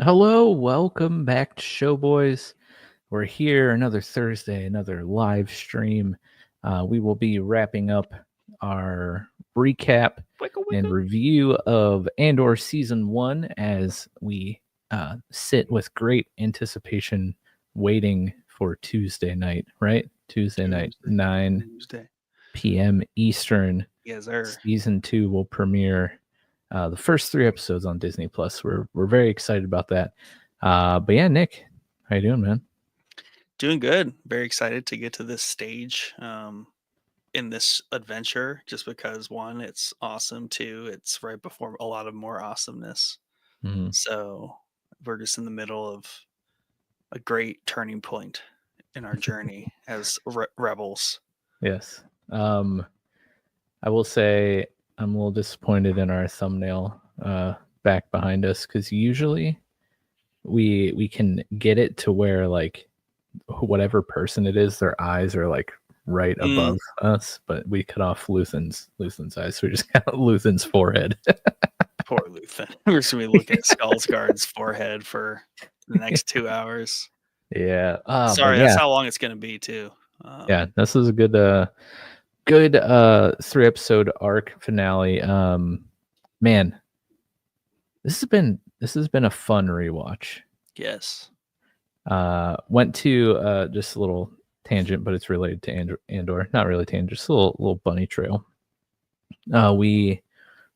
Hello, welcome back to Showboys. We're here another Thursday, another live stream. We will be wrapping up our recap and review of Andor Season 1 as we sit with great anticipation waiting for Tuesday night, right? Tuesday night, 9 p.m. Eastern. Yes, sir. Season 2 will premiere the first 3 episodes on Disney Plus. We're very excited about that. But yeah, Nick, how you doing, man? Doing good. Very excited to get to this stage in this adventure. Just because one, it's awesome. Two, it's right before a lot of more awesomeness. Mhm. So we're just in the middle of a great turning point in our journey as rebels. Yes. I will say I'm a little disappointed in our thumbnail back behind us because usually we can get it to where like whatever person it is, their eyes are like right above us, but we cut off Luthen's eyes, so we just got Luthen's forehead. Poor Luthen. We're just gonna be looking at Skarsgård's forehead for the next 2 hours. Yeah. Sorry, yeah. that's how long it's gonna be too. Yeah, this is a good 3-episode arc finale. Man, this has been a fun rewatch. Yes. Went to just a little tangent, but it's related to Andor. Not really tangent, just a little bunny trail. We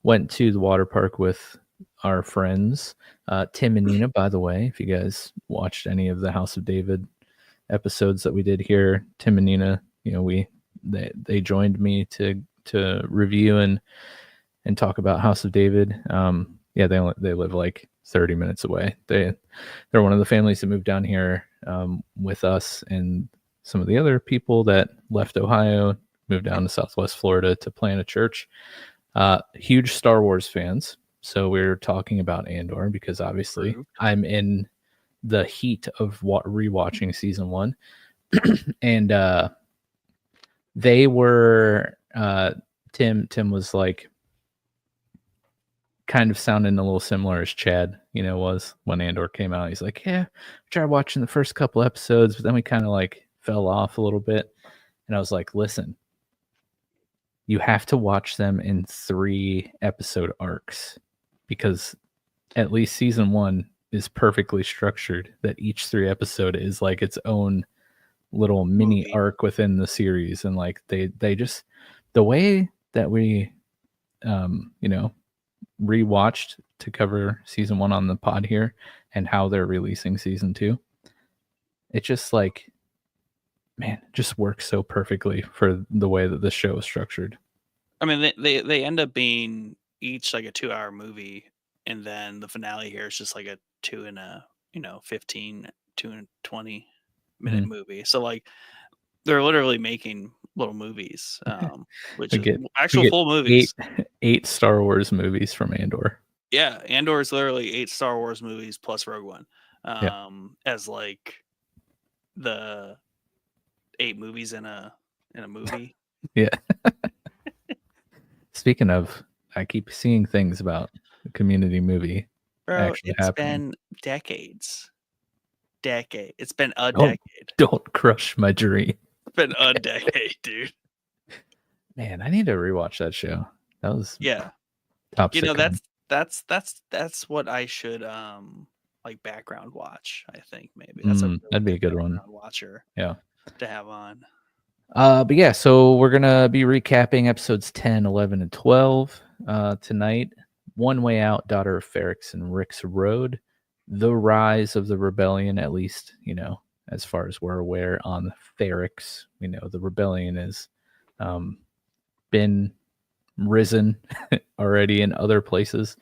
went to the water park with our friends, Tim and Nina. By the way, if you guys watched any of the House of David episodes that we did here, Tim and Nina, they joined me to review and talk about House of David. Yeah, they live like 30 minutes away. They're one of the families that moved down here with us and some of the other people that left Ohio, moved down to Southwest Florida to plant a church. Huge Star Wars fans. So we're talking about Andor because obviously I'm in the heat of rewatching season 1. And they were Tim was like kind of sounding a little similar as Chad, was when Andor came out. He's like, yeah, I tried watching the first couple episodes, but then we kind of like fell off a little bit. And I was like, listen, you have to watch them in 3-episode arcs because at least season 1 is perfectly structured that each 3-episode is like its own little mini arc within the series. And like they just, the way that we rewatched to cover season 1 on the pod here and how they're releasing season 2, it just like, man, it just works so perfectly for the way that the show is structured. I mean, they end up being each like a 2-hour movie, and then the finale here is just like a 2 and 20 minute movie. So like they're literally making little movies, which is actual full movies. 8 Star Wars movies from Andor. Yeah, Andor is literally 8 Star Wars movies plus Rogue One, as like the 8 movies in a movie. Yeah. Speaking of, I keep seeing things about the Community movie. Bro, it's been decades. It's been a decade. Don't crush my dream. It's been a decade, dude. Man, I need to rewatch that show. That was top. That's what I should like background watch. I think maybe that's that'd be a good one. Watcher, yeah, to have on. But yeah, so we're gonna be recapping episodes 10, 11, and 12 tonight. One Way Out, Daughter of Ferrix and Rick's Road, The Rise of the Rebellion. At least as far as we're aware on Ferrix, we know the rebellion has been risen already in other places.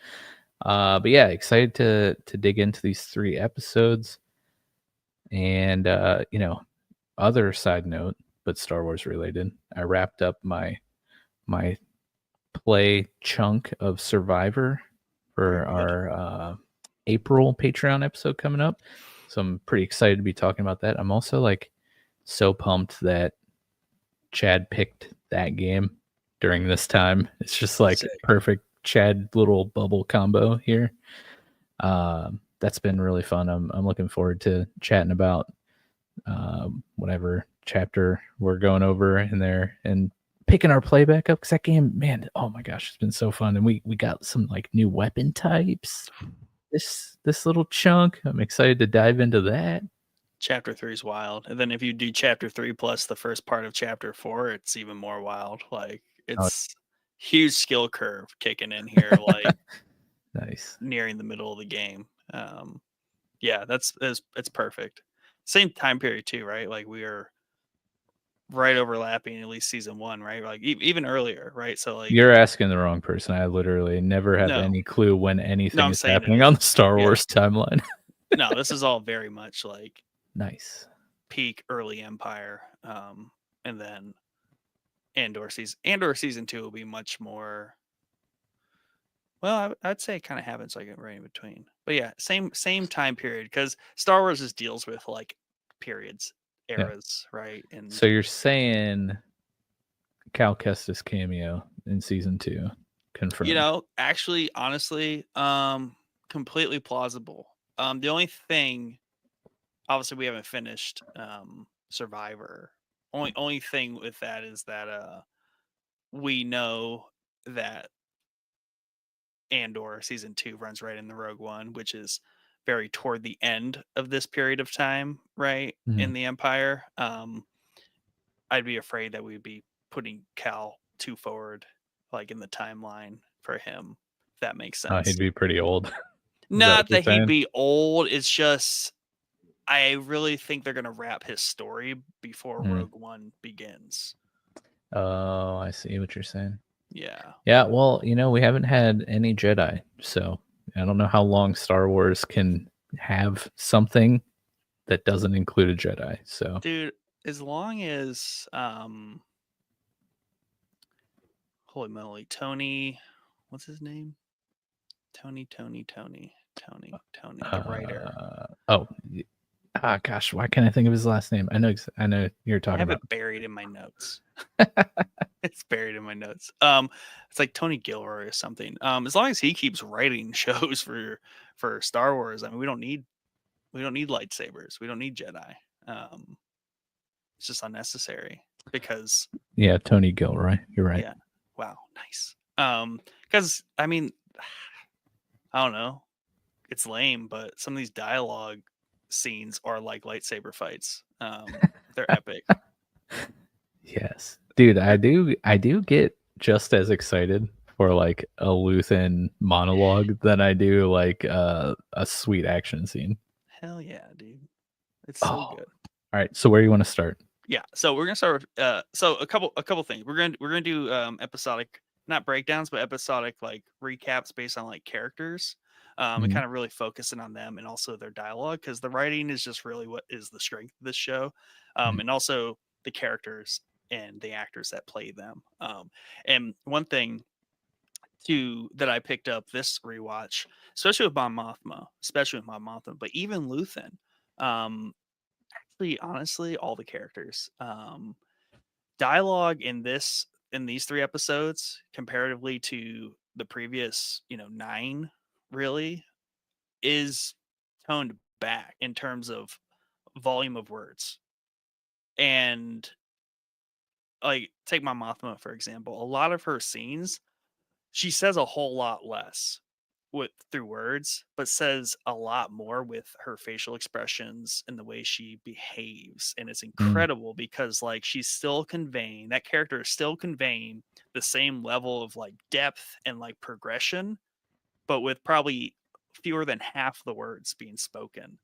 But yeah, excited to dig into these 3 episodes. And other side note, but Star Wars related, I wrapped up my play chunk of Survivor for our April Patreon episode coming up. So I'm pretty excited to be talking about that. I'm also like so pumped that Chad picked that game during this time. It's just like perfect Chad little bubble combo here. that's been really fun. I'm looking forward to chatting about whatever chapter we're going over in there and picking our playback up because that game, man, oh my gosh, it's been so fun. And we got some like new weapon types. This little chunk. I'm excited to dive into that. Chapter 3 is wild. And then if you do chapter 3 plus the first part of chapter 4, it's even more wild. Like Oh, it's huge skill curve kicking in here, like nice. nearing the middle of the game. Yeah, it's perfect. Same time period too, right? Like we are right overlapping at least season 1, right? Like even earlier, right? So like You're asking the wrong person. I literally never have no, any clue when no, anything I'm is saying it happening on is. the Star Yeah, Wars timeline. no, this is all very much like Nice. peak early Empire, and then Andor season 2 will be much more. Well, I'd say it kind of happens like right in between. But yeah, same time period because Star Wars just deals with like periods, Yeah. eras, right? And So you're saying Cal Kestis cameo in season 2 confirmed. actually, honestly, completely plausible. The only thing, obviously, we haven't finished Survivor. Only thing with that is that we know that Andor season 2 runs right in the Rogue One, which is very toward the end of this period of time, right? In Mhm. the Empire. I'd be afraid that we'd be putting Cal too forward, like in the timeline for him, if that makes He'd sense. be pretty old. Is that what Not you're that he'd saying? be old, it's just I really think they're gonna wrap his story before Mm. Rogue One begins. Oh, I see what you're saying. Yeah. Yeah, well, we haven't had any Jedi, so I don't know how long Star Wars can have something that doesn't include a Jedi. So, Dude, as long as holy moly, Tony, what's his name? Tony, the writer. oh, gosh, why can't I think of his last name? I know you're I talking have about. it buried in my notes. It's buried in my notes. It's like Tony Gilroy or something. As long as he keeps writing shows for Star Wars, I mean, we don't need lightsabers. We don't need Jedi. Um, it's just unnecessary because Yeah, Tony Gilroy. You're right. yeah, wow, nice. Because I mean, I don't know, it's lame, but some of these dialogue scenes are like lightsaber fights. They're epic. Yes, dude, They're I do get just as excited for like a Luthen monologue than I do like a sweet action scene. hell yeah, dude. It's Oh, so all good. right. So where do you want to start? Yeah, so we're gonna start with so a couple things. We're gonna do episodic, not breakdowns, but episodic like recaps based on like characters. And Mhm. kind of really focusing on them and also their dialogue because the writing is just really what is the strength of this show. Mhm. And also the characters and the actors that play them. And one thing too that I picked up this rewatch, especially with Mon Mothma, but even Luthen. Honestly, all the characters. Dialogue in these 3 episodes comparatively to the previous, 9 really is toned back in terms of volume of words. And like take my Mothma for example, a lot of her scenes, she says a whole lot less with through words, but says a lot more with her facial expressions and the way she behaves. And it's Mm. incredible because like she's still conveying that character is still conveying the same level of like depth and like progression, but with probably fewer than half the words being spoken.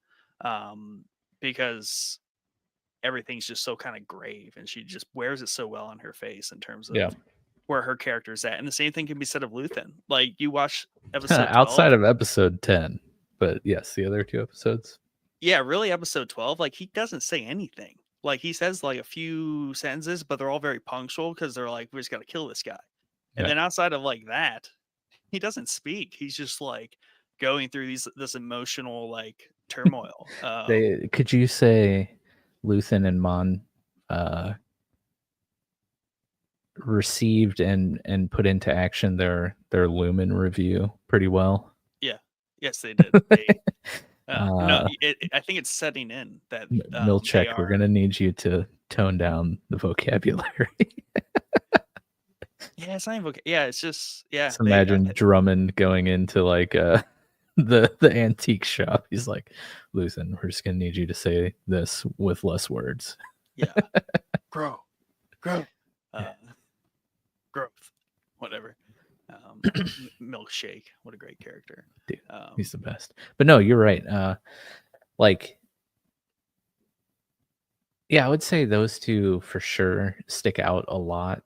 Because everything's just so kind of grave and she just wears it so well on her face in terms Yeah. of where her character's at. And the same thing can be said of Luthen. Like you watch episode 12. Outside of episode 10, but yes, the other 2 episodes. Yeah, really episode 12, like he doesn't say anything. Like he says like a few sentences, but they're all very punctual because they're like, we just gotta kill this guy. And Yeah. then outside of like that, he doesn't speak. He's just like going through this emotional like turmoil. Could you say Luthen and Mon uh received and put into action their Lumen review pretty well? Yeah. Yes, they did. No, I think it's setting in that they Milchek, we're are. gonna need you to tone down the vocabulary. Yeah, it's not even okay. Yeah, it's just Just imagine Drummond going into like the antique shop. He's like, "Listen, we're just gonna need you to say this with less words." yeah, grow, uh, growth, whatever. Milkshake, what a great character. Dude, he's the best. But no, you're right. Like, yeah, I would say those two for sure stick out a lot.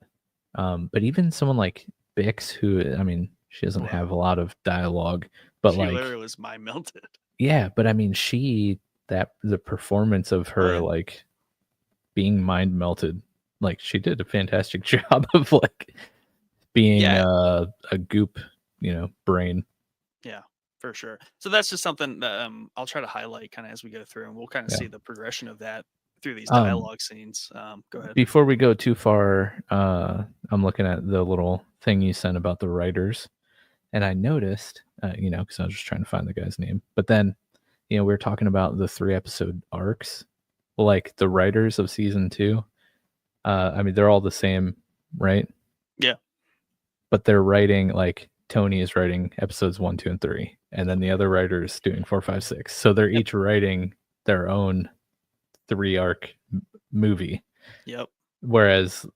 But even someone like Bix, who, I mean, she doesn't have a lot of dialogue, but she like, literally was mind melted. yeah, but I mean, the performance of her, like being mind melted, like she did a fantastic job of like being a goop, brain. Yeah, for sure. So that's just something that I'll try to highlight kind of as we go through, and we'll kind of see the progression of that through these dialogue scenes. Go ahead. Before we go too far, I'm looking at the little thing you sent about the writers, and I noticed, because I was just trying to find the guy's name, but then, we were talking about the 3-episode arcs. Well, like the writers of season 2, I mean, they're all the same, right? Yeah. But they're writing, like Tony is writing episodes 1, 2, and 3, and then the other writer's doing 4, 5, 6. So they're each writing their own 3-arc movie. Yep. Whereas,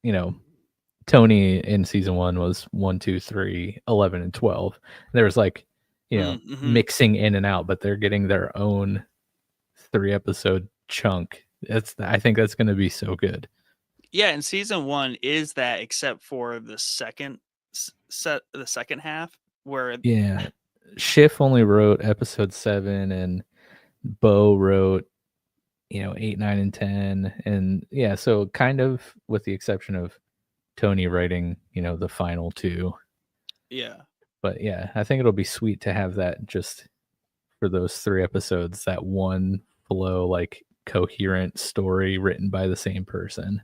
Tony in season 1 was 1, 2, 3, 11, and 12. There was like, mixing in and out, but they're getting their own 3-episode chunk. I think that's going to be so good. Yeah, and season 1 is that, except for the second half where Schiff only wrote episode 7, and Bo wrote 8, 9, and 10, and so kind of with the exception of Tony writing the final 2. But I think it'll be sweet to have that just for those 3 episodes, that one flow, like coherent story written by the same person.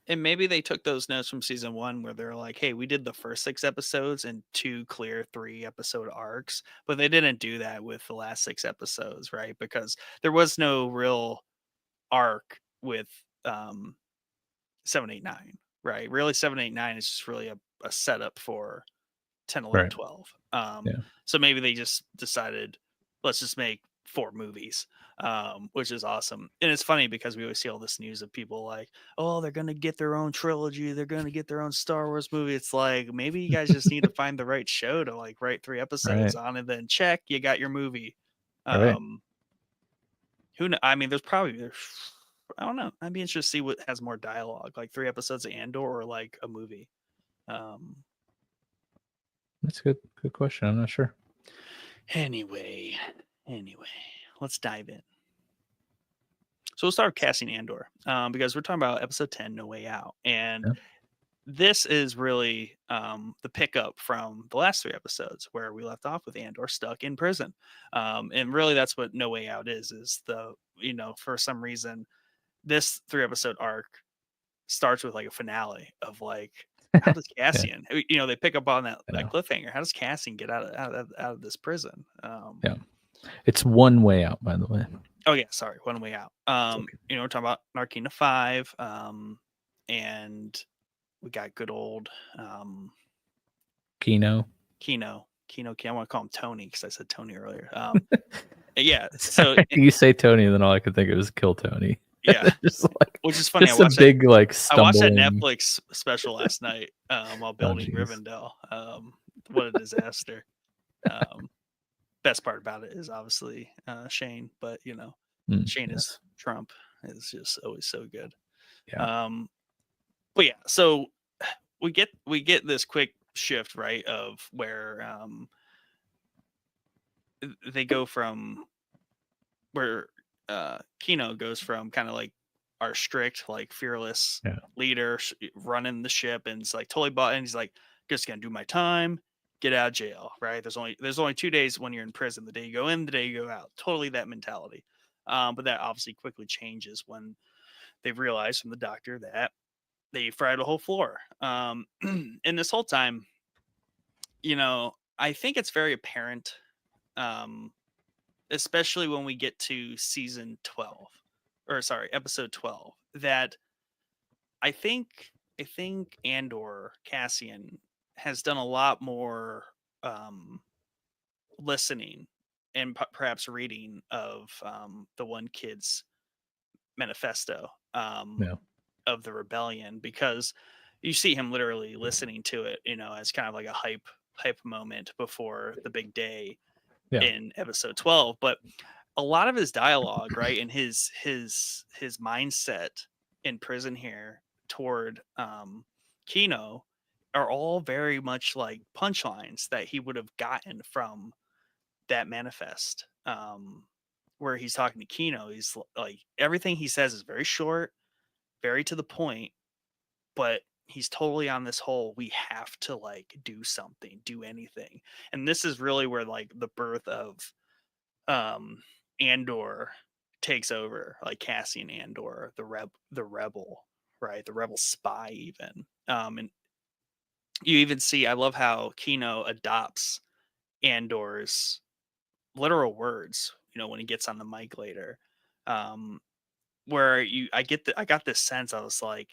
And maybe they took those notes from season 1 where they're like, hey, we did the first 6 episodes and 2 clear 3-episode arcs, but they didn't do that with the last 6 episodes, right? Because there was no real arc with 7, 8, 9, right? Really, 7, 8, 9 is just really a setup for 10, 11, 12. So maybe they just decided, let's just make 4 movies, which is awesome. And it's funny because we always see all this news of people like, oh, they're going to get their own trilogy. They're going to get their own Star Wars movie. It's like, maybe you guys just need to find the right show to like write 3 episodes on, and then check, you got your movie. Who knows? I mean, I don't know. I'd be interested to see what has more dialogue, like 3 episodes of Andor or like a movie. That's a good question. I'm not sure. Anyway, let's dive in. So we'll start casting Andor, because we're talking about episode 10, No Way Out, and this is really the pickup from the last 3 episodes where we left off with Andor stuck in prison, and really that's what No Way Out is the for some reason this 3-episode arc starts with like a finale of like, how does Cassian, they pick up on that cliffhanger, how does Cassian get out of this prison? It's One Way Out, by the way. Oh yeah, sorry, One Way Out. We're talking about Narkina 5, and we got good old Kino. I want to call him Tony because I said Tony earlier. Yeah, so you say Tony, and then all I could think of was Kill Tony. Yeah, which is funny. Just a big like stumbling. I watched that Netflix special last night while building Rivendell. What a disaster! Best part about it is obviously Shane, but Shane is Trump is just always so good. But yeah, so we get this quick shift, right, of where they go from where Kino goes from kind of like our strict, like fearless leader running the ship, and it's like totally bought in. He's like, just gonna do my time, get out of jail, right? There's only 2 days when you're in prison: the day you go in, the day you go out. Totally that mentality. But that obviously quickly changes when they realize from the doctor that they fried a whole floor. And this whole time, I think it's very apparent especially when we get to episode 12, that I think Andor Cassian has done a lot more um, listening and perhaps reading of the one kid's manifesto Yeah. of the rebellion, because you see him literally listening to it, as kind of like a hype moment before the big day Yeah. in episode 12. But a lot of his dialogue, right, and his mindset in prison here toward Kino are all very much like punchlines that he would have gotten from that manifest. Where he's talking to Kino, he's like, everything he says is very short, very to the point, but he's totally on this whole we have to like do something, do anything. And this is really where like the birth of um Andor takes over, like Cassian Andor, the rebel, right? The rebel spy even. And you even see, I love how Kino adopts Andor's literal words, when he gets on the mic later. Um where I got this sense, I was like,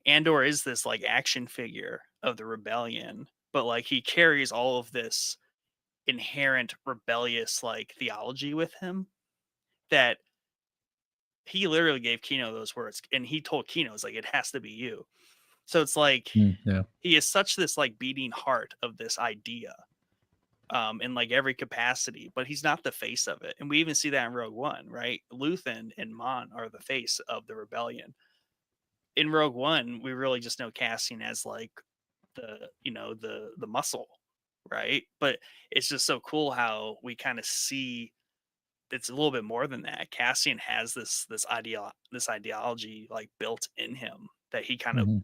Andor is this like action figure of the rebellion, but like he carries all of this inherent rebellious like theology with him, that he literally gave Kino those words, and he told Kino, it's like, it has to be you. So it's like Yeah. he is such this like beating heart of this idea, in like every capacity, but he's not the face of it. And we even see that in Rogue One, right? Luthen and Mon are the face of the rebellion. In Rogue One, we really just know Cassian as like the muscle, right? But it's just so cool how we kind of see it's a little bit more than that. Cassian has this ideology like built in him that he kind of Hmm.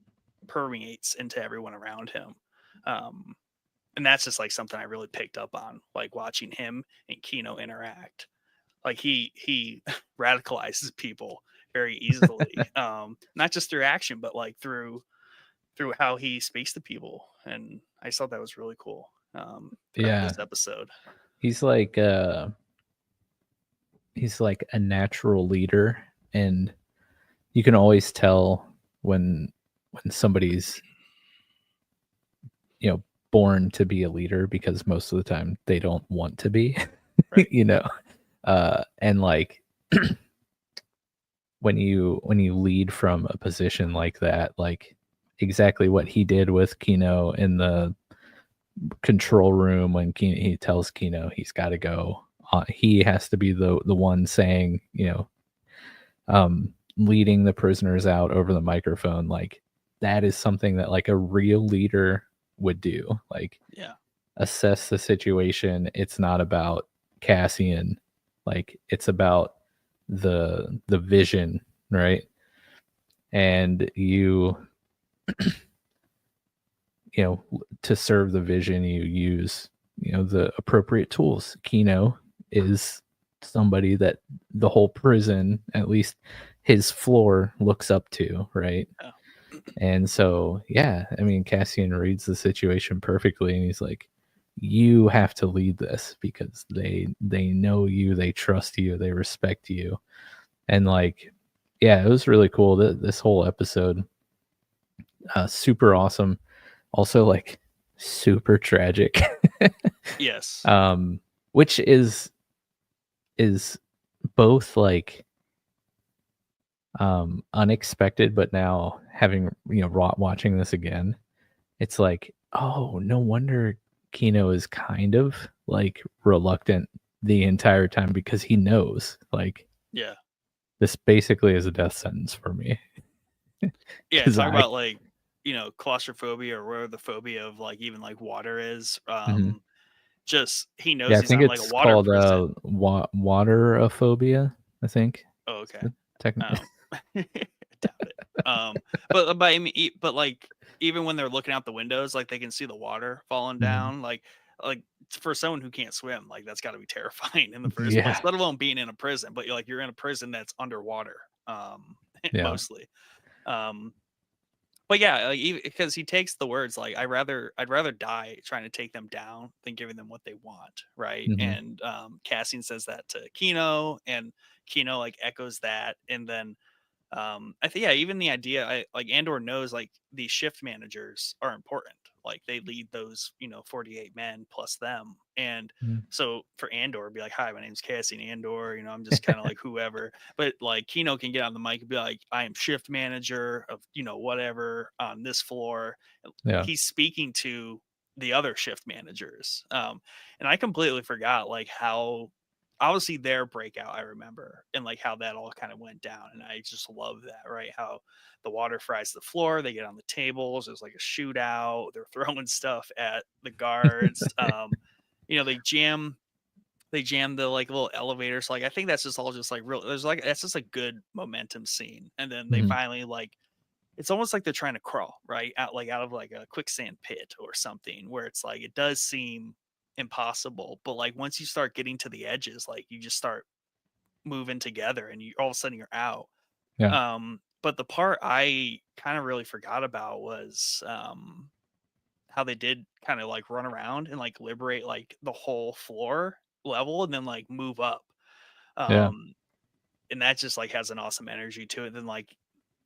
permeates into everyone around him. Um, and that's just like something I really picked up on, like watching him and Kino interact. Like he radicalizes people very easily, not just through action, but like through how he speaks to people. And I thought that was really cool, throughout Yeah. this episode. He's like he's like a natural leader, and you can always tell when somebody's, you know, born to be a leader, because most of the time they don't want to be. Right. You know, and like when you lead from a position like that, like exactly what he did with Kino in the control room, when he tells Kino he's got to go, he has to be the one saying, you know, leading the prisoners out over the microphone. Like that is something that like a real leader would do. Like Yeah. assess the situation. It's not about Cassian, like it's about the vision, right? And you know, to serve the vision, you use, you know, the appropriate tools. Kino is somebody that the whole prison, at least his floor, looks up to, right? Yeah. And so, yeah, I mean, Cassian reads the situation perfectly, and he's like, "You have to lead this because they know you, they trust you, they respect you." And like, yeah, it was really cool. This whole episode, super awesome. Also, like, super tragic. Yes. Which is both like unexpected, but now having, you know, watching this again, it's like, oh, no wonder Kino is kind of like reluctant the entire time, because he knows like Yeah. this basically is a death sentence for me. Yeah. Because Talk I about like, claustrophobia, or where the phobia of like even like water is. Mhm. Just he Yeah, knows I he's think on like a it's water called prison. waterophobia, I think. Oh, It's okay. the technical. Doubt it. But I mean, but like even when they're looking out the windows, like they can see the water falling Mhm. down. Like for someone who can't swim, like that's got to be terrifying in the first place. Yeah. Let alone being in a prison, but you're in a prison that's underwater, Yeah. mostly. Um, But yeah, like, because he takes the words like I'd rather die trying to take them down than giving them what they want, right? Hmm. And Cassian says that to Kino, and Kino like echoes that, and then I think, yeah, even the idea, like Andor knows like these shift managers are important. Like they lead those, 48 men plus them. And so for Andor, be like, "Hi, my name's Cassian Andor. I'm just kind of like whoever." But like Kino can get on the mic and be like, "I am shift manager of whatever on this floor." Yeah. He's speaking to the other shift managers. And I completely forgot like how obviously their breakout I remember, and like how that all kind of went down, and I just love that, right? How the water fries the floor, they get on the tables, there's like a shootout, they're throwing stuff at the guards. They jam the like little elevators. Like I think that's just all just like real, there's like that's just a good momentum scene. And then they Hmm. finally like it's almost like they're trying to crawl right out of like a quicksand pit or something, where it's like it does seem impossible, but like once you start getting to the edges, like you just start moving together, and you all of a sudden you're out. Yeah. But the part I kind of really forgot about was how they did kind of like run around and like liberate like the whole floor level and then like move up. Yeah. um and that just like has an awesome energy to it. Then like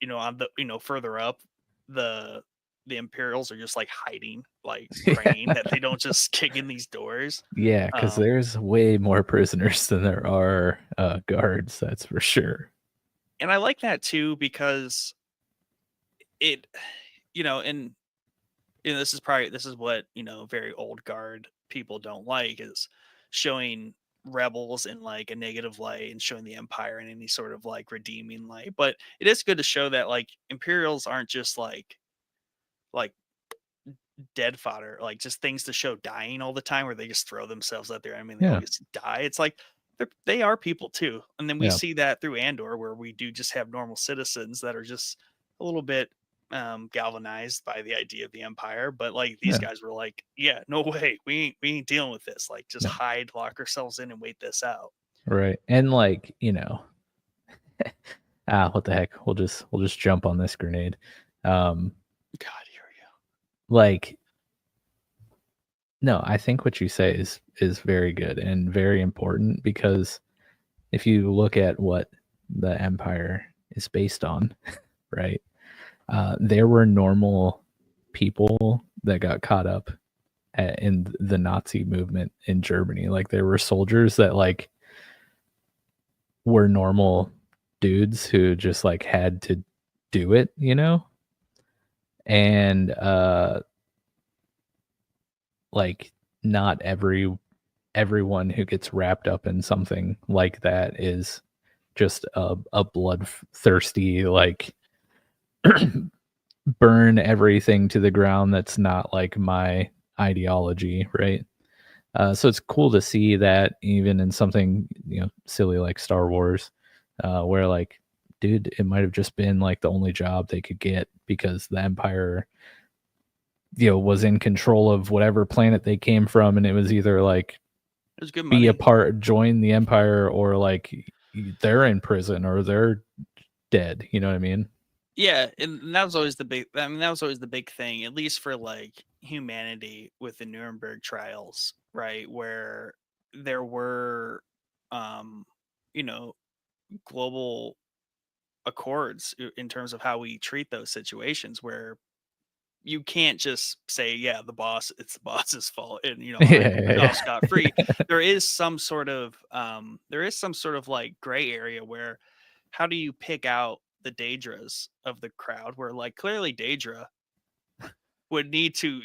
on the further up, the the Imperials are just like hiding, like praying that they don't just kick in these doors. Yeah, because um there's way more prisoners than there are guards. That's for sure. and I like that too, because it and this is what very old guard people don't like, is showing rebels in like a negative light and showing the empire in any sort of like redeeming light. But it is good to show that like Imperials aren't just like dead fodder, like just things to show dying all the time, where they just throw themselves at their enemy and they all Yeah. just die. It's like they are people too. And then we Yeah. see that through Andor, where we do just have normal citizens that are just a little bit galvanized by the idea of the empire. But like these Yeah. guys were like, yeah, no way, we ain't dealing with this. Like just Yeah. hide, lock ourselves in and wait this out. Right. And like, what the heck? We'll just jump on this grenade. Um, God, here we go. like, no, I think what you say is very good and very important, because if you look at what the empire is based on, right? There were normal people that got caught up in the Nazi movement in Germany. Like there were soldiers that like were normal dudes who just like had to do it, and like not everyone who gets wrapped up in something like that is just a bloodthirsty like burn everything to the ground. That's not like my ideology, right? So it's cool to see that even in something silly like Star Wars, where like, dude, it might have just been like the only job they could get because the Empire, was in control of whatever planet they came from, and it was either like There's good be a money. part, join the Empire, or like they're in prison or they're dead. You know what I mean? Yeah, and that was always the big. I mean, that was always the big thing, at least for like humanity with the Nuremberg trials, right? Where there were, um, you know, global accords in terms of how we treat those situations, where you can't just say, yeah, it's the boss's fault, and I'm Yeah. off scot free. There is some sort of like gray area where how do you pick out the Daedras of the crowd, where like clearly Daedra would need to,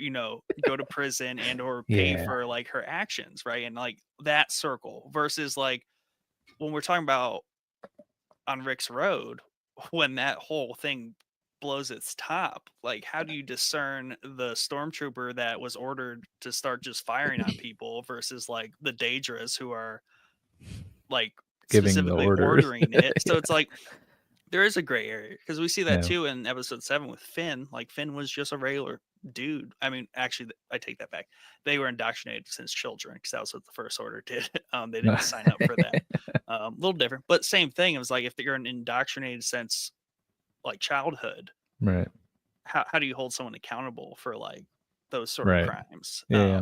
go to prison and or pay Yeah. for like her actions, right? And like that circle versus like when we're talking about on Rick's Road, when that whole thing blows its top, like how do you discern the stormtrooper that was ordered to start just firing on people versus like the Daedras who are like Giving the specifically orders. ordering it? So Yeah. it's like there is a gray area, because we see that Yeah. too in episode 7 with Finn. Like Finn was just a regular dude. I mean, actually, I take that back. They were indoctrinated since children, because that was what the First Order did. They didn't sign up for that. A little different, but same thing. It was like if you're an indoctrinated since like childhood, Right. how do you hold someone accountable for like those sort of Right. crimes? Yeah.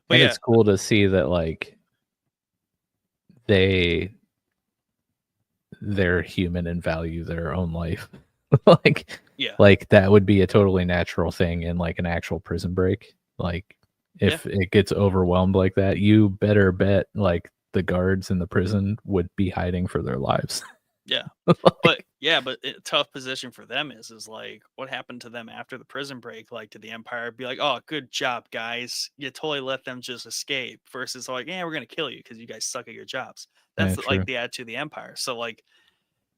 But And yeah, it's cool to see that like they're human and value their own life. like yeah, like that would be a totally natural thing in like an actual prison break. Like yeah, if it gets overwhelmed like that, you better bet like the guards in the prison would be hiding for their lives. yeah. But like, yeah, but a tough position for them is like what happened to them after the prison break? Like, did the Empire be like, "Oh, good job, guys. You totally let them just escape," versus like, "Yeah, we're gonna kill you because you guys suck at your jobs." yeah, That's like true. the attitude of the Empire. So like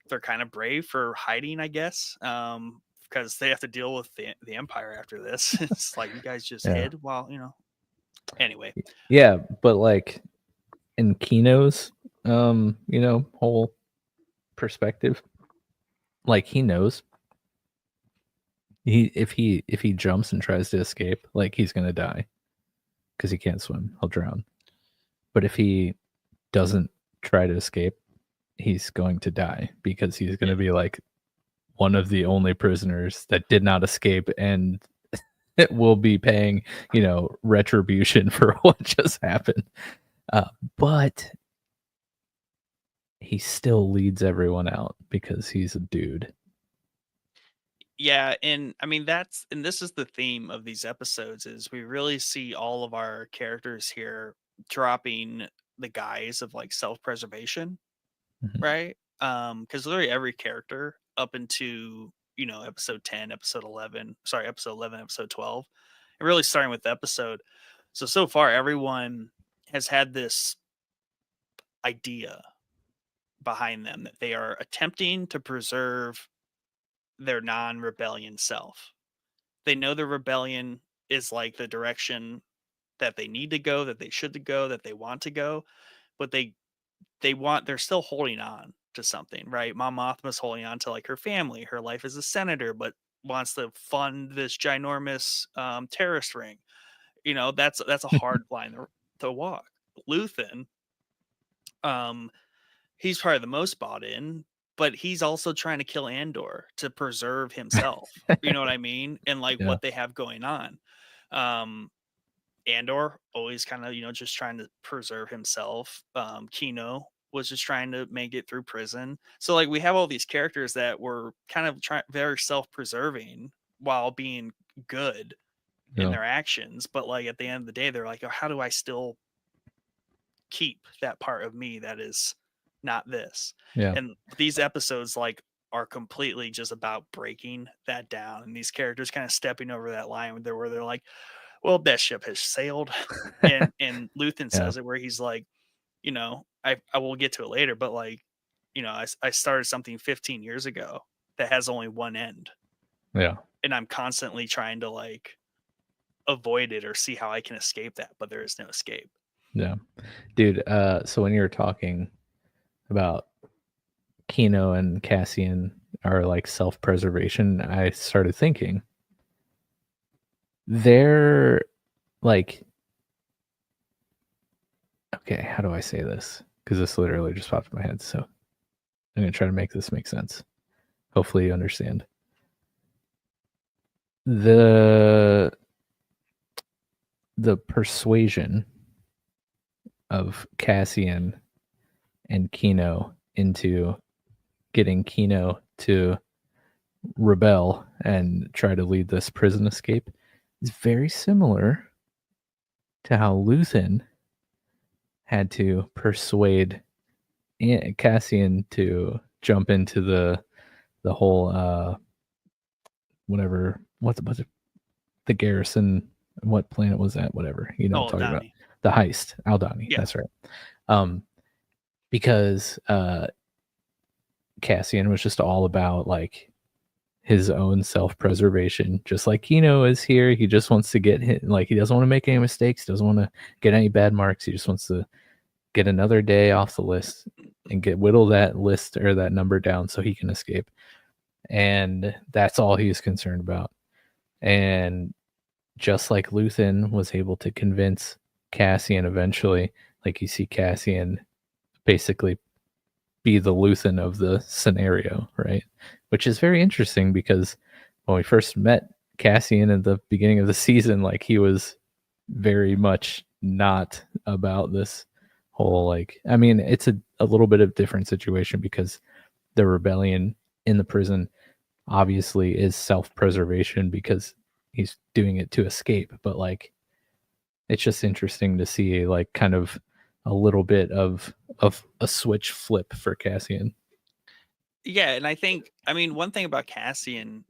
they're kind of brave for hiding, I guess, because they have to deal with the Empire after this. It's like you guys just Yeah. hid while Anyway, Yeah, but like in Kino's whole perspective, like he knows if he jumps and tries to escape, like he's gonna die because he can't swim. He'll drown. But if he doesn't try to escape, he's going to die because he's going yeah, to be like one of the only prisoners that did not escape and it will be paying, retribution for what just happened. Uh, but he still leads everyone out because he's a dude. yeah, and I mean and this is the theme of these episodes is we really see all of our characters here dropping the guise of like self-preservation, Mhm. right? Because literally every character up into episode 10, episode 11, sorry, episode 11, episode 12, and really starting with the episode. So far, everyone has had this idea behind them that they are attempting to preserve their non-rebellion self. They know the rebellion is like the direction that they need to go, that they should to go, that they want to go, but they're still holding on to something, right? Mom Mothma's holding on to like her family, her life as a senator, but wants to fund this ginormous terrorist ring. That's a hard line to walk. Luthen, um, he's probably the most bought in, but he's also trying to kill Andor to preserve himself. You know what I mean? And like Yeah. what they have going on. Um, Andor always kind of, just trying to preserve himself. Kino was just trying to make it through prison. So like we have all these characters that were kind of very self-preserving while being good in Yeah. their actions, but like at the end of the day they're like, "Oh, how do I still keep that part of me that is not this?" Yeah. And these episodes like are completely just about breaking that down and these characters kind of stepping over that line where they're like, well, that ship has sailed. And Luthen Yeah. says it where he's like, I will get to it later, but like, I started something 15 years ago that has only one end, Yeah. and I'm constantly trying to like avoid it or see how I can escape that, but there is no escape. Yeah. Dude, so when you were talking about Kino and Cassian are like self-preservation, I started thinking they're like, okay, how do I say this? Because this literally just popped in my head. So I'm going to try to make this make sense. Hopefully you understand. The persuasion of Cassian and Kino into getting Kino to rebel and try to lead this prison escape is very similar to how Luthen had to persuade Cassian to jump into the whole whatever what's it, the garrison, what planet was that, whatever, what I'm Oh, talking about, Donnie. the heist, Aldani, Yeah. that's right. Because Cassian was just all about like his own self-preservation, just like Kino is here. He just wants to get hit, like he doesn't want to make any mistakes, doesn't want to get any bad marks. He just wants to get another day off the list and whittle that list or that number down so he can escape. And that's all he's concerned about. And just like Luthen was able to convince Cassian eventually, like you see Cassian basically be the Luthen of the scenario, right? Which is very interesting because when we first met Cassian at the beginning of the season, like he was very much not about this whole like. I mean, it's a little bit of different situation because the rebellion in the prison obviously is self-preservation because he's doing it to escape, but like it's just interesting to see like kind of a little bit of a switch flip for Cassian. Yeah, and I mean, one thing about Cassian,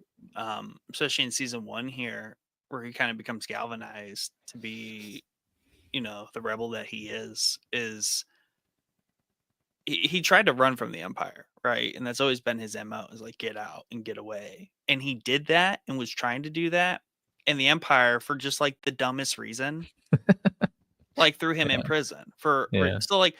especially in season 1 here, where he kind of becomes galvanized to be, the rebel that he is he tried to run from the Empire, right? And that's always been his MO, is like get out and get away. And he did that and was trying to do that. And the Empire, for just like the dumbest reason, like threw him in Yeah. prison for Yeah. so like,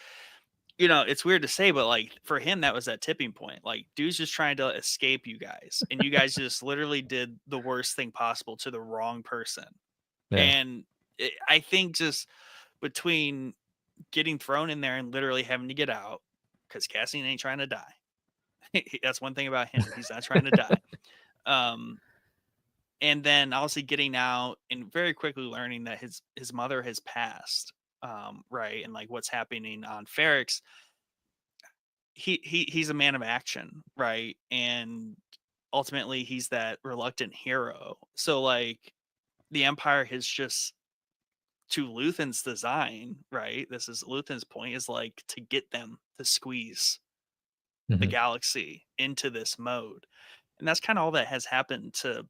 it's weird to say, but like for him, that was that tipping point. Like, dude's just trying to escape you guys, and you guys just literally did the worst thing possible to the wrong person. Yeah. And I think just between getting thrown in there and literally having to get out, because Cassian ain't trying to die. That's one thing about him. He's not trying to die. Um, and then obviously getting out and very quickly learning that his mother has passed. Right, and like what's happening on Ferrix, he's a man of action, right? And ultimately he's that reluctant hero. So like the Empire has just, to Luthen's design, right? This is Luthen's point, is like to get them to squeeze the Mhm. galaxy into this mode. And that's kind of all that has happened to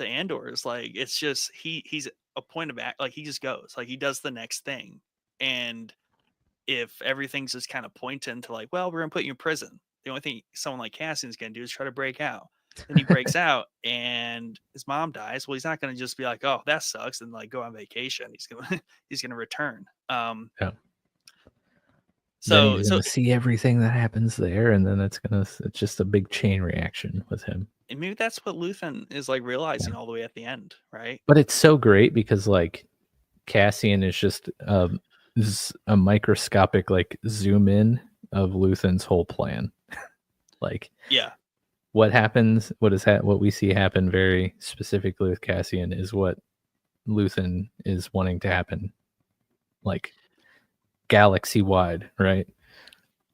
Andor, is like it's just he's a point of act, like he just goes, like he does the next thing. And if everything's just kind of pointing to like, well, we're gonna put you in prison, the only thing someone like Cassian's gonna do is try to break out. Then he breaks out and his mom dies. Well, he's not gonna just be like, oh, that sucks, and like go on vacation. He's gonna he's gonna return. Yeah. Then So he's gonna see everything that happens there, and then it's just a big chain reaction with him. and maybe that's what Luthen is like realizing Yeah. all the way at the end, right? But it's so great because like Cassian is just a microscopic like zoom in of Luthen's whole plan. Like Yeah. what happens, what we see happen very specifically with Cassian is what Luthen is wanting to happen, like galaxy wide, right?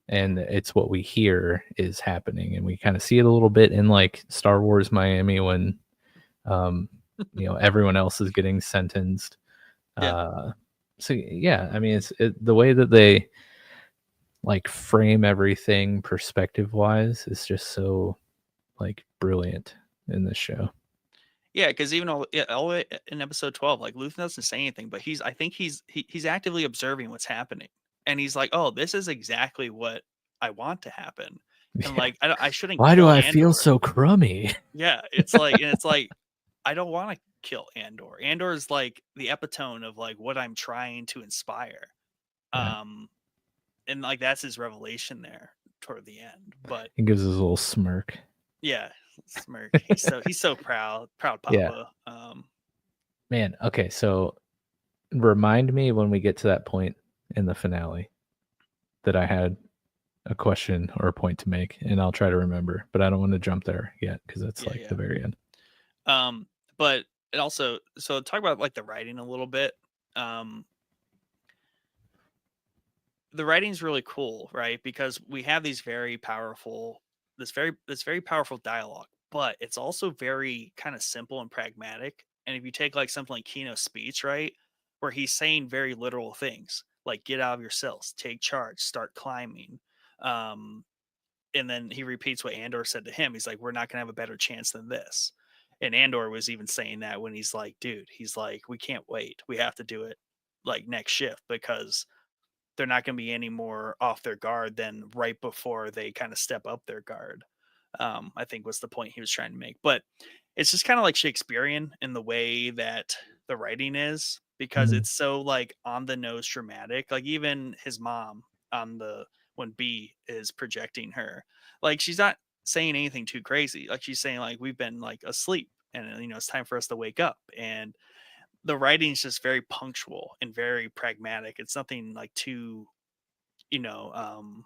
And it's what we hear is happening, and we kind of see it a little bit in like Star Wars Miami when um everyone else is getting sentenced. Yeah. So yeah, I mean the way that they like frame everything perspective wise is just so like brilliant in this show. Yeah, because even all the way in episode 12, like Luthen doesn't say anything, but I think he's actively observing what's happening, and he's like, "Oh, this is exactly what I want to happen," and Yeah. like I shouldn't Why do kill I feel Andor. so crummy? Yeah, it's like I don't want to kill Andor. Andor is like the epitome of like what I'm trying to inspire, Yeah. um, and like that's his revelation there toward the end. But He gives us a little smirk. yeah, smirk. He's so proud Yeah. Papa. Man, okay, so remind me when we get to that point in the finale that I had a question or a point to make, and I'll try to remember, but I don't want to jump there yet because it's Yeah, like yeah. the very end. But it also, so talk about like the writing a little bit. Um, the writing's really cool, right? Because we have these very powerful, this very powerful dialogue, but it's also very kind of simple and pragmatic. And if you take like something like Kino's speech, right, where he's saying very literal things like get out of your cells, take charge, start climbing. Um, and then he repeats what Andor said to him. He's like, "We're not gonna have a better chance than this." And Andor was even saying that when he's like, "Dude, he's like, we can't wait. We have to do it like next shift because they're not gonna be any more off their guard than right before they kind of step up their guard." I think was the point he was trying to make. But it's just kind of like Shakespearean in the way that the writing is, because Mhm. it's so like on the nose dramatic. Like even his mom on the when B is projecting her, like she's not saying anything too crazy. Like she's saying like we've been like asleep and it's time for us to wake up. And the writing's just very punctual and very pragmatic. It's nothing like too, you know, um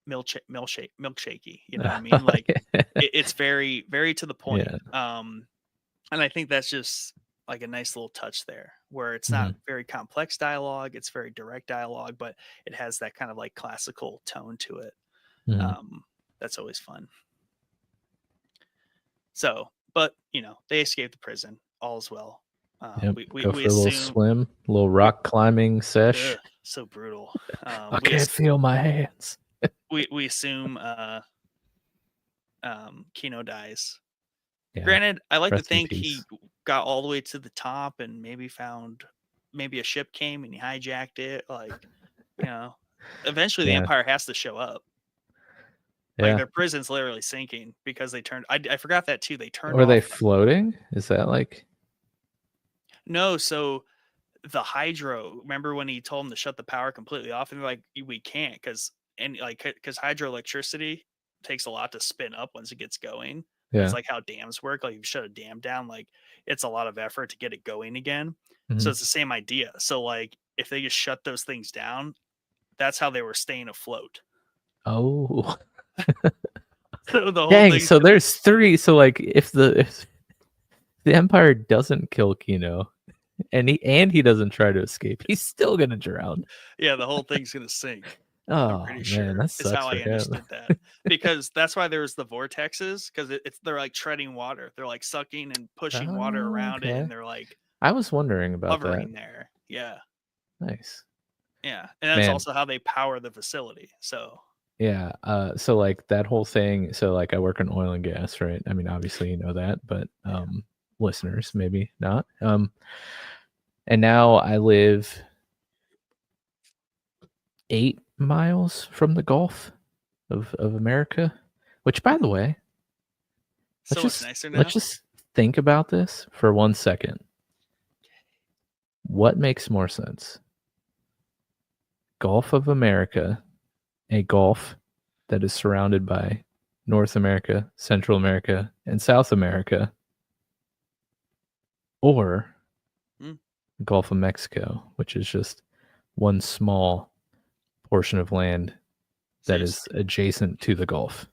milkshakey. You know what I mean? Like it's very, very to the point. Yeah. And I think that's just like a nice little touch there, where it's not Mhm. very complex dialogue. It's very direct dialogue, but it has that kind of like classical tone to it. Mhm. Um, that's always fun. So, but they escape the prison. All is well. Yep. Go We for a little assume swim, a little we rock climbing sesh. so brutal. I can't feel my hands. We assume Kino dies. Yeah. Granted, I like to Rest in think he peace. got all the way to the top and maybe found maybe a ship came and he hijacked it. Like, eventually the Yeah. Empire has to show up. Like Yeah. their prison's literally sinking because they turned. I forgot that too. They turned Were they off. floating? Is that like? No, so the hydro. Remember when he told them to shut the power completely off, and they're like, "We can't," because hydroelectricity takes a lot to spin up once it gets going. It's Yeah. like how dams work. Like you shut a dam down, like it's a lot of effort to get it going again. So Mhm. it's the same idea. So like if they just shut those things down, that's how they were staying afloat. Oh. So the whole Dang. thing's So gonna there's three. So like, if the Empire doesn't kill Kino, and he doesn't try to escape, he's still gonna drown. yeah, the whole thing's gonna sink. I'm Oh pretty man, sure that is how sucks I for him. understood that, because that's why there's the vortexes, because it's they're like treading water. They're like sucking and pushing water Oh, around it, okay. and they're like I was wondering about that. hovering there. Yeah, Nice. yeah, and that's Man, also how they power the facility. So yeah. So like that whole thing. So like I work in oil and gas, right? I mean, obviously you know that, but yeah, listeners maybe not. And now I live 8 miles from the Gulf of America. Which, by the way, let's so much just nicer let's now. just think about this for 1 second. What makes more sense? Gulf of America, a gulf that is surrounded by North America, Central America, and South America, or Mm. Gulf of Mexico, which is just one small portion of land So that you're is adjacent to the Gulf.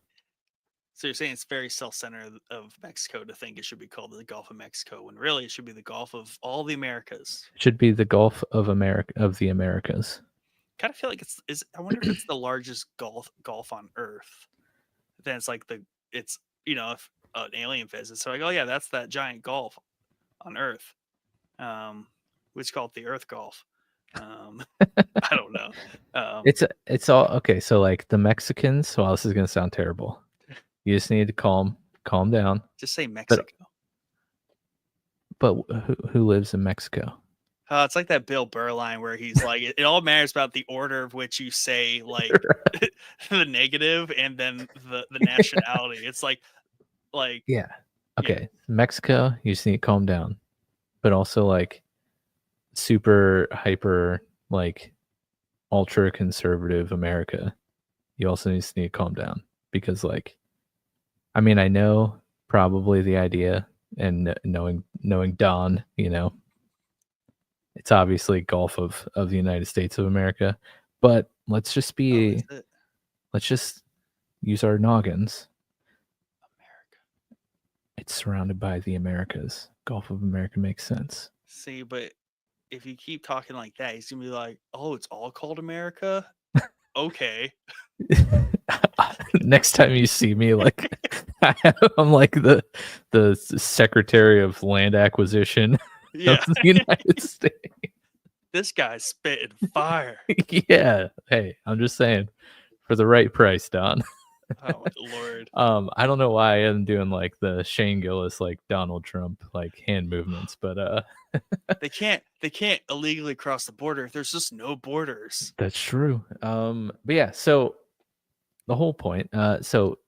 so you're saying it's very self-centered of Mexico to think it should be called the Gulf of Mexico, when really it should be the Gulf of all the Americas. It should be the Gulf of America of the Americas. Kind of feel like I wonder if it's the largest golf on Earth. Then it's like it's if an alien visits, so like, oh yeah, that's that giant gulf on Earth. Which call it the Earth Golf. I don't know. It's all okay. So like the Mexicans. Well, this is gonna sound terrible. You just need to calm down. Just say But Mexico. who lives in Mexico? It's like that Bill Burr line where he's like, it all matters about the order of which you say like the negative and then the nationality. It's like Yeah. yeah, Okay. Mexico, you just need to calm down. But also like super hyper like ultra conservative America, you also need to calm down because like I mean I know probably the idea and knowing Don, it's obviously Gulf of the United States of America, but oh, is it let's just use our noggins. America? It's surrounded by the Americas. Gulf of America makes sense. See, but if you keep talking like that, he's gonna be like, oh, it's all called America. Okay. Next time you see me, like I'm like the Secretary of Land Acquisition of Yeah. the United States. This guy's spitting fire. Yeah. Hey, I'm just saying, for the right price, Don. Oh my lord. I don't know why I am doing like the Shane Gillis, like Donald Trump, like hand movements, but They can't illegally cross the border if there's just no borders. that's true. But yeah, so the whole point, so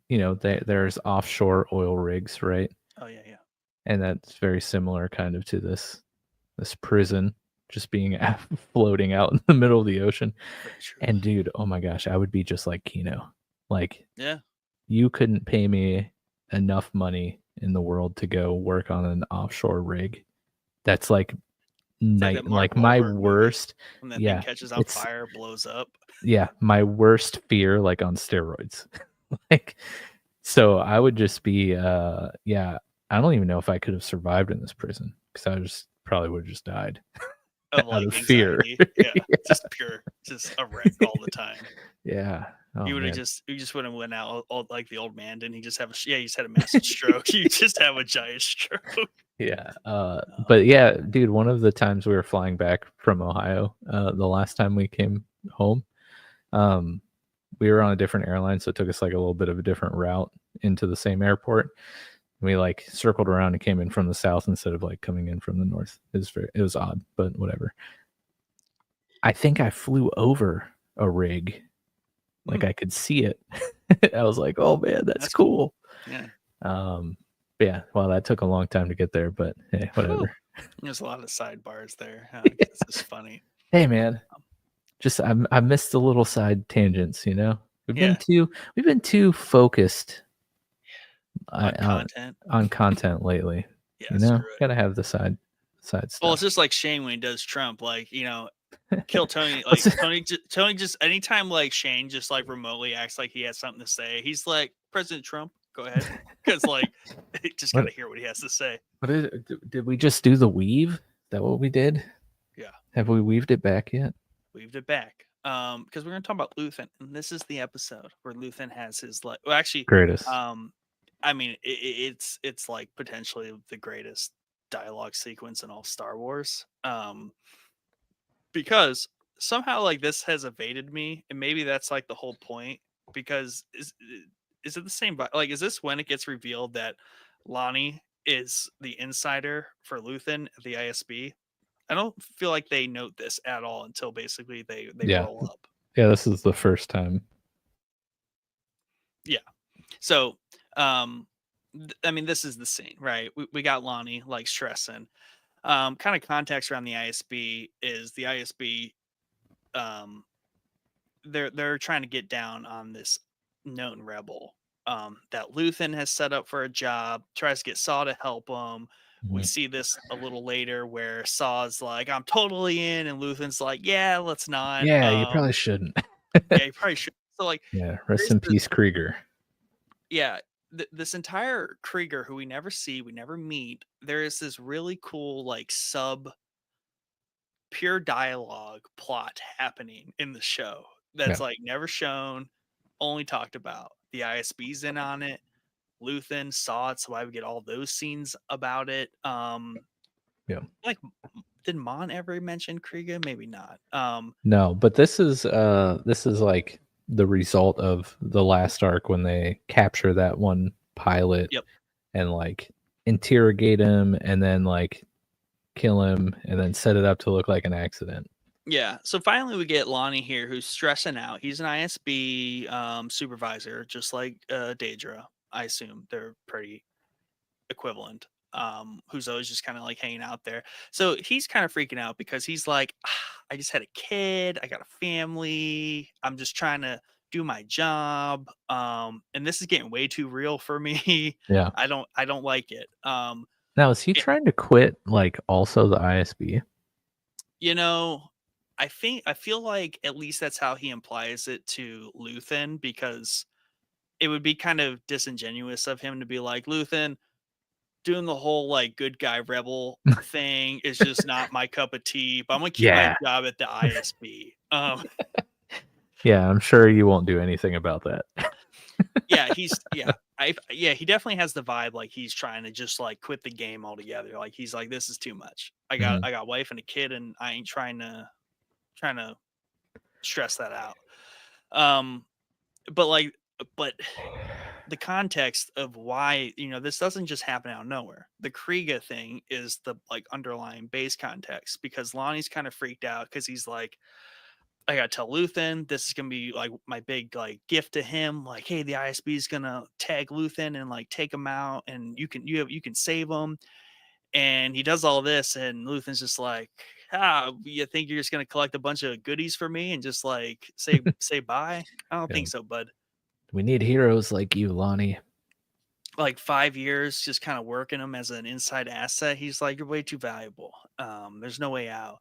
there's offshore oil rigs, right? Oh yeah, yeah. And that's very similar kind of to this prison just being floating out in the middle of the ocean. Very true. And dude, oh my gosh, I would be just like Kino. Like Yeah. you couldn't pay me enough money in the world to go work on an offshore rig that's like It's like that Mark like my Wahlberg movie worst. when that thing Yeah, catches on it's fire, blows up. my worst fear, like on steroids. Like, so I would just be, yeah. I don't even know if I could have survived in this prison because I just probably would have just died Of out like of fear. anxiety. Yeah. Just a wreck all the time. Yeah. Oh You would have man. you just wouldn't went out all like the old man. Didn't he just have he just had a massive stroke. You just have a giant stroke. Yeah. But yeah, dude, one of the times we were flying back from Ohio, the last time we came home, um, we were on a different airline, so it took us like a little bit of a different route into the same airport. We like circled around and came in from the south instead of like coming in from the north. It was odd, but whatever. I think I flew over a rig, like I could see it. I was like, "Oh man, that's cool." Yeah. Yeah. Well, that took a long time to get there, but hey, whatever. There's a lot of sidebars there. Yeah. This is funny. Hey man, just I missed the little side tangents. We've Yeah. been too focused On content. on content lately. Yeah, screw it. Gotta have the side stuff. Well, it's just like Shane when he does Trump, like, kill Tony. Like Tony just anytime like Shane just like remotely acts like he has something to say, he's like, President Trump, go ahead. Because like just gotta hear what he has to say. Did we just do the weave? Is that what we did? Yeah. Have we weaved it back yet? Weaved it back. Because we're gonna talk about Luthen, and this is the episode where Luthen has his like well actually Greatest. I mean it's like potentially the greatest dialogue sequence in all Star Wars. Because somehow like this has evaded me, and maybe that's like the whole point. Because is it the same? Like, is this when it gets revealed that Lonnie is the insider for Luthen at the ISB? I don't feel like they note this at all until basically they roll up. Yeah, this is the first time. Yeah. So, I mean, this is the scene, right? We got Lonnie like stressing. Kind of context around the ISB is the ISB. They're trying to get down on this known rebel that Luthen has set up for a job. Tries to get Saw to help him. We see this a little later where Saw's like, "I'm totally in," and Luthen's like, "Yeah, let's not." Yeah, you probably shouldn't. Yeah, you probably should. So like, yeah, rest in peace, Krieger. Yeah, this entire Krieger, who we never see, we never meet, there is this really cool like pure dialogue plot happening in the show that's like never shown, only talked about. The ISB's in on it. Luthen saw it, so why we get all those scenes about it. Like, did Mon ever mention Krieger? Maybe not. No, but this is like the result of the last arc when they capture that one pilot and like interrogate him and then like kill him and then set it up to look like an accident. Yeah, so finally we get Lonnie here who's stressing out. He's an ISB supervisor, just like Daedra. I assume they're pretty equivalent. Who's always just kind of like hanging out there. So he's kind of freaking out because he's like, I just had a kid, I got a family, I'm just trying to do my job. And this is getting way too real for me. Yeah. I don't like it. Now is he trying to quit like also the ISB? I feel like at least that's how he implies it to Luthen, because it would be kind of disingenuous of him to be like, Luthen, doing the whole like good guy rebel thing is just not my cup of tea, but I'm gonna keep my job at the ISB. Yeah, I'm sure you won't do anything about that. Yeah, he definitely has the vibe like he's trying to just like quit the game altogether. Like he's like, this is too much. I got wife and a kid, and I ain't trying to stress that out. But the context of why this doesn't just happen out of nowhere. The Kriega thing is the like underlying base context, because Lonnie's kind of freaked out because he's like, I gotta tell Luthen this is gonna be like my big like gift to him. Like, hey, the ISB is gonna tag Luthen and like take him out, and you can save him. And he does all this, and Luthen's just like, you think you're just gonna collect a bunch of goodies for me and just like say bye? I don't think so, bud. We need heroes like you, Lonnie. like 5 years just kind of working him as an inside asset. He's like, "You're way too valuable. There's no way out."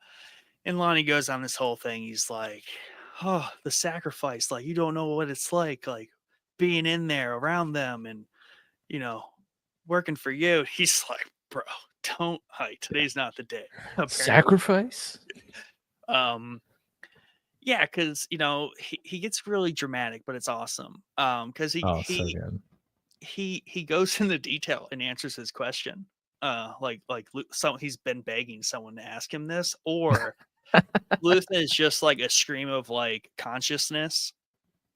And Lonnie goes on this whole thing. He's like, "Oh, the sacrifice. Like, you don't know what it's like being in there around them and, you know, working for you." He's like, "Bro, don't. Today's not the day." Apparently, Sacrifice? um, yeah, because he gets really dramatic, but it's awesome. Because he Oh, so he good. he goes into detail and answers his question. So he's been begging someone to ask him this, or Luthen is just like a stream of like consciousness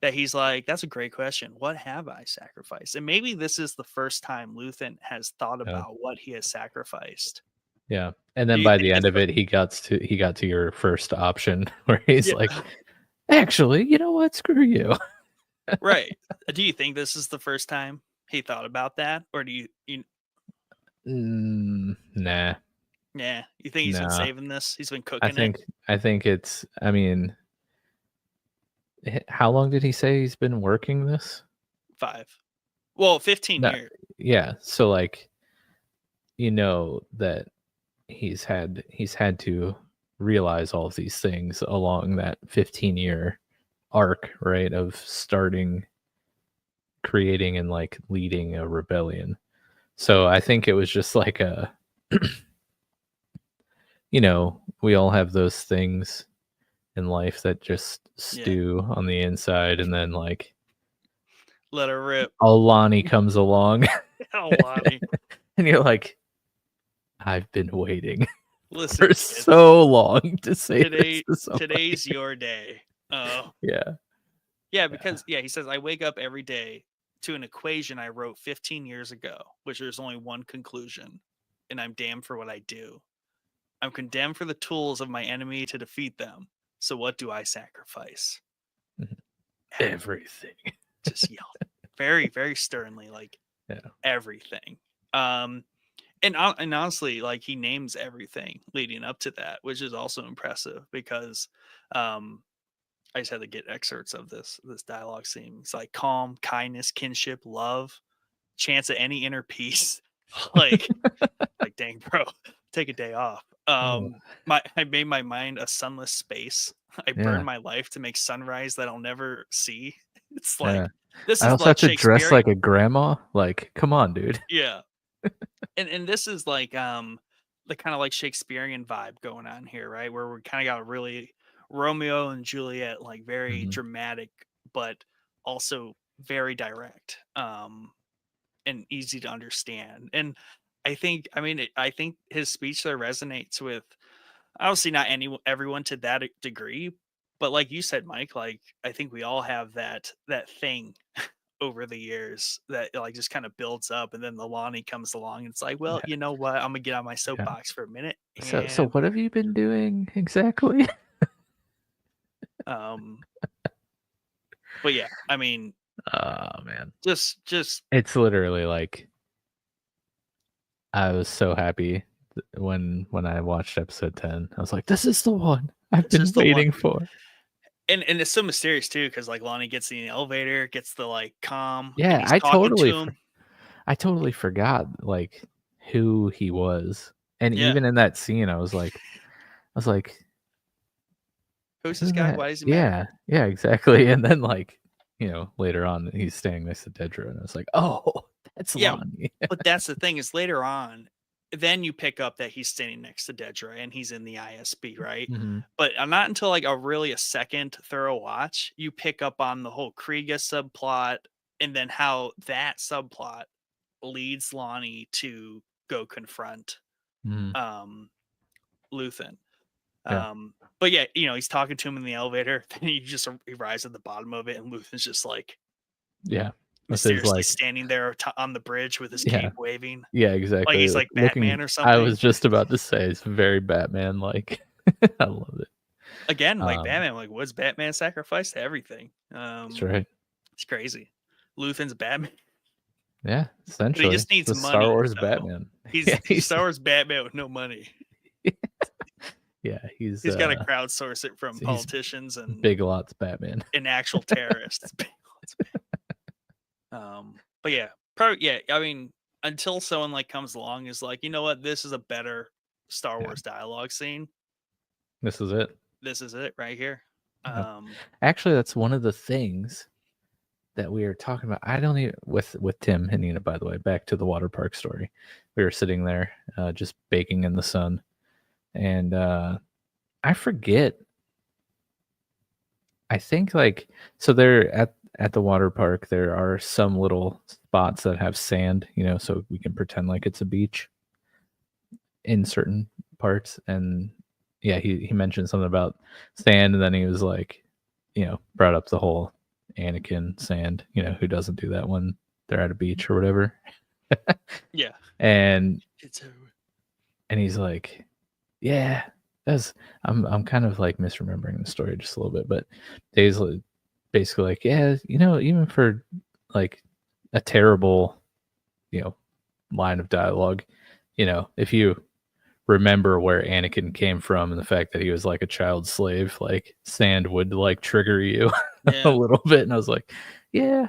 that he's like, "That's a great question. What have I sacrificed?" And maybe this is the first time Luthen has thought Yeah. about what he has sacrificed. Yeah. And Do then you by think the end it's of it, he got to your first option where he's yeah, like, actually, you know what? Screw you. right? Do you think this is the first time he thought about that, or do you Nah, yeah, you think he's been nah. saving this? He's been I cooking it. think I think it's. I mean, how long did he say he's been working this? 5. Well, 15 No, years. yeah. So like, that he's had to realize all of these things along that 15-year arc, right? Of starting, creating, and like leading a rebellion. So I think it was just like we all have those things in life that just Yeah. stew on the inside, and then like Let her rip. Alani comes along, Oh, Lonnie. and you're like, I've been waiting Listen, for kid. so long to say this Today to somebody. today's your day. Yeah, Yeah, yeah. because he says I wake up every day to an equation I wrote 15 years ago, which there's only one conclusion, and I'm damned for what I do. I'm condemned for the tools of my enemy to defeat them. So what do I sacrifice? Mhm. Everything. Everything. Just yelled very, very sternly, like Yeah. everything. And honestly, like he names everything leading up to that, which is also impressive because um I just had to get excerpts of this dialogue scene. It's like calm, kindness, kinship, love, chance at any inner peace. like like dang bro, take a day off. Oh, I made my mind a sunless space. I burned yeah, my life to make sunrise that I'll never see. It's yeah. like this I is also like have to dress like Shakespearean. a grandma. Like, come on, dude. Yeah. And this is like the kind of like Shakespearean vibe going on here, right? Where we kind of got a really Romeo and Juliet, like very Mhm. dramatic, but also very direct, and easy to understand. And I think his speech there resonates with obviously not everyone to that degree, but like you said, Mike, like I think we all have that thing over the years that like just kind of builds up, and then the Lonnie comes along and it's like, well, Yeah, you know what? I'm gonna get on my yeah. soapbox for a minute, So and what have you been doing exactly? um, but yeah, I mean, Oh man, just it's literally like I was so happy when I watched episode 10. I was like, this is the one I've it's been just the one, waiting for. and it's so mysterious too, because like Lonnie gets in the elevator, gets the like calm, and Yeah, he's talking to him. I totally forgot like who he was. And Yeah, even in that scene I was like, who's this who guy? that? Why does he matter? Yeah, yeah, exactly. And then like, later on he's standing next to Dedra and I was like, oh, that's Yeah, Lonnie. but that's the thing is later on, then you pick up that he's standing next to Dedra and he's in the ISB, right? Mhm. But not until like a second thorough watch, you pick up on the whole Kriega subplot and then how that subplot leads Lonnie to go confront Mhm. um Luthen. Yeah. But yeah, he's talking to him in the elevator, then he arrives at the bottom of it and Luthen's just like Yeah. With his mysteriously like standing there on the bridge with his yeah. cape waving. Yeah, Like exactly. he's like Looking Batman or I something. was just about to say it's very Batman like. I love it. Again, like Um, Batman, like what's Batman sacrifice to everything? that's right. It's crazy. Luthen's Batman, Yeah, but he essentially. just needs The Star money. Wars So Batman. he's Yeah, he's Star Wars Batman with no money. yeah, He's got to crowdsource it from he's politicians and Big Lots Batman. actual terrorists. But yeah, probably, yeah. I mean, until someone like comes along is like, you know what, this is a better Star Yeah, Wars dialogue scene. this is it. This is it right here. Yeah. Um, Actually, that's one of the things that we were talking about. I don't even with Tim and Nina. By the way, back to the water park story. We were sitting there, just baking in the sun, and I forget. I think like so there at the water park there are some little spots that have sand, so we can pretend like it's a beach in certain parts. And yeah, he mentioned something about sand, and then he was like, brought up the whole Anakin sand, who doesn't do that when they're at a beach or whatever. yeah, and it's and he's like, yeah, that's I'm kind of like misremembering the story just a little bit, but Dave's basically like, yeah, even for like a terrible, you know, line of dialogue, if you remember where Anakin came from and the fact that he was like a child slave, like sand would like trigger you a yeah, little bit. And I was like, yeah,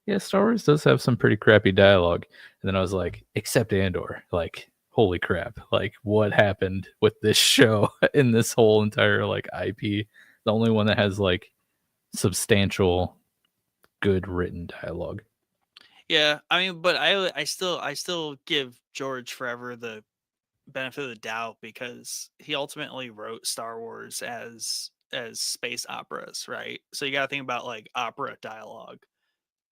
yeah, Star Wars does have some pretty crappy dialogue. And then I was like, except Andor, like, holy crap, like what happened with this show in this whole entire like IP? The only one that has like substantial, good written dialogue. yeah. I mean, but I still give George forever the benefit of the doubt because he ultimately wrote Star Wars as space operas, right? So you got to think about like opera dialogue.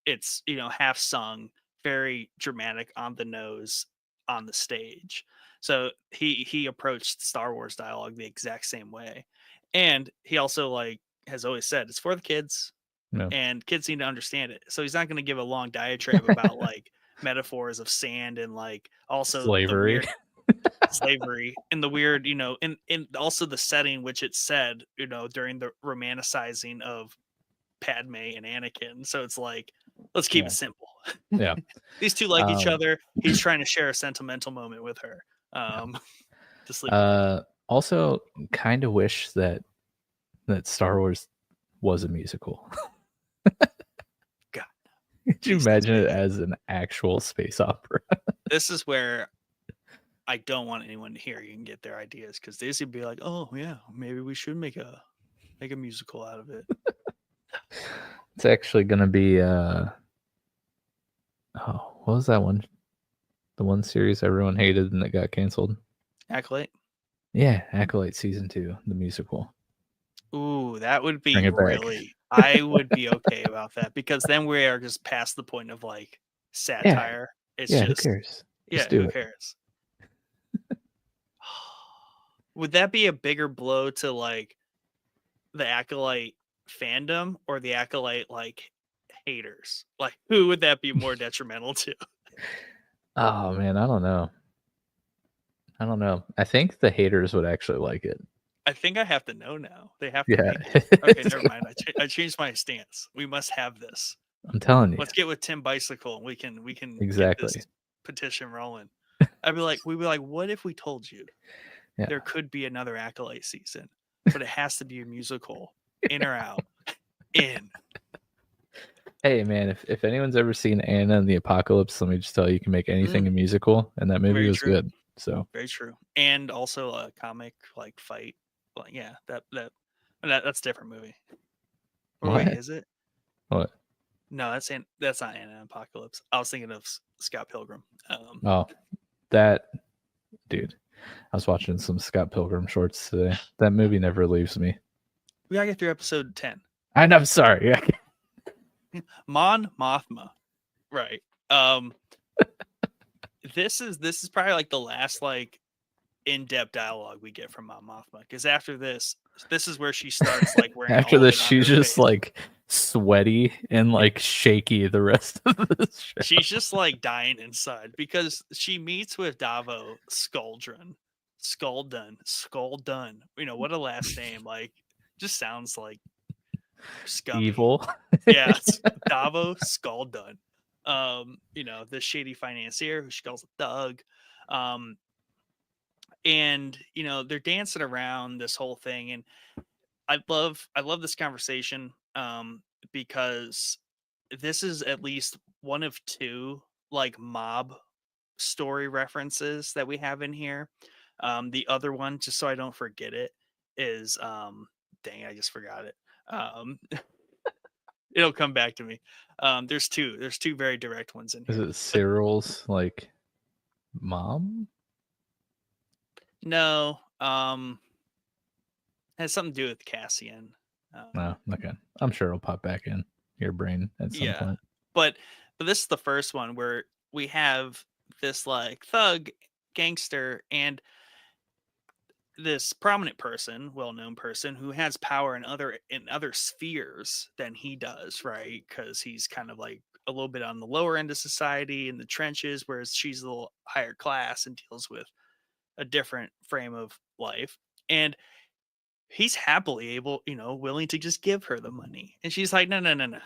It's, half sung, very dramatic on the nose on the stage. So he approached Star Wars dialogue the exact same way. And he also like has always said it's for the kids No. and kids need to understand it. So he's not going to give a long diatribe about like metaphors of sand and like also the Slavery. weird slavery and the weird, and also the setting which it said, during the romanticizing of Padme and Anakin. So it's like, let's keep Yeah. it simple. Yeah. These two like each Um, other. He's trying to share a sentimental moment with her. To sleep with her. Also kind of wish that Star Wars was a musical. God, Could you Jesus, imagine it Dave. as an actual space opera? This is where I don't want anyone to hear you and get their ideas because Disney would be like, oh yeah, maybe we should make a musical out of it. It's actually gonna be oh, what was that one? The one series everyone hated and that got canceled? Acolyte. Yeah, Acolyte season 2, the musical. Ooh, that would Bring be it back. really. I would be okay about that because then we are just past the point of like Yeah, satire. It's yeah, who just, cares? Just yeah, do who it. cares? Would that be a bigger blow to like the Acolyte fandom or the Acolyte like haters? Like, who would that be more detrimental to? Oh man, I don't know. I don't know. I think the haters would actually like it. I think I have to know now. They have to Yeah. make it. Okay, never mind. I changed my stance. We must have this. I'm telling you. Let's get with Tim Bicycle and we can get this Exactly. petition rolling. We'd be like, what if we told you Yeah. there could be another Acolyte season, but it has to be a musical, in or out? In. Hey man, if anyone's ever seen Anna and the Apocalypse, let me just tell you, you can make anything Mm, a musical, and that movie very was true. good. So Very true. And also a comic like fight. Like, yeah, that's a different movie. Or wait, what? is it? What? No, that's not Anna Apocalypse. I was thinking of Scott Pilgrim. Oh, that dude. I was watching some Scott Pilgrim shorts today. That movie never leaves me. We gotta get through episode 10. I'm sorry. Mon Mothma. Right. This is probably like the last like in-depth dialogue we get from Mon Mothma. Because after this is where she starts like wearing After all of this, it on she's her just face. like sweaty and like shaky the rest of this show. She's just like dying inside because she meets with Davo Skulldun. What a last name. Like, just sounds like scummy. Evil. Yeah, it's Davo Skulldun. The shady financier who she calls a thug. Um, and they're dancing around this whole thing, and I love this conversation because this is at least one of two like mob story references that we have in here. The other one, just so I don't forget it, is dang, I just forgot it. Um, it'll come back to me. There's two. There's two very direct ones in Is here. it But Cyril's like mom? no, has something to do with Cassian. No, Um, okay. I'm sure it'll pop back in your brain at some yeah, point. but this is the first one where we have this like thug gangster and this prominent person, well-known person who has power in other spheres than he does, right? Because he's kind of like a little bit on the lower end of society in the trenches, whereas she's a little higher class and deals with a different frame of life. And he's happily able, willing to just give her the money. And she's like, no, no, no, no.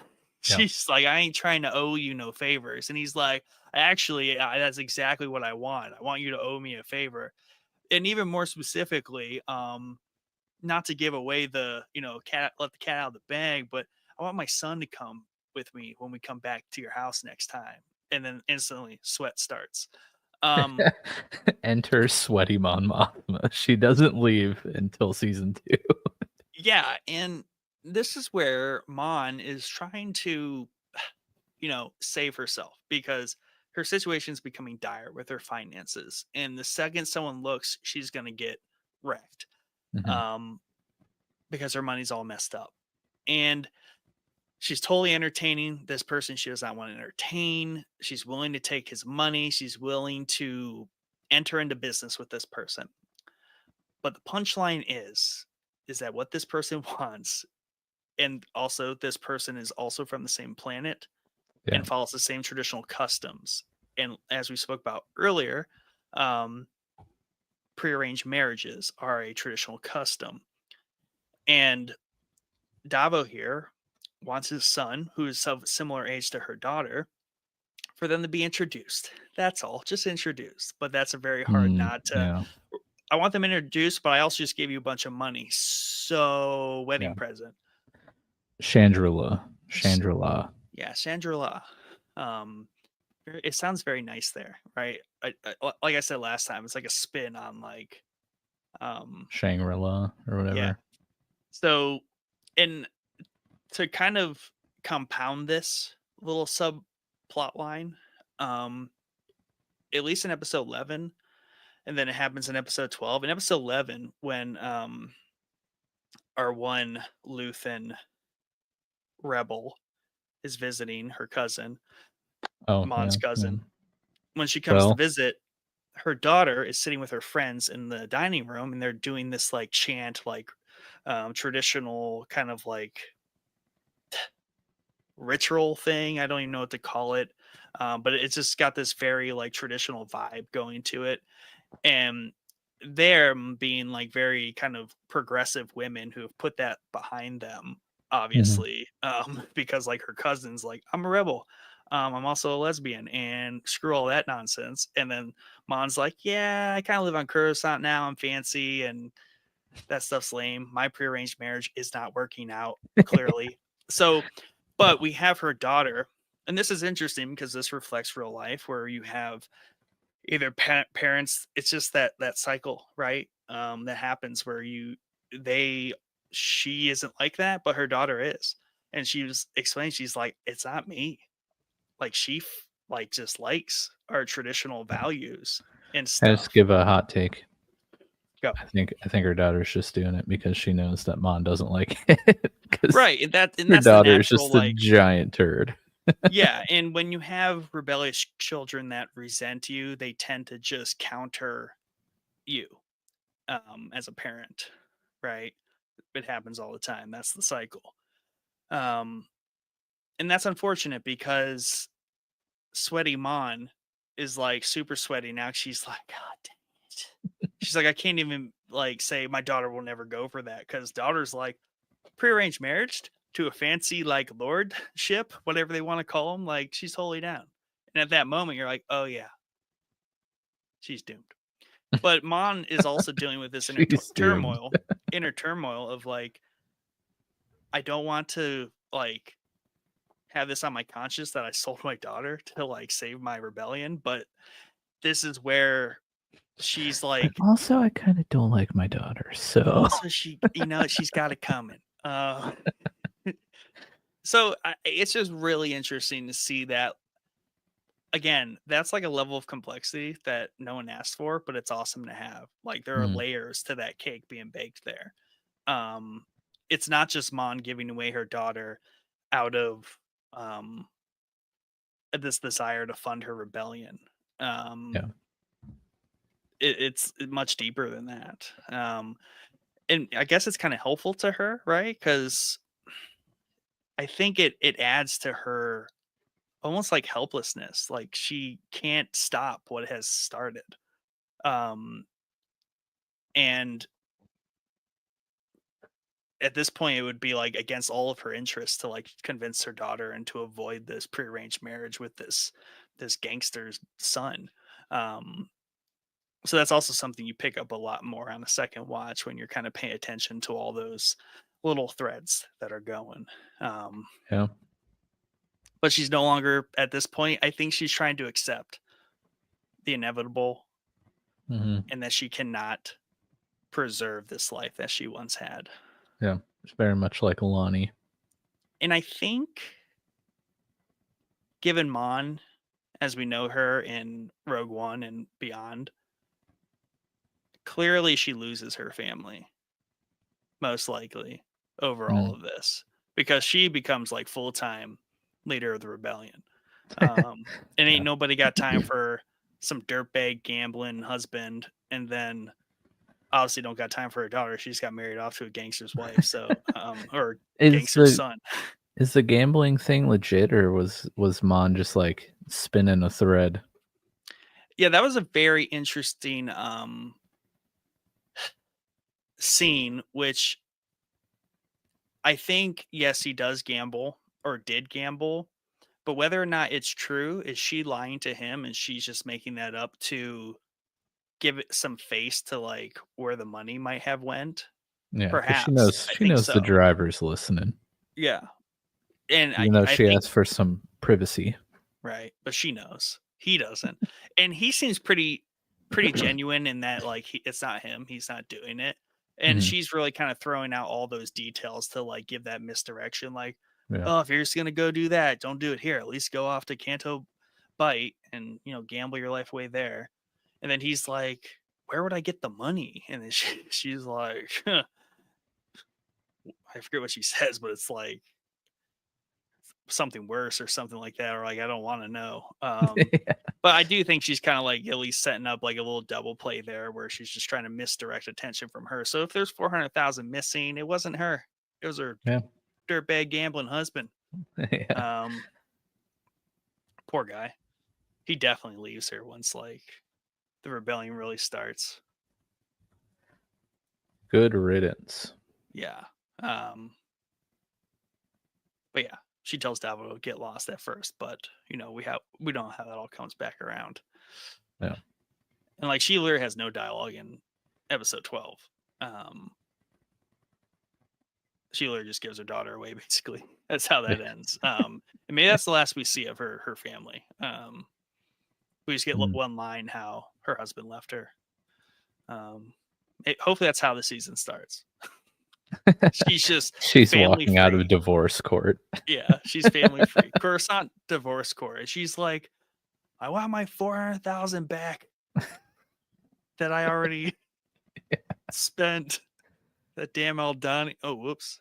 Yeah. She's like, I ain't trying to owe you no favors. And he's like, actually, that's exactly what I want. I want you to owe me a favor. And even more specifically, not to give away the, cat, let the cat out of the bag, but I want my son to come with me when we come back to your house next time. And then instantly sweat starts. Um, Enter sweaty Mon Mothma. She doesn't leave until season 2. yeah. And this is where Mon is trying to, save herself because her situation is becoming dire with her finances. And the second someone looks, she's going to get wrecked. Mhm. Um, because her money's all messed up. And she's totally entertaining this person she does not want to entertain. She's willing to take his money. She's willing to enter into business with this person. But the punchline is that what this person wants, and also this person is also from the same planet Yeah. and follows the same traditional customs. And as we spoke about earlier, um, prearranged marriages are a traditional custom. And Davo here wants his son, who is of similar age to her daughter, for them to be introduced. That's all, just introduced. But that's a very hard nod to. Yeah. I want them introduced, but I also just gave you a bunch of money. So, Yeah. wedding present. Chandrila. S- Chandrila. Yeah, Chandrila. It sounds very nice there, right? Like I said last time, it's like a spin on like, um, Shangri-La or yeah. whatever. So, and to kind of compound this little subplot line, um, at least in episode 11, and then it happens in episode 12. In episode 11, when our one Luthen rebel is visiting her cousin, Oh, Mon's yeah. Yeah. cousin, when she comes to Well, visit, her daughter is sitting with her friends in the dining room, and they're doing this like chant, like traditional kind of like ritual thing. I don't even know what to call it. But it's just got this very like traditional vibe going to it. And them being like very kind of progressive women who have put that behind them, mhm. obviously, because like her cousin's like, I'm a rebel. I'm also a lesbian and screw all that nonsense. And then Mon's like, yeah, I kind of live on Coruscant now. I'm fancy and that stuff's lame. My prearranged marriage is not working out, clearly. So, Yeah. but we have her daughter, and this is interesting because this reflects real life where you have either parents. It's just that cycle, right? That happens where they she isn't like that, but her daughter is, and she was explaining. She's like, it's not me. Like like just likes our traditional Yeah. values and I just stuff. give a hot take. Go. I think her daughter's just doing it because she knows that Mon doesn't like it. Because Right, and her that's the daughter is natural just a like. giant turd. Yeah, and when you have rebellious children that resent you, they tend to just counter you, as a parent, right? It happens all the time. That's the cycle. Um, and that's unfortunate because Sweaty Mon is like super sweaty now. She's like, God dang it. She's like, I can't even like say my daughter will never go for that because daughter's like prearranged marriage to a fancy like lordship, whatever they want to call them. Like she's totally down. And at that moment, you're like, oh yeah, she's doomed. But Mon is also dealing with this She's doomed. inner turmoil of like, I don't want to like have this on my conscience that I sold my daughter to like save my rebellion, but this is where she's But like, also, I kind of don't like my daughter, but so also she's got it coming. So it's just really interesting to see that. Again, that's like a level of complexity that no one asked for, but it's awesome to have. Like there are mm, layers to that cake being baked there. Um, it's not just Mon giving away her daughter out of um this desire to fund her rebellion. Um, yeah, it's much deeper than that. And I guess it's kind of helpful to her, right? Because I think it adds to her almost like helplessness. Like she can't stop what has started. Um, and at this point, it would be like against all of her interests to like convince her daughter and to avoid this prearranged marriage with this gangster's son. Um, so that's also something you pick up a lot more on a second watch when you're kind of paying attention to all those little threads that are going. Um, yeah, but she's no longer at this point. I think she's trying to accept the inevitable hmm and that she cannot preserve this life that she once had. yeah. It's very much like Alani. And I think, given Mon as we know her in Rogue One and beyond, clearly she loses her family, most likely, over all Mm. of this because she becomes like full time leader of the rebellion. And Yeah. ain't nobody got time for some dirtbag gambling husband, and then obviously don't got time for her daughter. She just got married off to a gangster's wife, so or Is gangster's the son. is the gambling thing legit, or was Mon just like spinning a thread? Yeah, that was a very interesting scene, which I think, yes, he does gamble or did gamble, but whether or not it's true, is she lying to him and she's just making that up to give it some face to like where the money might have went? Yeah, because she Perhaps. knows I she think knows the so. driver's listening, Yeah. And even though I she think asked for some privacy. right, but she knows. He doesn't. And he seems pretty genuine in that like it's not him, he's not doing it. And Mhm. she's really kind of throwing out all those details to like give that misdirection like, Yeah. oh, if you're just going to go do that, don't do it here. At least go off to Canto Bite and, gamble your life away there. And then he's like, where would I get the money? And then she's like, I forget what she says, but it's like something worse or something like that, or like I don't want to know. But I do think she's kind of like at least setting up like a little double play there, where she's just trying to misdirect attention from her. So if there's 400,000 missing, it wasn't her; it was her Yeah. dirtbag gambling husband. Yeah. Um, poor guy. He definitely leaves her once like the rebellion really starts. Good riddance. Yeah. Um, but yeah, she tells Davos to get lost at first, but we don't know how that all comes back around. Yeah. And like she literally has no dialogue in episode 12. Um, she literally just gives her daughter away, basically. That's how that ends. And maybe that's the last we see of her family. We just get Mhm. one line how her husband left her. Hopefully that's how the season starts. She's just She's family walking out of free. divorce court. Yeah, she's family free. Coruscant divorce court. She's like, I want my 400,000 back that I already spent. That damn old Donnie. Oh, whoops.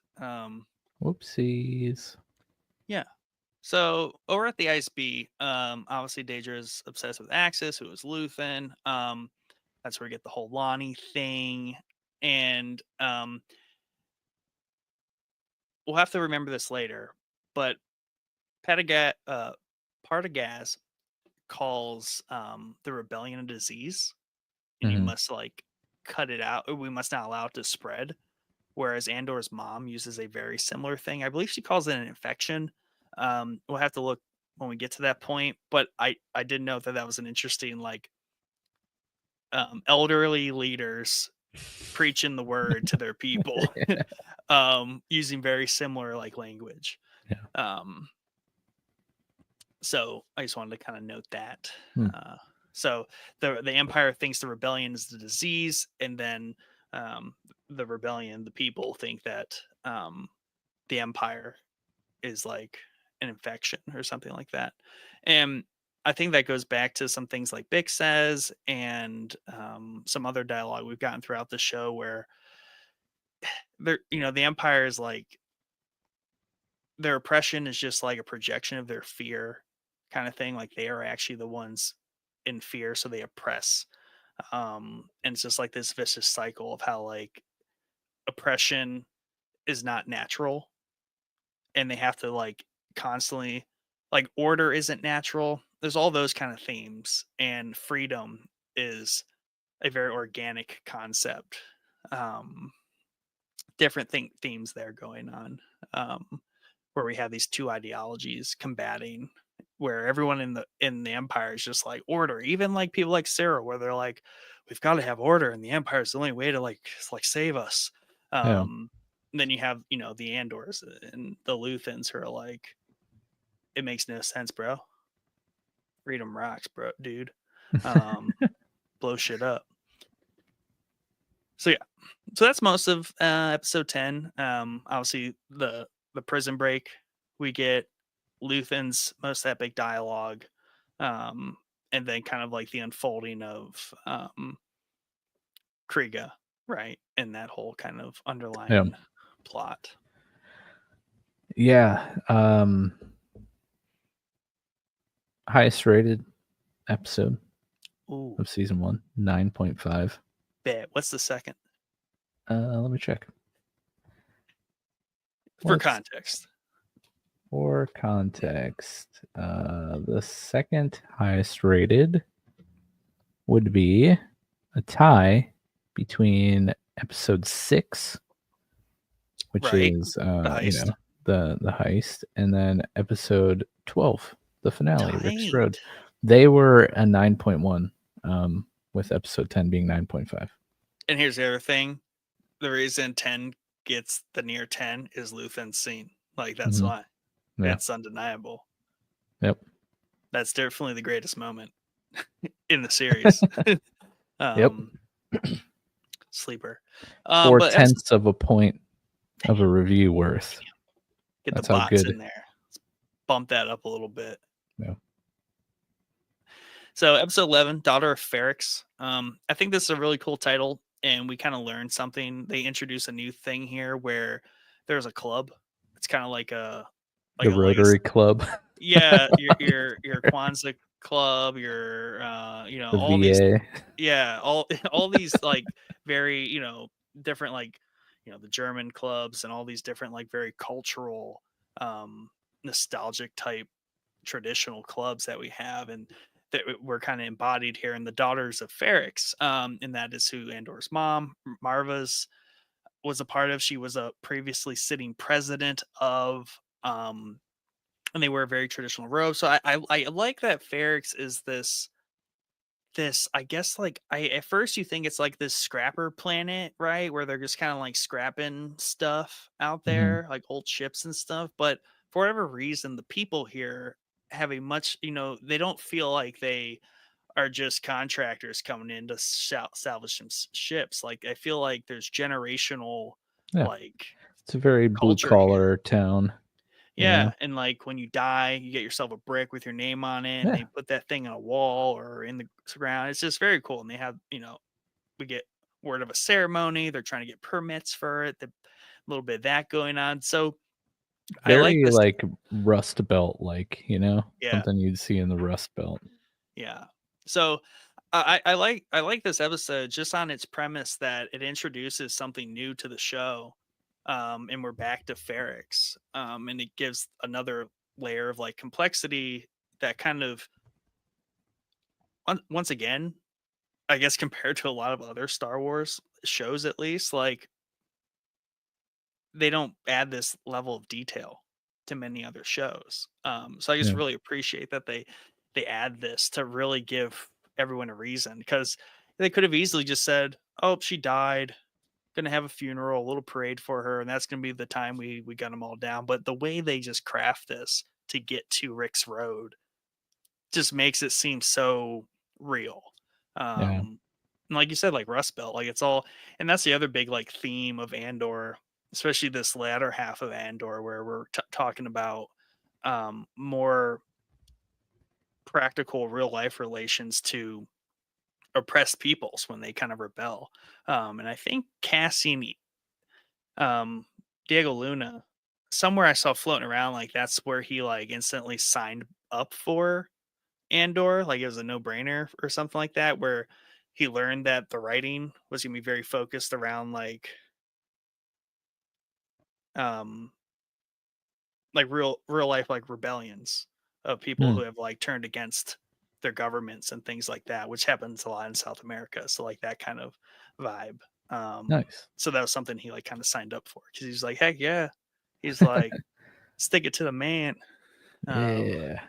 Whoopsies. Yeah. So over at the ISB, obviously Daedra's obsessed with Axis, who is Luthen. That's where we get the whole Lonnie thing, and we'll have to remember this later. But Partagaz calls the rebellion a disease, and you Mhm. must like cut it out, or we must not allow it to spread. Whereas Andor's mom uses a very similar thing. I believe she calls it an infection. We'll have to look when we get to that point, but I did note that was an interesting like elderly leaders preaching the word to their people, using very similar like language. Yeah. Um, So I just wanted to kind of note that. Hmm. So the Empire thinks the rebellion is the disease, and then um, the rebellion, the people think that the Empire is like an infection or something like that. And I think that goes back to some things like Bick says and some other dialogue we've gotten throughout the show where the Empire is like their oppression is just like a projection of their fear kind of thing. Like they are actually the ones in fear, so they oppress. And it's just like this vicious cycle of how like oppression is not natural and they have to like constantly like order isn't natural. There's all those kind of themes, and freedom is a very organic concept. Um, different themes there going on, where we have these two ideologies combating. Where everyone in the empire is just like order, even like people like Sarah, where they're like, we've got to have order, and the empire is the only way to like save us. Yeah. And then you have the Andors and the Luthans who are like, it makes no sense, bro. Freedom rocks, bro, dude. Um, blow shit up. So yeah, so that's most of episode 10. Obviously the prison break, we get Luthen's most epic dialogue, um, and then kind of like the unfolding of Kriega, right, and that whole kind of Yeah. underlying plot. Yeah. Highest rated episode Ooh, of season 1, 9.5. bet. What's the second? Let me check. For What's context. for context? The second highest rated would be a tie between episode 6, which Right, is the heist. the heist, and then episode 12, the finale, Rick's Tight. Road. They were a 9.1, with episode 10 being 9.5. And here's the other thing: the reason 10 gets the near 10 is Luthen's scene. Like that's Mm-hmm. why. Yeah. It's undeniable. Yep. That's definitely the greatest moment in the series. Yep. um, Sleeper. Four But tenths of a point of a review worth. get the That's how bots in good. there. Let's bump that up a little bit. Yeah. So episode 11, Daughter of Ferrix. I think this is a really cool title, and we kind of learned something. They introduce a new thing here where there's a club. It's kind of like a The legacy. Rotary Club, Yeah, your Kwanzaa club, your the all these, VA. yeah, all these like very different like the German clubs and all these different like very cultural nostalgic type traditional clubs that we have, and that were kind of embodied here in the Daughters of Ferrix, and that is who Andor's mom Maarva's was a part of. She was a previously sitting president of and they wear very traditional robes. So I like that Ferrix is this I guess like I at first you think it's like this scrapper planet, right? Where they're just kind of like scrapping stuff out Mm-hmm. there, like old ships and stuff. But for whatever reason, the people here have a much, they don't feel like they are just contractors coming in to salvage some ships. Like I feel like there's generational Yeah. like It's a very blue culture here. collar town. Yeah, and like when you die, you get yourself a brick with your name on it, and Yeah. they put that thing on a wall or in the ground. It's just very cool, and they have, we get word of a ceremony. They're trying to get permits for it. A little bit of that going on. So I like Very this. like Rust Belt, like, Yeah, something you'd see in the Rust Belt. yeah. So I like this episode just on its premise that it introduces something new to the show, and we're back to Ferrix, and it gives another layer of like complexity that kind of once again, I guess compared to a lot of other Star Wars shows, at least, like they don't add this level of detail to many other shows. So I just Yeah. really appreciate that they add this to really give everyone a reason, because they could have easily just said, "Oh, she died. Gonna have a funeral, a little parade for her, and that's gonna be the time we gun them all down." But the way they just craft this to get to Rick's Road just makes it seem so real. Yeah. And like you said, like Rust Belt, like it's all, and that's the other big like theme of Andor, especially this latter half of Andor, where we're talking about more practical real life relations to oppressed peoples when they kind of rebel. And I think casting um, Diego Luna, somewhere I saw floating around, like that's where he like instantly signed up for Andor, like it was a no brainer or something like that, where he learned that the writing was gonna be very focused around um like real life like rebellions of people Hmm. who have like turned against their governments and things like that, which happens a lot in South America. So like that kind of vibe. Nice. So that was something he like kind of signed up for because he's like, heck yeah. He's like, stick it to the man. Um, Yeah.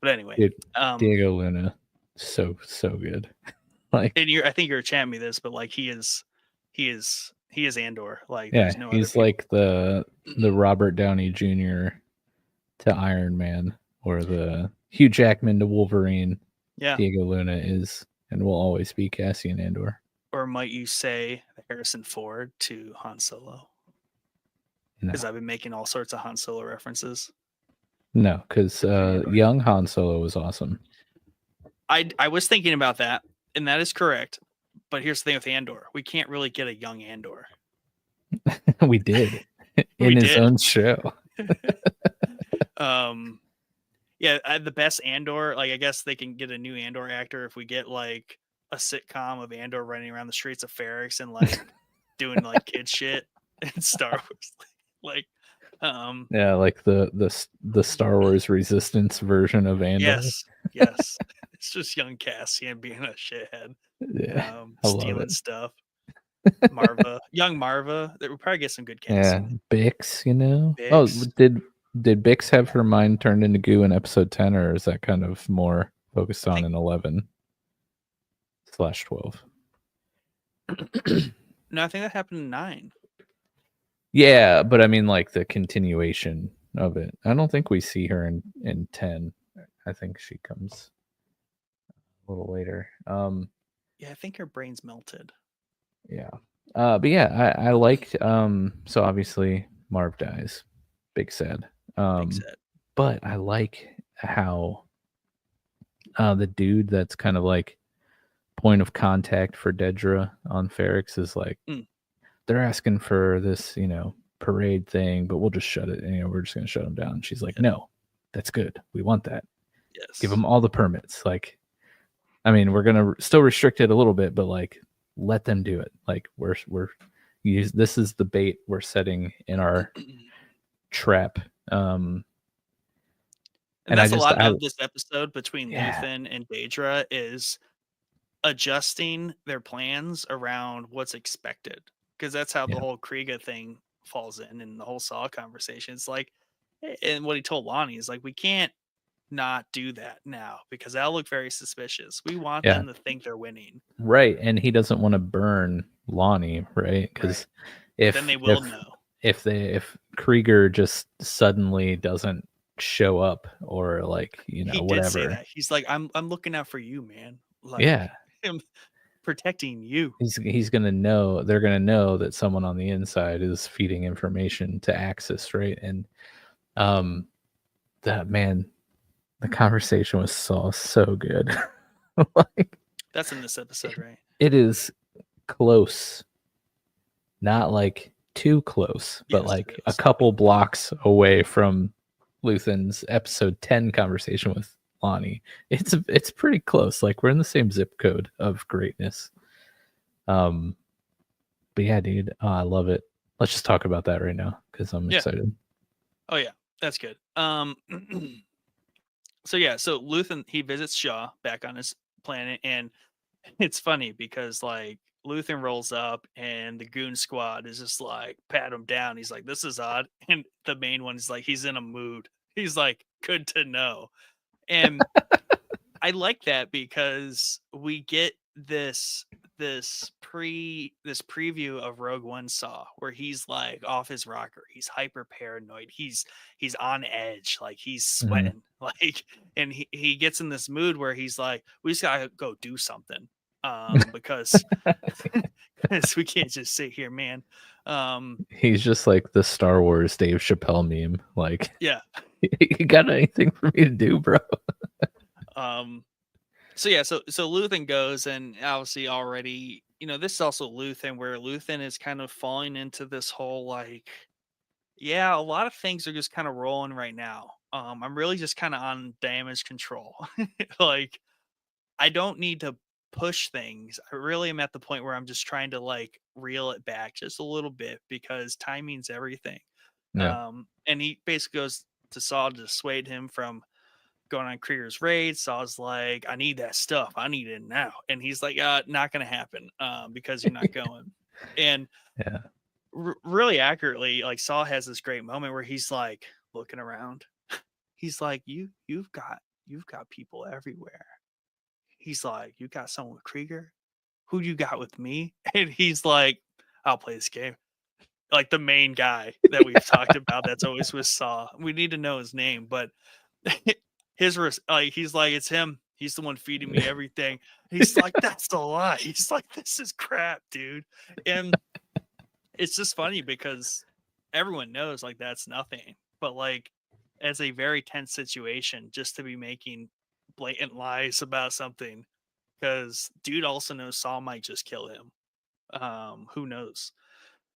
but anyway, Dude, um, Diego Luna, so good. Like, and I think you're chatting me this, but like he is Andor. Like yeah, there's no other he's people. like the Robert Downey Jr. to Iron Man, or the Hugh Jackman to Wolverine. Yeah. Diego Luna is and will always be Cassian Andor. Or might you say Harrison Ford to Han Solo? No, Because I've been making all sorts of Han Solo references. no, because Andor. young Han Solo was awesome. I was thinking about that, and that is correct. But here's the thing with Andor: we can't really get a young Andor. We did We in his did. own show. Yeah, the best Andor. Like I guess they can get a new Andor actor if we get like a sitcom of Andor running around the streets of Ferrix and like doing like kid shit in Star Wars. Like, Yeah, like the Star Wars Resistance version of Andor. yes. It's just young Cassian being a shithead, Yeah, I love stealing it. stuff. Maarva, young Maarva. That would probably get some good Yeah, casting. Bix, you know. Oh, Bix. did Bix have her mind turned into goo in episode 10, or is that kind of more focused I on think in 11/12? no, I think that happened in 9. Yeah, but I mean like the continuation of it. I don't think we see her in 10. I think she comes a little later. Yeah, I think her brain's melted. Yeah. But yeah, I liked so obviously Marv dies. Big sad. Big Um set. but I like how the dude that's kind of like point of contact for Dedra on Ferrix is like, Mm, they're asking for this, parade thing, but we'll just shut it. We're just gonna shut them down. She's like, yeah. no, that's good. We want that. Give Yes. them all the permits. Like, I mean, we're gonna still restrict it a little bit, but like, let them do it. Like, we're this is the bait we're setting in our trap. And And that's a lot I of this episode between yeah, Luthen and Daedra is adjusting their plans around what's expected. Because that's how the yeah, whole Kriega thing falls in and the whole Saw conversation. It's like, and what he told Lonnie is like, we can't not do that now because that'll look very suspicious. We want yeah, them to think they're winning. right. And he doesn't want to burn Lonnie, right? Right. Because Then if they will if know. if Krieger just suddenly doesn't show up, or like He did say whatever, that. He's like, I'm looking out for you, man. Like yeah, I'm protecting you. he's gonna know. They're gonna know that someone on the inside is feeding information to Axis, right? And um, that man, the conversation was so good. Like, That's in this episode, right? it is close, not like too close, but Yes, like it a is. couple blocks away from Luthen's episode 10 conversation with Lonnie. It's pretty close. Like, we're in the same zip code of greatness. Um, but yeah, dude, I love it. Let's just talk about that right now because I'm Yeah. excited. Oh yeah, that's good. So yeah, so Luthen he visits Shaw back on his planet, and it's funny because like Luthen rolls up and the goon squad is just like pat him down. He's like, "This is odd," and the main one is like, "He's in a mood." He's like, "Good to know," and I like that because we get this this preview of Rogue One Saw where he's like off his rocker, he's hyper paranoid, he's on edge, like he's Mhm. sweating, like, and he gets in this mood where he's like, we just gotta go do something, because because we can't just sit here, man. He's just like the Star Wars Dave Chappelle meme. Like, Yeah. you got anything for me to do, bro? So yeah, so Luthen goes, and obviously already, this is also Luthen, where Luthen is kind of falling into this whole like, yeah, a lot of things are just kind of rolling right now. I'm really just kind of on damage control. Like, I don't need to push things. I really am at the point where I'm just trying to like reel it back just a little bit because timing's everything. Yeah. And he basically goes to Saw to dissuade him from going on Krieger's raid. So I was like, I need that stuff. I need it now. And he's like, not going to happen because you're not going. And Yeah. really accurately, like Saw has this great moment where he's like looking around. He's like, you've got people everywhere. He's like, you got someone with Krieger? Who you got with me? And he's like, I'll play this game. Like the main guy that we've talked about that's always with Saw. We need to know his name, but he's like, it's him. He's the one feeding me everything. He's like, that's a lie. He's like, this is crap, dude. And it's just funny because everyone knows like that's nothing. But like, as a very tense situation, just to be making blatant lies about something, because dude also knows Saul might just kill him. Who knows?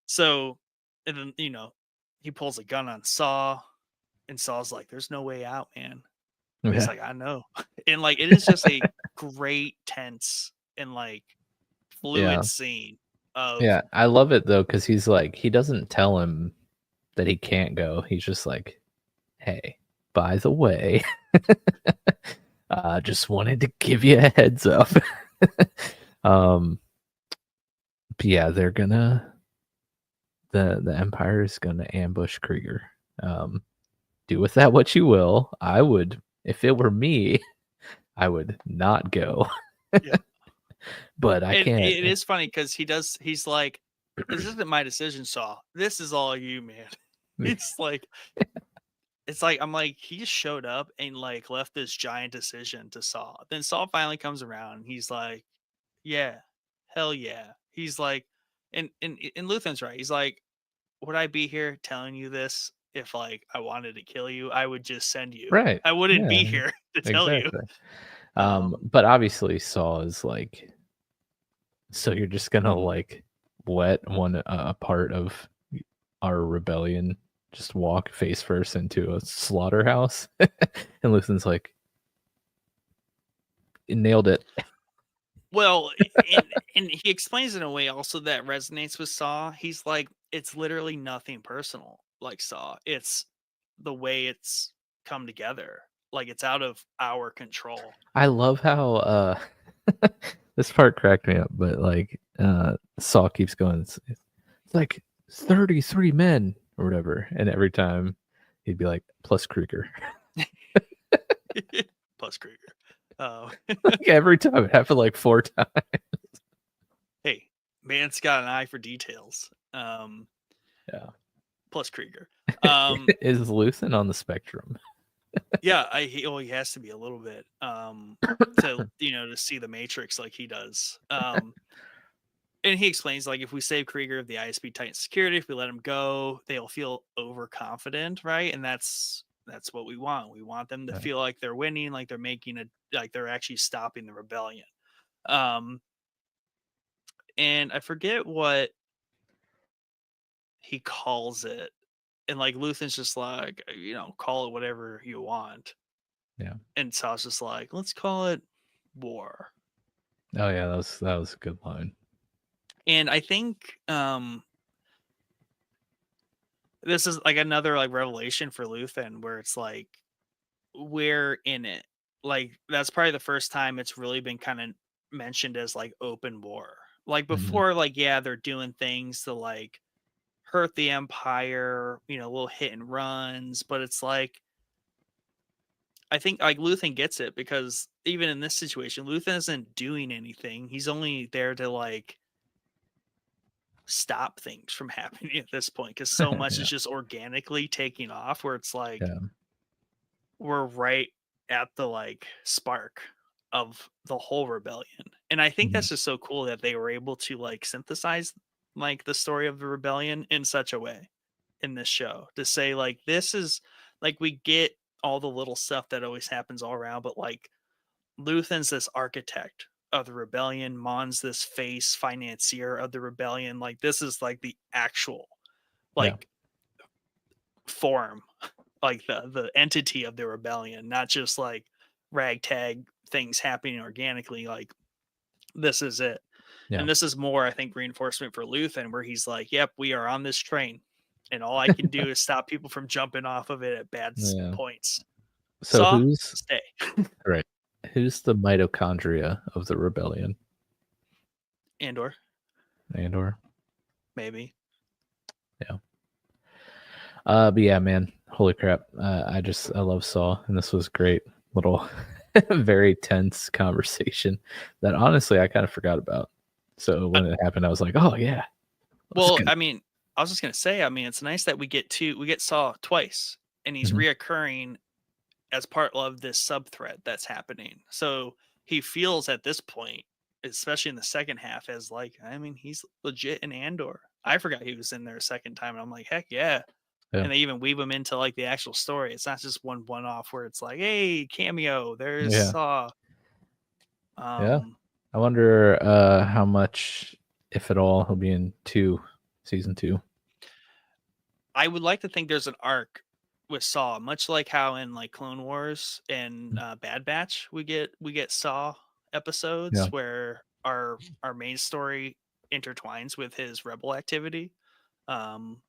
So, and then he pulls a gun on Saw, and Saw's like, "There's no way out, man." He's Yeah. like, "I know," and like it is just a great tense and like fluid Yeah. scene of Yeah. I love it though, because he's like, he doesn't tell him that he can't go. He's just like, hey, by the way, just wanted to give you a heads up. um, but yeah, they're gonna the Empire is gonna ambush Krieger. Do with that what you will. I would, if it were me, I would not go. yeah. But I And can't. it is funny because he's like, "This isn't my decision, Saw. This is all you, man." It's like I'm like, he just showed up and like left this giant decision to Saw. Then Saw finally comes around and he's like, yeah, hell yeah. He's like, and Luthen's right. He's like, would I be here telling you this if like I wanted to kill you? I would just send you. Right. I wouldn't Yeah, be here to tell you. exactly. But obviously Saul is like, so you're just gonna like let one part of our rebellion just walk face first into a slaughterhouse? And Luthen's like, nailed it. Well, and he explains it in a way also that resonates with Saw. He's like, it's literally nothing personal like Saw. It's the way it's come together. Like it's out of our control. I love how this part cracked me up, but like Saul keeps going, it's like 33 men or whatever, and every time he'd be like, plus Krieger. Plus Krieger. Like every time, it happened like 4 times. Hey, man's got an eye for details. Yeah. Plus Krieger. Is Luthen on the spectrum? Yeah, he has to be a little bit to to see the Matrix like he does. And he explains like if we save Krieger of the ISB Titan security, if we let him go, they'll feel overconfident, right? And that's what we want. We want them to Yeah. feel like they're winning, like they're making like they're actually stopping the rebellion. Um, and I forget what he calls it. And like Luthen's just like, call it whatever you want. Yeah. And Saw's just like, let's call it war. Oh yeah, that was a good line. And I think this is like another like revelation for Luthen where it's like we're in it. Like that's probably the first time it's really been kind of mentioned as like open war. Like Mhm. before, like yeah, they're doing things to like hurt the Empire, little hit and runs, but it's like I think like Luthen gets it because even in this situation, Luthen isn't doing anything. He's only there to like stop things from happening at this point, because so much Yeah. is just organically taking off, where it's like Yeah. we're right at the like spark of the whole rebellion. And I think Mhm. that's just so cool that they were able to like synthesize like the story of the rebellion in such a way in this show, to say like this is like, we get all the little stuff that always happens all around, but like Luthen's this architect of the rebellion, Mon's this face financier of the rebellion. Like this is like the actual Yeah. like form, like the entity of the rebellion, not just like ragtag things happening organically. Like this is it. Yeah. And this is more, I think, reinforcement for Luthen, where he's like, yep, we are on this train, and all I can do is stop people from jumping off of it at bad Yeah. points. So Saw, who's stay. right? Who's the mitochondria of the rebellion? Andor, Andor. maybe. Yeah. But yeah, man, holy crap! I love Saw, and this was great. Little, very tense conversation that honestly I kind of forgot about. So when it happened, I was like, oh yeah, let's Well, go. I mean, I was just gonna say, I mean, it's nice that we get Saw twice, and he's Mhm. reoccurring as part of this sub thread that's happening. So he feels at this point, especially in the second half, as like, I mean, he's legit in Andor. I forgot he was in there a second time, and I'm like, heck yeah. Yeah. And they even weave him into like the actual story. It's not just one off where it's like, hey, cameo, there's Yeah. Saw. Yeah. Um, I wonder how much, if at all, he'll be in season 2. I would like to think there's an arc with Saw, much like how in like Clone Wars and Bad Batch we get Saw episodes Yeah. where our main story intertwines with his rebel activity. Um,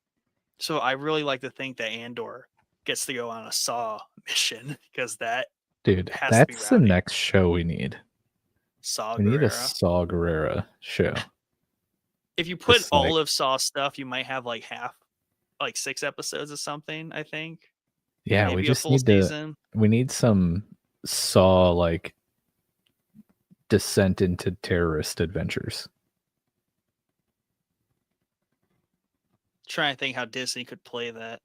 so I really like to think that Andor gets to go on a Saw mission, because that Dude, has to be that's the rowdy. next show we need. Saw We need a Gerrera. Saw Gerrera show. If you put Just like, all of Saw stuff, you might have like half, like 6 episodes of something. I think yeah, maybe a full season. we need some Saw like descent into terrorist adventures. Trying to think how Disney could play that.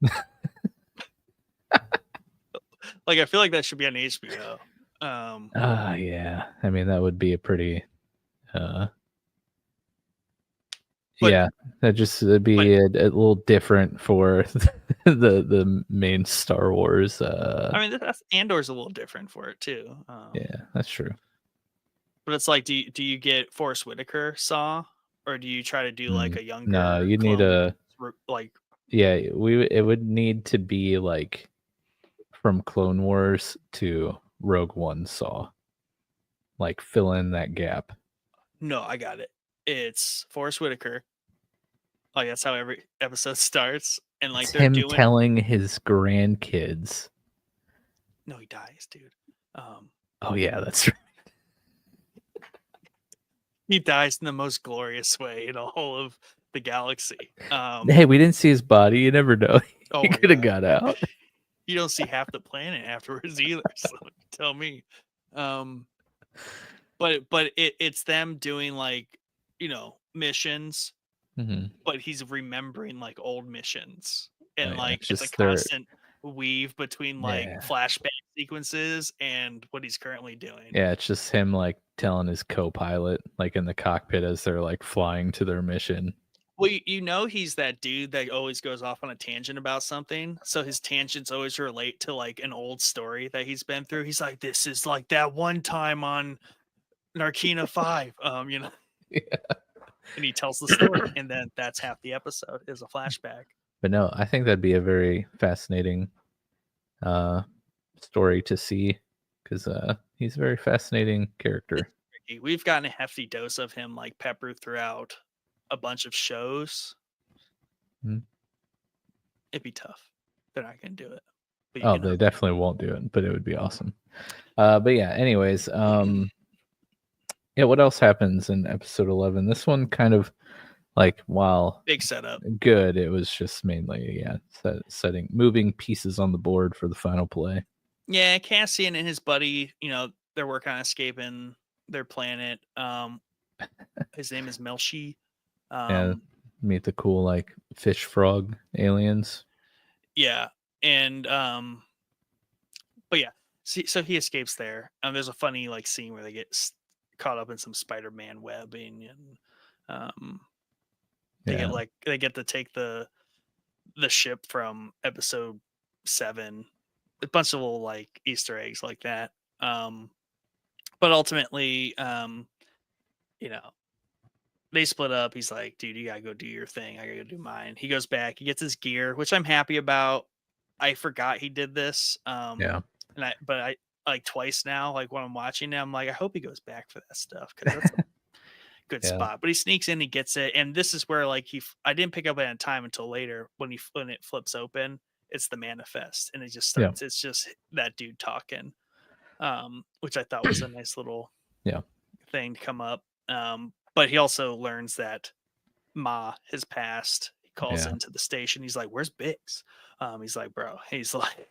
Like, I feel like that should be on HBO. Yeah. I mean, that would be a pretty uh But yeah, it'd but be a little different for the main Star Wars. I mean, that's Andor's a little different for it too. Yeah, that's true. But it's like, do you get Forrest Whitaker Saw, or do you try to do like a No, younger you need Clone a like? yeah. It would need to be like from Clone Wars to Rogue One Saw, like fill in that gap. No, I got it. It's Forrest Whitaker. Like that's how every episode starts, and It's like they're him doing. telling his grandkids. No, he dies, dude. Oh yeah, that's right. He dies in the most glorious way in all of the galaxy. Hey, we didn't see his body. You never know. Oh He my could have god. got out. You don't see half the planet afterwards either. So tell me. Um, but it's them doing like, missions, Mhm. but he's remembering like old missions, Oh, and yeah, like it's it's a just their constant weave between like yeah. flashback sequences and what he's currently doing. Yeah, it's just him like telling his co-pilot like in the cockpit as they're like flying to their mission. Well, he's that dude that always goes off on a tangent about something. So his tangents always relate to like an old story that he's been through. He's like, this is like that one time on Narkina 5, Yeah. and he tells the story, and then that's half the episode is a flashback. But no, I think that'd be a very fascinating story to see because he's a very fascinating character. We've gotten a hefty dose of him like peppered throughout a bunch of shows. Mhm. It'd be tough. They're not gonna do it. But you Oh, can they hope. definitely won't do it, but it would be awesome. But yeah, anyways, yeah, what else happens in episode 11? This one kind of like while Big setup. good, it was just mainly setting moving pieces on the board for the final play. Yeah, Cassian and his buddy, they're working on escaping their planet. His name is Melshi. Yeah, meet the cool like fish frog aliens. Yeah, and but yeah, see, so he escapes there. There's a funny like scene where they get caught up in some Spider-Man webbing, and Yeah, they get to take the ship from episode 7. A bunch of little like Easter eggs like that. But ultimately, you know, they split up. He's like, dude, you gotta go do your thing. I gotta go do mine. He goes back. He gets his gear, which I'm happy about. I forgot he did this. yeah, But I like twice now. Like when I'm watching it, I'm like, I hope he goes back for that stuff because that's a good yeah, spot. But he sneaks in, he gets it, and this is where like I didn't pick up on time until later when it flips open. It's the manifest, and it just yeah, starts. It's just that dude talking, which I thought was a nice little yeah, thing to come up. But he also learns that Ma has passed. He calls yeah. into the station. He's like, "Where's Biggs?" He's like, "Bro," he's like,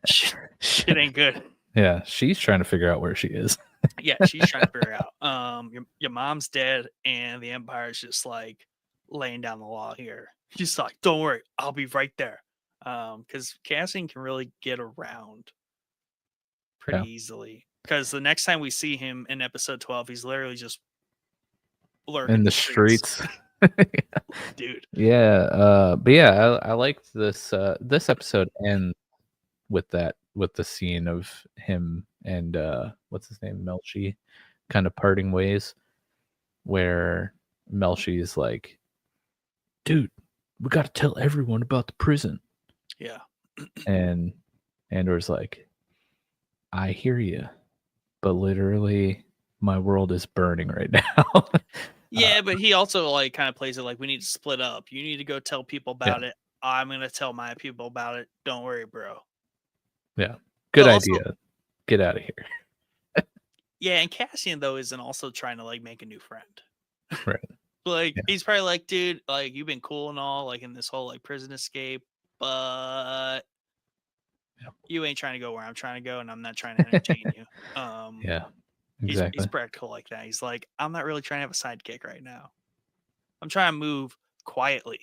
"Shit ain't good." Yeah, she's trying to figure out where she is. Yeah, she's trying to figure out. Your mom's dead, and the Empire's just like laying down the law here. She's like, "Don't worry, I'll be right there." Because Cassian can really get around pretty Yeah, easily. Because the next time we see him in episode 12, he's literally just lurking in the the streets, streets. dude. Yeah, but yeah, I liked this episode ends with the scene of him and what's his name, Melchi, kind of parting ways, where Melchi's like, dude, we got to tell everyone about the prison. Yeah, And Andor's like, I hear you, but literally my world is burning right now. yeah, but he also like kind of plays it like we need to split up. You need to go tell people Yeah, about it. I'm gonna tell my people about it. Don't worry, bro. yeah, good But also, idea. Get out of here. yeah, and Cassian though isn't also trying to like make a new friend. Right. Like Yeah. he's probably like, dude, like you've been cool and all, like in this whole like prison escape, but you ain't trying to go where I'm trying to go, and I'm not trying to entertain you. Yeah, He's exactly. practical like that. He's like, I'm not really trying to have a sidekick right now. I'm trying to move quietly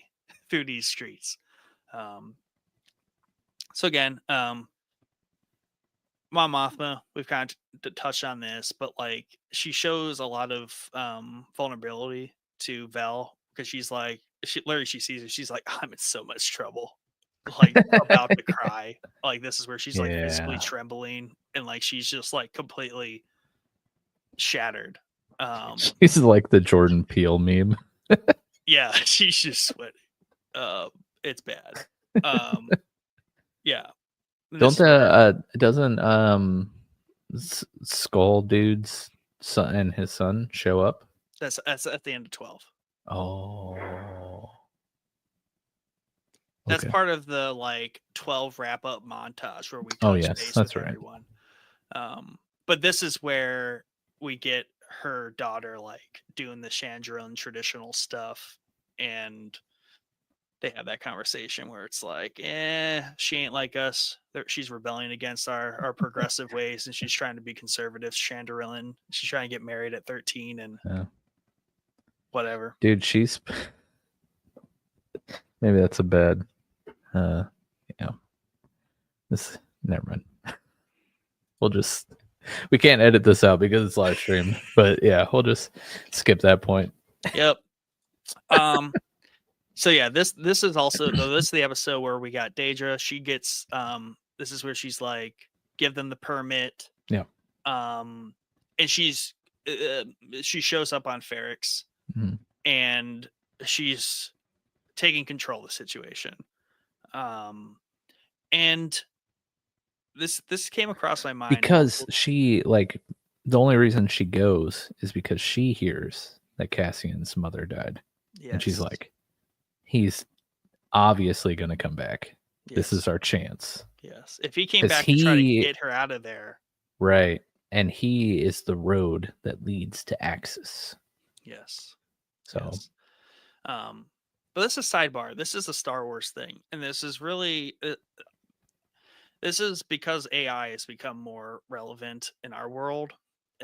through these streets. Um, so again, Mon Mothma, we've kind of touched on this, but like she shows a lot of vulnerability to Vel because she's like, she sees it, she's like, I'm in so much trouble, like about to cry. Like this is where she's like visibly Yeah. trembling and like she's just like completely shattered. She's like the Jordan Peele meme. Yeah, she's just sweating. It's bad. Um, yeah. And Don't this is where doesn't Skull Dude's son and his son show up? that's at the end of 12. Oh. That's Okay. part of the like 12 wrap up montage where we Oh touch yes, base that's with right. everyone. But this is where we get her daughter like doing the Chandron traditional stuff, and they have that conversation where it's like, she ain't like us. She's rebelling against our progressive ways, and she's trying to be conservative, Chandrillan. She's trying to get married at 13 and Yeah. whatever. Dude, she's maybe that's a bad yeah. This never mind. We can't edit this out because it's live stream. But yeah, we'll just skip that point. Yep. So yeah, this is also this is the episode where we got Daedra. She gets this is where she's like, give them the permit. Yeah. And she's she shows up on Ferrix, Mhm. and she's taking control of the situation. And this came across my mind Because she like the only reason she goes is because she hears that Cassian's mother died. Yes. And she's like, he's obviously gonna come back. Yes. This is our chance. Yes. If he came back to try to get her out of there. Right. And he is the road that leads to Axis. Yes. So yes. But this is sidebar. This is a Star Wars thing, and this is really this is because AI has become more relevant in our world.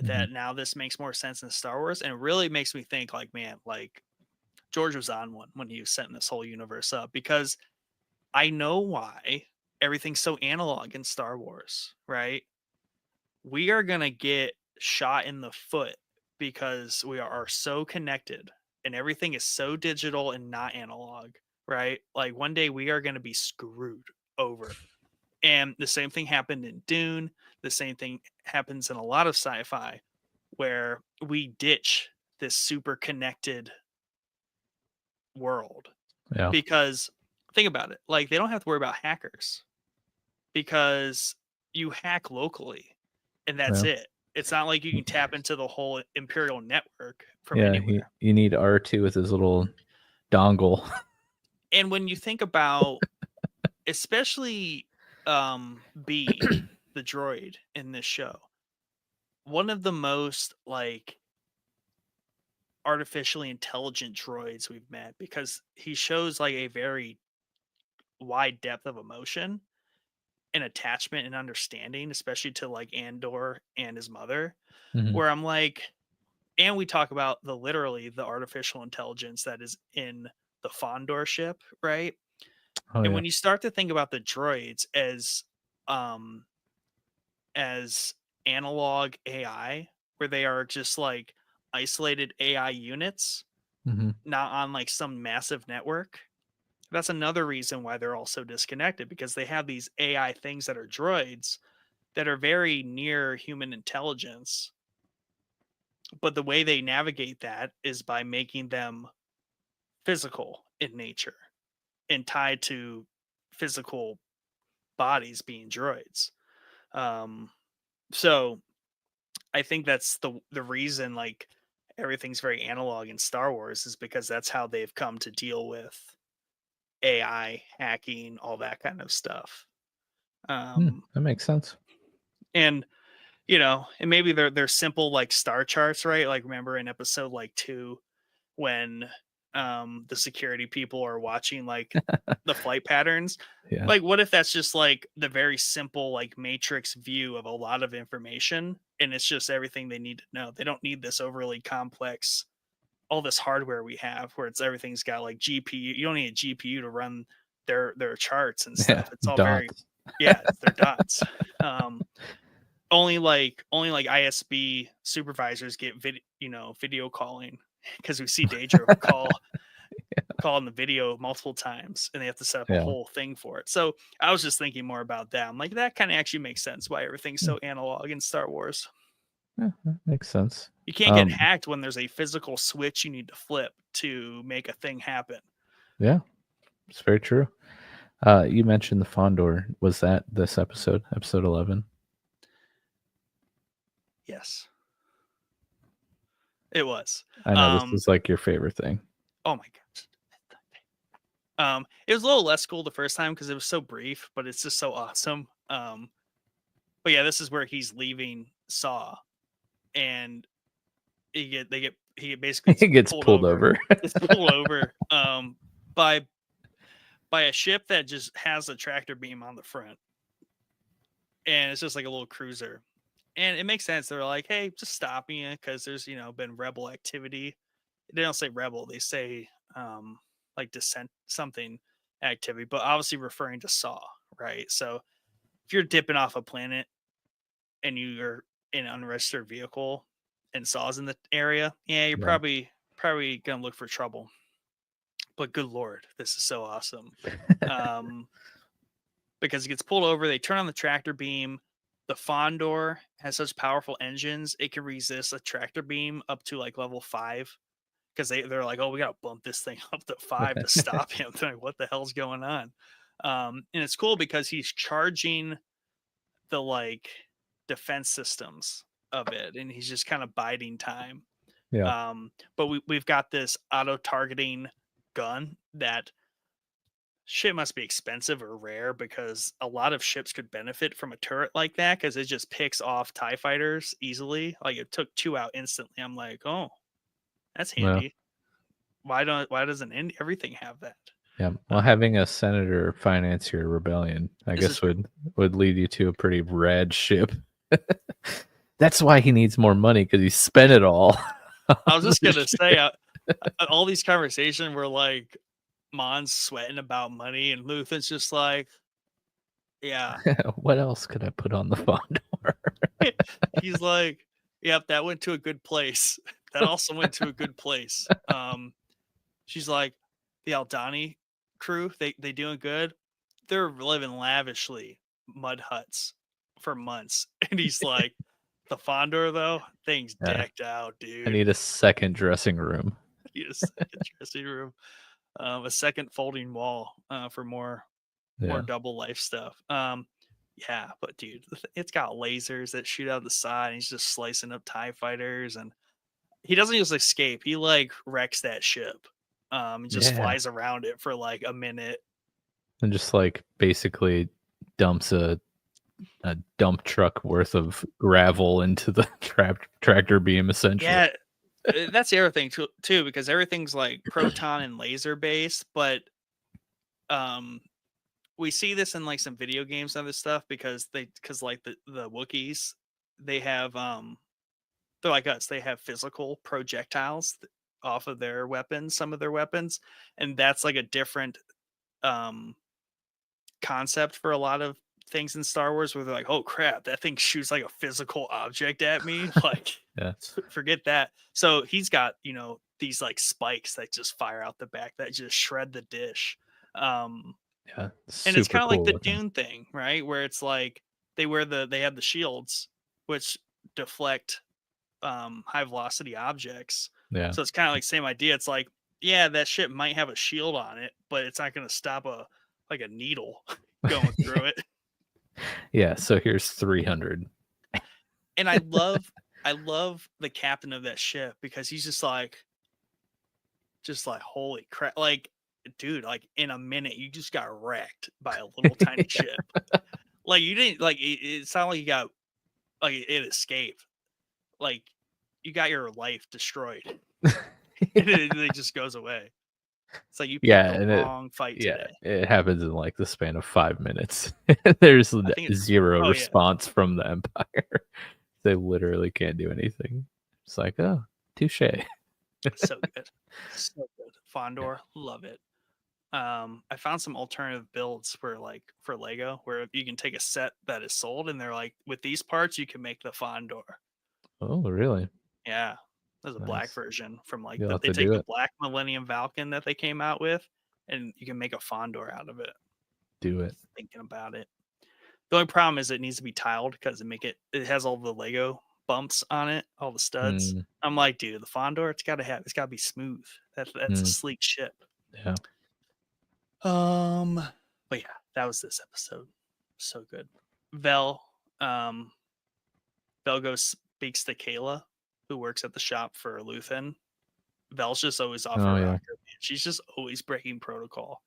That now this makes more sense in Star Wars, and it really makes me think like, man, like George was on one when he was setting this whole universe up, because I know why everything's so analog in Star Wars, right? We are going to get shot in the foot because we are so connected and everything is so digital and not analog, right? Like one day we are going to be screwed over. And the same thing happened in Dune. The same thing happens in a lot of sci-fi where we ditch this super connected world. Yeah. Because think about it, like they don't have to worry about hackers because you hack locally and that's Yeah. it. It's not like you can tap into the whole Imperial network from Yeah. anywhere. You need R2 with his little dongle. And when you think about, especially B, the droid in this show, one of the most like artificially intelligent droids we've met, because he shows like a very wide depth of emotion and attachment and understanding, especially to like Andor and his mother, Mhm. where I'm like, and we talk about literally the artificial intelligence that is in the Fondor ship, right? Oh And yeah. when you start to think about the droids um as analog AI, where they are just like isolated AI units, Mhm. not on like some massive network. That's another reason why they're all so disconnected, because they have these AI things that are droids that are very near human intelligence. But the way they navigate that is by making them physical in nature and tied to physical bodies being droids. Um, so I think that's the reason like everything's very analog in Star Wars, is because that's how they've come to deal with AI hacking, all that kind of stuff. Um, That makes sense. and and maybe they're simple like star charts, right? Like remember in episode like 2 when the security people are watching like the flight patterns. Yeah. Like what if that's just like the very simple like matrix view of a lot of information, and it's just everything they need to know. They don't need this overly complex, all this hardware we have where it's everything's got like GPU. You don't need a GPU to run their charts and Yeah. stuff. It's all very, Dots. yeah, it's their dots. um only like ISB supervisors get video calling, because we see Daedra call in the video multiple times and they have to set up a Yeah. whole thing for it. So I was just thinking more about that. I'm like, that kind of actually makes sense why everything's so analog in Star Wars. Yeah, that makes sense. You can't get hacked when there's a physical switch you need to flip to make a thing happen. Yeah, it's very true. You mentioned the Fondor. Was that this episode 11? Yes, it was. I know this is like your favorite thing. Oh my gosh. It was a little less cool the first time because it was so brief, but it's just so awesome. But yeah, this is where he's leaving Saw, and he basically He gets pulled over. It's pulled over by a ship that just has a tractor beam on the front, and it's just like a little cruiser. And it makes sense. They're like, hey, just stopping you because there's been rebel activity. They don't say rebel, they say like dissent something activity, but obviously referring to Saw, right? So if you're dipping off a planet and you're in an unregistered vehicle and Saw's in the area, yeah, you're Yeah. probably gonna look for trouble. But good lord, this is so awesome. Because it gets pulled over, they turn on the tractor beam. The Fondor has such powerful engines, it can resist a tractor beam up to like level 5. Because they're like, oh, we gotta bump this thing up to 5 to stop him. They're like, what the hell's going on? And it's cool because he's charging the like defense systems of it, and he's just kind of biding time. Yeah. But we've got this auto targeting gun that shit must be expensive or rare, because a lot of ships could benefit from a turret like that, because it just picks off TIE fighters easily. Like it took 2 out instantly. I'm like, oh, that's Yeah. handy. Why doesn't everything have that? Yeah. Well, having a senator finance your rebellion, I guess would lead you to a pretty rad ship. That's why he needs more money, because he spent it all. I was just gonna say, all these conversations were like Mon's sweating about money, and Luthen's just like, yeah. What else could I put on the Fondor? He's like, yep, that went to a good place. That also went to a good place. She's like, the Aldani crew, they doing good. They're living lavishly, mud huts for months. And he's like, the Fondor though, things Yeah. decked out, I dude. need a second dressing room. Need a second dressing room, a second folding wall for more Yeah. double life stuff. Yeah, but dude, it's got lasers that shoot out the side. And he's just slicing up TIE fighters, and he doesn't just escape. He like wrecks that ship. And just Yeah. flies around it for like a minute. And just like basically dumps a dump truck worth of gravel into the tractor beam, essentially. Yeah, that's the other thing too, because everything's like proton and laser based, but um we see this in like some video games and other stuff because like the Wookiees, they have they're like us, they have physical projectiles off of their weapons, some of their weapons, and that's like a different um concept for a lot of things in Star Wars where they're like, oh crap, that thing shoots like a physical object at me. Like, Yeah. forget that. So he's got, these like spikes that just fire out the back that just shred the dish. Um, Yeah. and it's Super kind of like cool the looking. Dune thing, right? Where it's like they have the shields which deflect high velocity objects. Yeah. So it's kind of like same idea. It's like, yeah, that ship might have a shield on it, but it's not going to stop a needle going through it. Yeah. So here's 300. And I love the captain of that ship because he's just like holy crap, like dude, like in a minute you just got wrecked by a little tiny ship. Like you didn't like it's not like you got like it escaped. Like you got your life destroyed. And it just goes away. It's like you picked Yeah, the and wrong fight today. it happens in like the span of 5 minutes. There's I think it's zero oh yeah. response from the Empire. They literally can't do anything. It's like, oh, touche. So good. So good. Fondor, love it. I found some alternative builds for for Lego where you can take a set that is sold and they're like, with these parts you can make the Fondor. Oh, really? Yeah. There's a black Nice. version from like You'll have they to take do the it. black Millennium Falcon that they came out with and you can make a Fondor out of it. Do it. Thinking about it. The only problem is it needs to be tiled because it has all the Lego bumps on it, all the studs. Mm, I'm like, dude, the Fondor, it's gotta be smooth. That's a mm, sleek ship. yeah. But yeah, that was this episode. So good. Vel, um, Velgo speaks to Kayla, who works at the shop for Luthen. Vel's just always off her Oh, yeah. rocker. She's just always breaking protocol.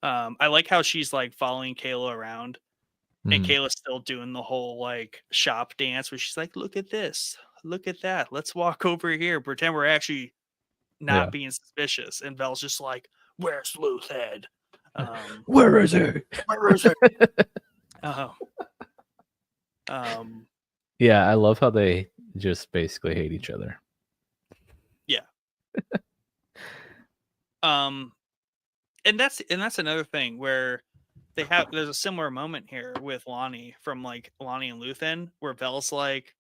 I like how she's like following Kayla around, and Mhm. Kayla's still doing the whole like shop dance where she's like, "Look at this, look at that. Let's walk over here, pretend we're actually Yeah. not being suspicious." And Vel's just like, "Where's Luthen? Where is he? Where is it?" Uh, Yeah, I love how they just basically hate each other. yeah. And that's another thing where there's a similar moment here with Lonnie from like Lonnie and Luthen where Vel's like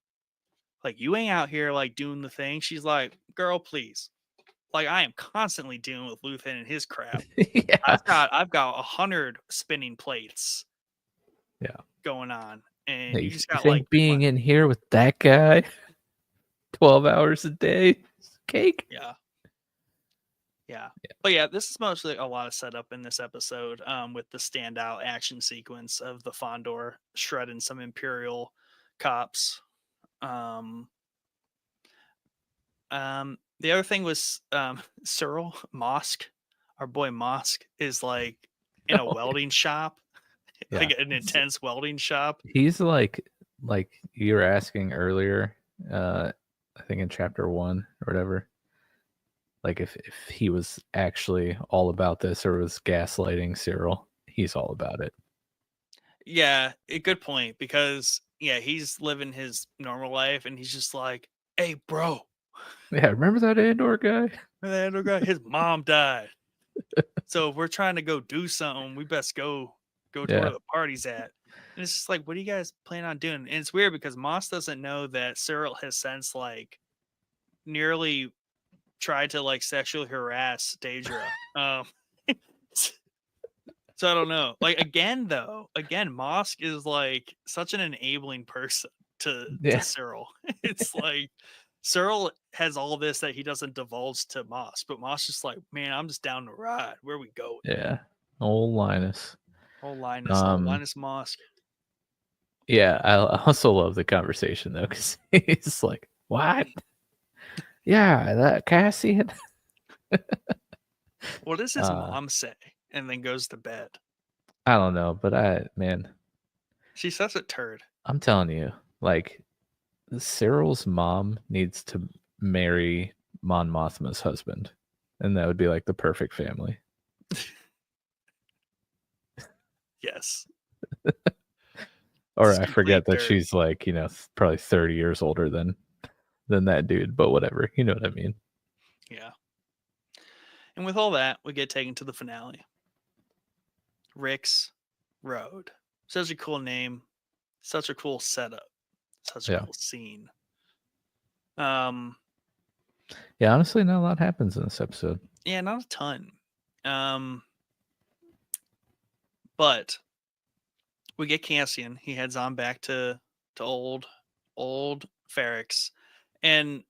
you ain't out here like doing the thing. She's like, girl, please. Like I am constantly dealing with Luthen and his crap. Yeah. I've got 100 spinning plates. Yeah. Going on, and Hey, you you just got think like being in here with that guy 12 hours a day is cake? yeah. But yeah, this is mostly a lot of setup in this episode, with the standout action sequence of the Fondor shredding some Imperial cops. The other thing was Cyril Mosk, our boy Mosk, is like in a Oh, welding shop, yeah. like an intense welding shop. He's like you were asking earlier, I think in chapter 1 or whatever. Like if he was actually all about this or was gaslighting Cyril, he's all about it. Yeah, a good point because yeah, he's living his normal life and he's just like, "Hey, bro, Yeah, remember that Andor guy? Remember that Andor guy? His mom died. So if we're trying to go do something, we best go to where Yeah, the party's at. And it's just like, what do you guys plan on doing? And it's weird because Moss doesn't know that Cyril has since like nearly tried to like sexually harass Daedra. So I don't know. Like again, Mosk is like such an enabling person to yeah, Cyril. It's like Cyril has all this that he doesn't divulge to Moss, but Moss just like, man, I'm just down to ride. Where we going? yeah. Old Linus. Old Linus, Um, Mosk. yeah, I also love the conversation though, because he's like, "What? Yeah, that Cassian." What does his Uh, mom say? And then goes to bed. I don't know, but man, She's such a turd. I'm telling you, like Cyril's mom needs to marry Mon Mothma's husband, and that would be like the perfect family. Yes. Or It's I complete forget that dirt. she's like, probably 30 years older than that dude, but whatever. You know what I mean? Yeah. And with all that, we get taken to the finale. Rick's Road. Such a cool name. Such a cool setup. Such a Yeah. cool scene. Um, Yeah, honestly, not a lot happens in this episode. yeah, not a ton. But we get Cassian. He heads on back to old Ferrix. And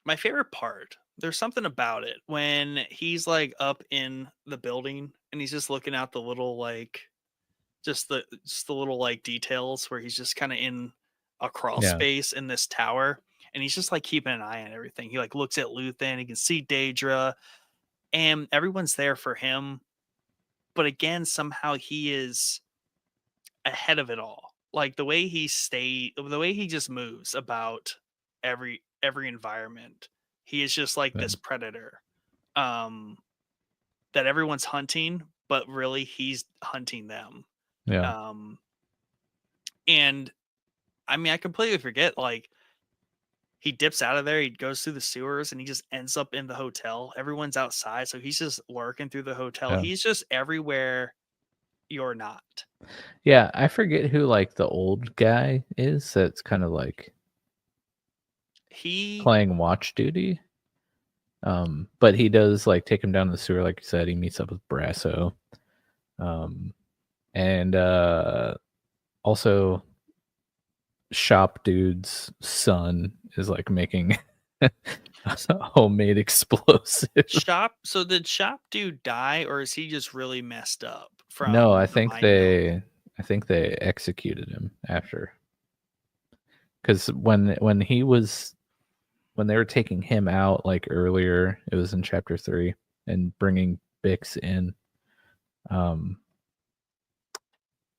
my favorite part, there's something about it when he's like up in the building and he's just looking out the little like just the little like details where he's just kind of in a crawl Yeah. space in this tower and he's just like keeping an eye on everything. He like looks at Luthen, he can see Daedra, and everyone's there for him. But again, somehow he is ahead of it all. Like the way the way he just moves about every environment. He is just like Yeah. this predator. Um that everyone's hunting, but really he's hunting them. Yeah. Um and I mean I completely forget like he dips out of there, he goes through the sewers and he just ends up in the hotel. Everyone's outside, so he's just lurking through the hotel. Yeah. He's just everywhere you're not. Yeah, I forget who like the old guy is that's kind of like He playing watch duty. But he does like take him down the sewer, like you said. He meets up with Brasso. And also shop dude's son is like making homemade explosive. So did Shop Dude die or is he just really messed up No, from I the think mind meld? they executed him after. Because when he was when they were taking him out like earlier, it was in chapter 3, and bringing Bix in, um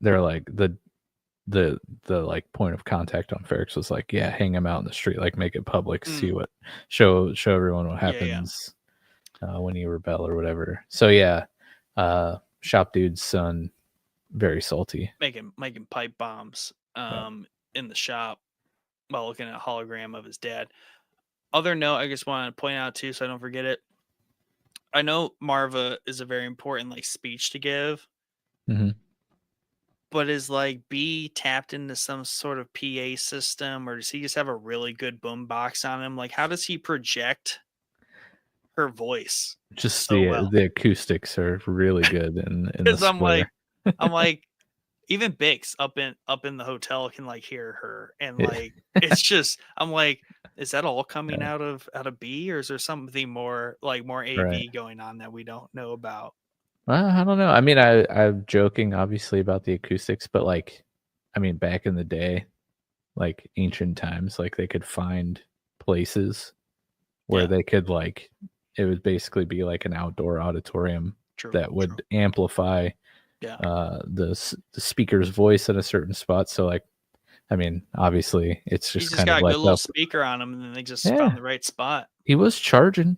they're like the like point of contact on Ferrix was like, yeah, hang him out in the street, like make it public, see what show everyone what Yeah, yeah. happens when you rebel or whatever. So yeah, shop dude's son, very salty. Making pipe bombs Yeah. in the shop while looking at a hologram of his dad. Other note I just want to point out too, so I don't forget it. I know Maarva is a very important like speech to give, Mhm. but is like B tapped into some sort of PA system, or does he just have a really good boom box on him? Like, how does he project her voice Just so well? the acoustics are really good in the Because square. I'm like, even Bix up in the hotel can like hear her, and Yeah. like it's just I'm like, is that all coming Yeah, out of B, or is there something more like more right. AV going on that we don't know about? Well, I don't know. I mean, I'm joking obviously about the acoustics, but like, I mean, back in the day, like ancient times, like they could find places where Yeah, they could like it would basically be like an outdoor auditorium true, that true. would amplify Yeah, the speaker's voice in a certain spot. So like, I mean, obviously it's he's just just kind got of a good like little up. speaker on him, and then they just Yeah, found the right spot. he was charging,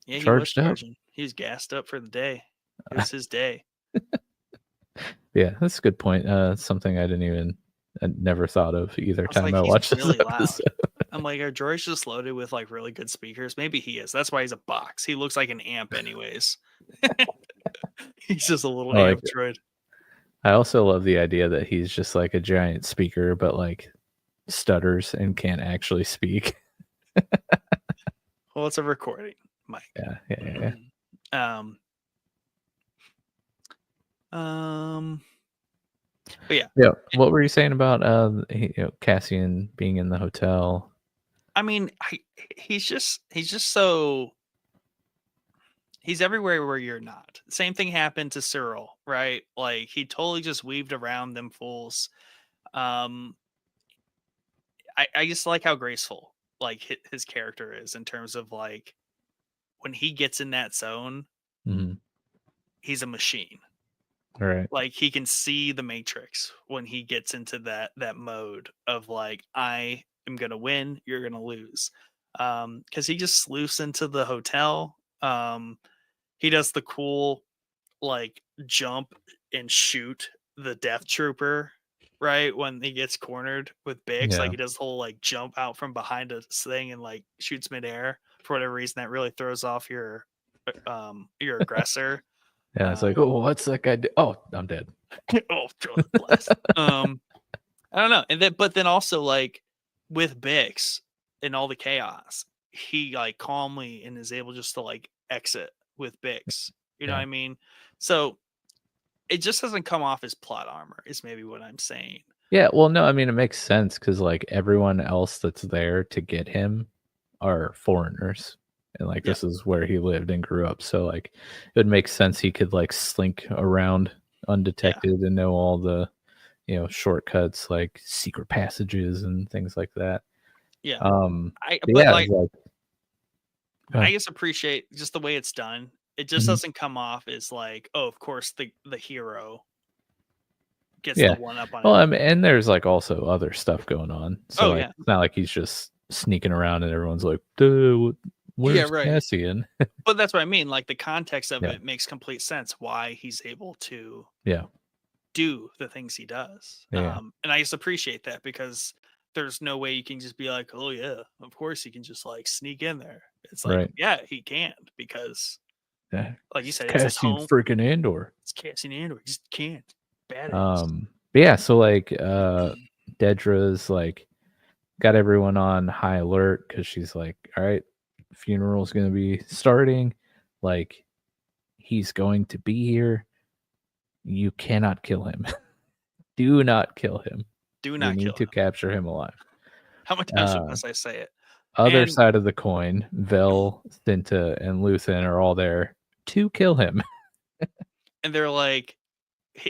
Yeah, he was charged up. charging. He was gassed up for the day. It was his day. Yeah, that's a good point. Something I didn't even I never thought of either I was time like, I he's watched this really loud. episode. I'm like, are droids just loaded with like really good speakers? Maybe he is. That's why he's a box. He looks like an amp, anyways. He's just a little I like amp it. droid. I also love the idea that he's just like a giant speaker, but like stutters and can't actually speak. Well, it's a recording, Mike. Yeah. But yeah, Yeah. What were you saying about Cassian being in the hotel? I mean, he's just so he's everywhere where you're not. Same thing happened to Cyril, right? Like he totally just weaved around them fools. Um, I just like how graceful like his character is in terms of like when he gets in that zone, Mm-hmm. he's a machine. All right. Like he can see the matrix when he gets into that mode of like I am gonna win, you're gonna lose. Because he just sleuths into the hotel. He does the cool like jump and shoot the death trooper right when he gets cornered with Bix. Like Yeah. he does the whole like jump out from behind a thing and like shoots midair for whatever reason that really throws off your aggressor. Yeah. It's like, oh, what's that guy do? Oh, I'm dead. Oh, bless. I don't know. And then but then also like with Bix and all the chaos, he like calmly and is able just to like exit with Bix. You know what Yeah. I mean? So it just doesn't come off as plot armor, is maybe what I'm saying. Yeah. Well, no, I mean, it makes sense because like everyone else that's there to get him are foreigners. And like Yeah. this is where he lived and grew up. So like it would make sense he could like slink around undetected and know all the, shortcuts like secret passages and things like that. Yeah. But But yeah, like it's like go I ahead. just appreciate just the way it's done. It just Mhm. doesn't come off as like, oh, of course the hero gets the Yeah. one up on Well, it. I mean, and there's like also other stuff going on. So Oh like yeah. it's not like he's just sneaking around and everyone's like, dude, Yeah, where's right. Cassian? But that's what I mean. Like the context of Yeah. it makes complete sense why he's able to Yeah. do the things he does. Yeah. And I just appreciate that because there's no way you can just be like, oh yeah, of course he can just like sneak in there. It's like, Right. yeah, he can because Yeah. like you It's said, it's his Cassian home. freaking Andor. It's Cassian Andor. He just can't. Badass. But yeah, so like Dedra's like got everyone on high alert because she's like, all right, funeral's gonna be starting. Like, he's going to be here. You cannot kill him. Do not kill him. Do We not need kill to him. capture him alive. How many times must I say it? Other And side of the coin, Vel, Cinta, and Luthen are all there to kill him. they're like,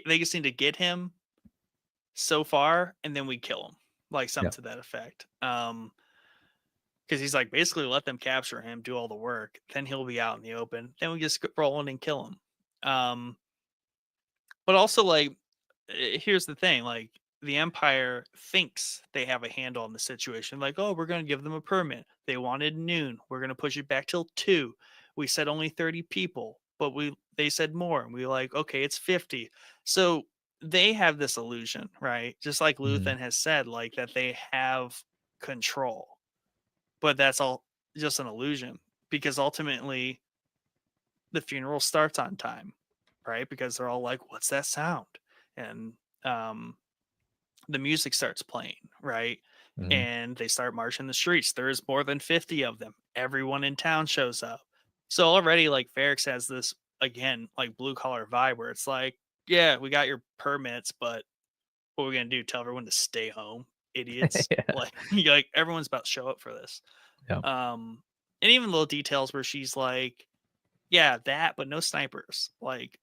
they just need to get him so far, and then we kill him, like Yeah. something to that effect. Because he's like, basically, let them capture him, do all the work, then he'll be out in the open. Then we just roll in and kill him. But also, like, here's the thing: like, the Empire thinks they have a handle on the situation. Like, oh, we're going to give them a permit. They wanted noon. We're going to push it back till 2. We said only 30 people, but they said more, and we were like, okay, it's 50. So they have this illusion, right? Just like Mhm. Luthen has said, like that they have control, but that's all just an illusion because ultimately the funeral starts on time, right? Because they're all like, "What's that sound?" And um, the music starts playing, right? Mhm. And they start marching the streets. There's more than 50 of them. Everyone in town shows up. So already, like Ferrix has this again, like blue collar vibe where it's like, "Yeah, we got your permits, but what are we gonna do? Tell everyone to stay home, idiots!" Yeah. Like, like everyone's about to show up for this. Yeah. And even little details where she's like, yeah, that, but no snipers. Like,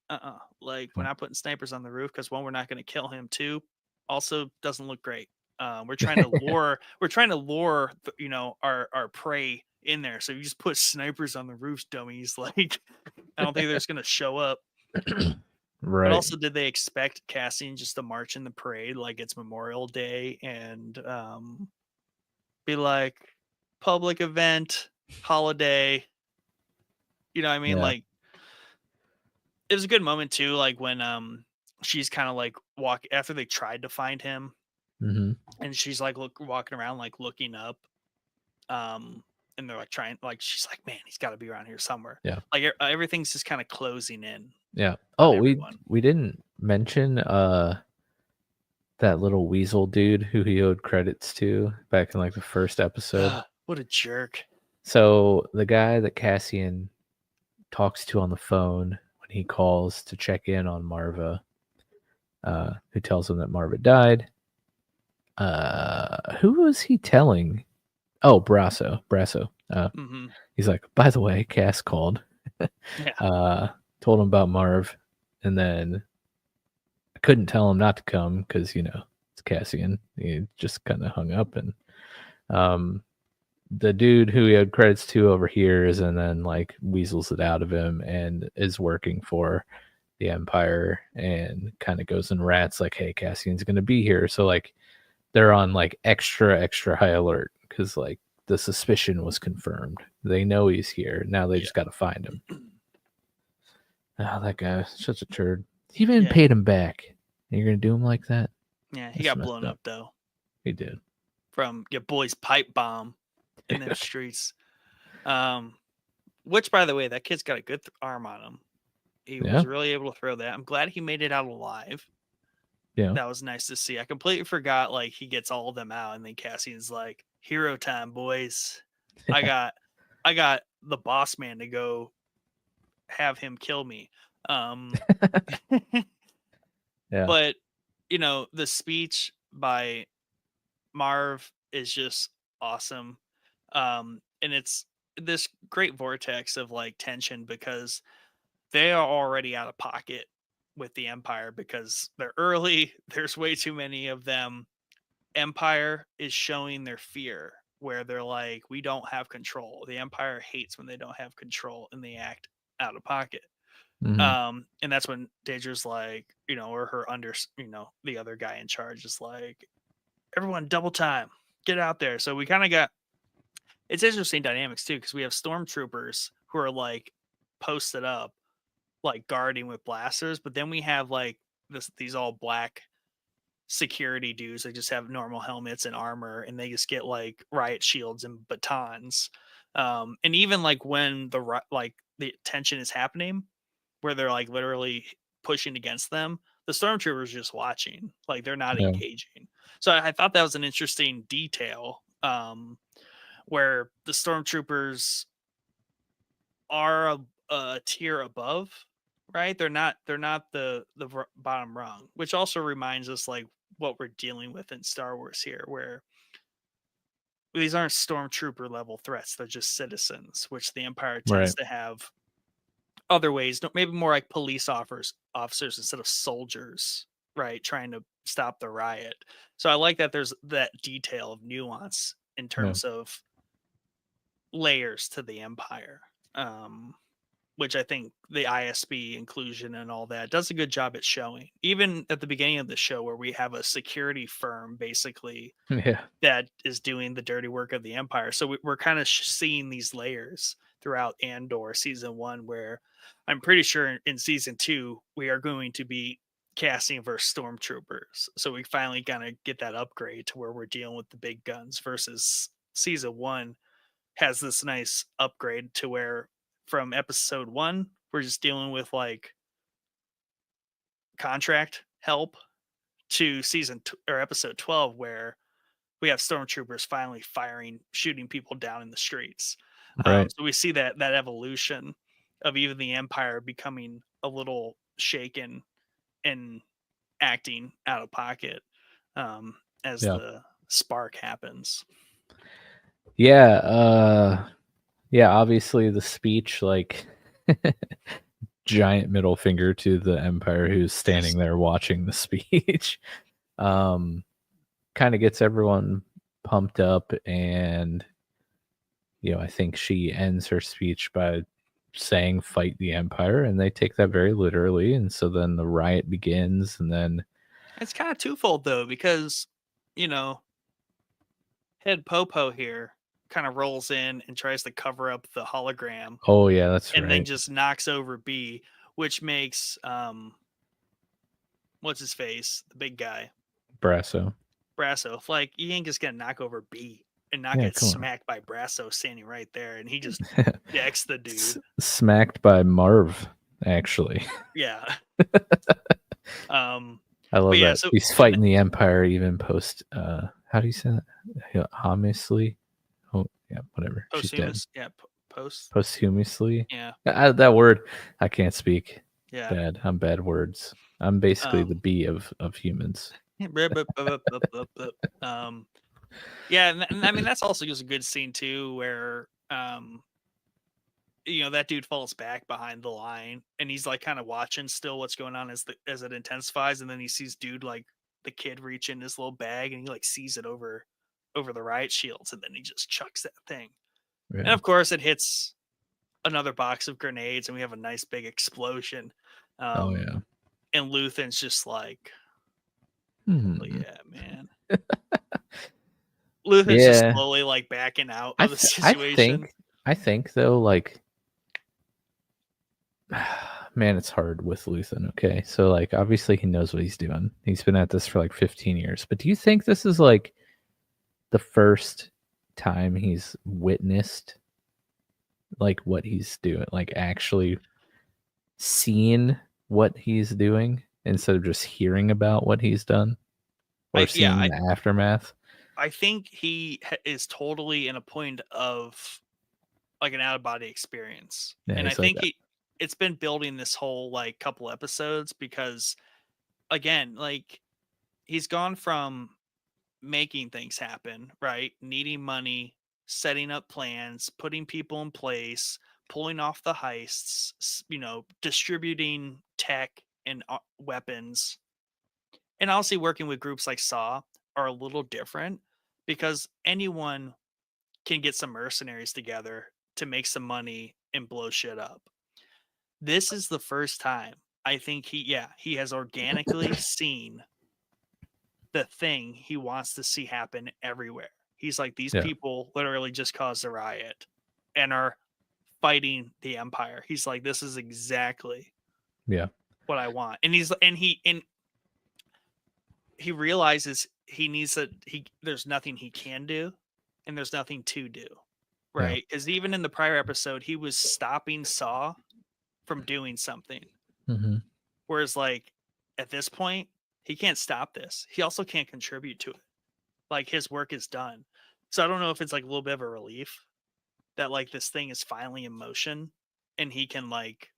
like we're Mm. not putting snipers on the roof because one, we're not going to kill him. Two, also doesn't look great. We're trying to lure, our prey in there. So you just put snipers on the roofs, dummies. Like, I don't think they're just going to show up. But Right. also, did they expect Cassian just to march in the parade like it's Memorial Day and be like public event, holiday? You know what I mean? Yeah. Like, it was a good moment too, like when she's kind of like walk after they tried to find him Mm-hmm. and she's like walking around like looking up, and they're like trying, like she's like, man, he's got to be around here somewhere. Yeah. Like everything's just kind of closing in Yeah. on Oh, everyone. we didn't mention that little weasel dude who he owed credits to back in like the first episode. What a jerk. So the guy that Cassian talks to on the phone when he calls to check in on Maarva, who tells him that Maarva died. Who was he telling? Oh, Brasso. Mm-hmm. He's like, by the way, Cass called. Yeah. Told him about Marv, and then I couldn't tell him not to come because it's Cassian. He just kind of hung up, and the dude who he had credits to overhears and then like weasels it out of him and is working for the Empire and kind of goes and rats like, hey, Cassian's gonna be here. So like they're on like extra high alert because like the suspicion was confirmed. They know he's here. Now they just gotta find him. Oh, that guy, such a turd. He even paid him back. And you're gonna do him like that? Yeah, he got blown up though. He did. From your boy's pipe bomb in them streets. Which, by the way, that kid's got a good arm on him. He was really able to throw that. I'm glad he made it out alive. Yeah. That was nice to see. I completely forgot, like, he gets all of them out, and then Cassian's like, hero time, boys. I got the boss man to go have him kill me. Yeah. But, the speech by Marv is just awesome. And it's this great vortex of like tension because they are already out of pocket with the Empire because they're early. There's way too many of them. Empire is showing their fear where they're like, we don't have control. The Empire hates when they don't have control and they act out of pocket. Mm-hmm. And that's when Daedra's like, or her the other guy in charge is like, everyone double time, get out there. So we kind of got, it's interesting dynamics too, because we have stormtroopers who are like posted up, like guarding with blasters, but then we have like these all black security dudes that just have normal helmets and armor, and they just get like riot shields and batons. And even like when the tension is happening, where they're like literally pushing against them, the stormtroopers just watching, like they're not engaging. So I thought that was an interesting detail, where the stormtroopers are a tier above, right? They're not the bottom rung, which also reminds us like what we're dealing with in Star Wars here, where these aren't stormtrooper level threats; they're just citizens, which the Empire tends to have other ways, maybe more like police officers instead of soldiers, right? Trying to stop the riot. So I like that there's that detail of nuance in terms of layers to the Empire, which I think the ISB inclusion and all that does a good job at showing. Even at the beginning of the show, where we have a security firm basically that is doing the dirty work of the Empire. So we're kind of seeing these layers throughout Andor season 1, where I'm pretty sure in season 2 we are going to be casting versus stormtroopers. So we finally kind of get that upgrade to where we're dealing with the big guns versus season 1 has this nice upgrade to where from episode 1 we're just dealing with like contract help to or episode 12 where we have stormtroopers finally shooting people down in the streets. So we see that evolution of even the Empire becoming a little shaken and acting out of pocket, as the spark happens. Yeah, obviously the speech, like giant middle finger to the Empire who's standing there watching the speech. Kind of gets everyone pumped up, and I think she ends her speech by saying fight the Empire, and they take that very literally, and so then the riot begins, and then it's kind of twofold though, because Head Popo here kind of rolls in and tries to cover up the hologram. Oh yeah, that's and right. then just knocks over B, which makes what's his face, the big guy, Brasso. Brasso. Like, you ain't just gonna knock over B and not Yeah, get come on. smacked by Brasso standing right there, and he just decks the dude. Smacked by Marv, actually. Yeah. I But love yeah, that. so He's fighting the Empire even post how do you say that? Homicely? Oh yeah, whatever. She's dead. posthumous, yeah, post, Posthumously? yeah, That word I can't speak. yeah. Bad. I'm bad words. I'm basically the Um, B of humans. um, yeah, and I mean that's also just a good scene too, where that dude falls back behind the line, and he's like kind of watching still what's going on as it intensifies, and then he sees dude like the kid reach in his little bag, and he like sees it over the riot shields, and then he just chucks that thing, and Yeah. of course it hits another box of grenades, and we have a nice big explosion. Oh Um, yeah. and Luthen's just like, Hmm. "Oh yeah, man." Luthen's just Yeah. slowly like backing out I of the th- I situation. think I think though, like man, it's hard with Luthen. Okay, so like obviously he knows what he's doing. He's been at this for like 15 years. But do you think this is like the first time he's witnessed like what he's doing, like actually seeing what he's doing instead of just hearing about what he's done or I yeah, seeing the aftermath? I think he is totally in a point of like an out of body experience, Yeah, and I he's like, think it's been building this whole like couple episodes because again, like he's gone from making things happen, right? Needing money, setting up plans, putting people in place, pulling off the heists, distributing tech and weapons. And honestly, working with groups like Saw are a little different because anyone can get some mercenaries together to make some money and blow shit up. This is the first time I think he has organically seen the thing he wants to see happen everywhere. He's like, these yeah, people literally just caused a riot and are fighting the Empire. He's like, this is exactly yeah, what I want. And he realizes he needs there's nothing he can do and there's nothing to do. yeah, Right? Because even in the prior episode, he was stopping Saw from doing something. hmm, Whereas like at this point, he can't stop this. He also can't contribute to it. Like his work is done. So I don't know if it's like a little bit of a relief that like this thing is finally in motion and he can like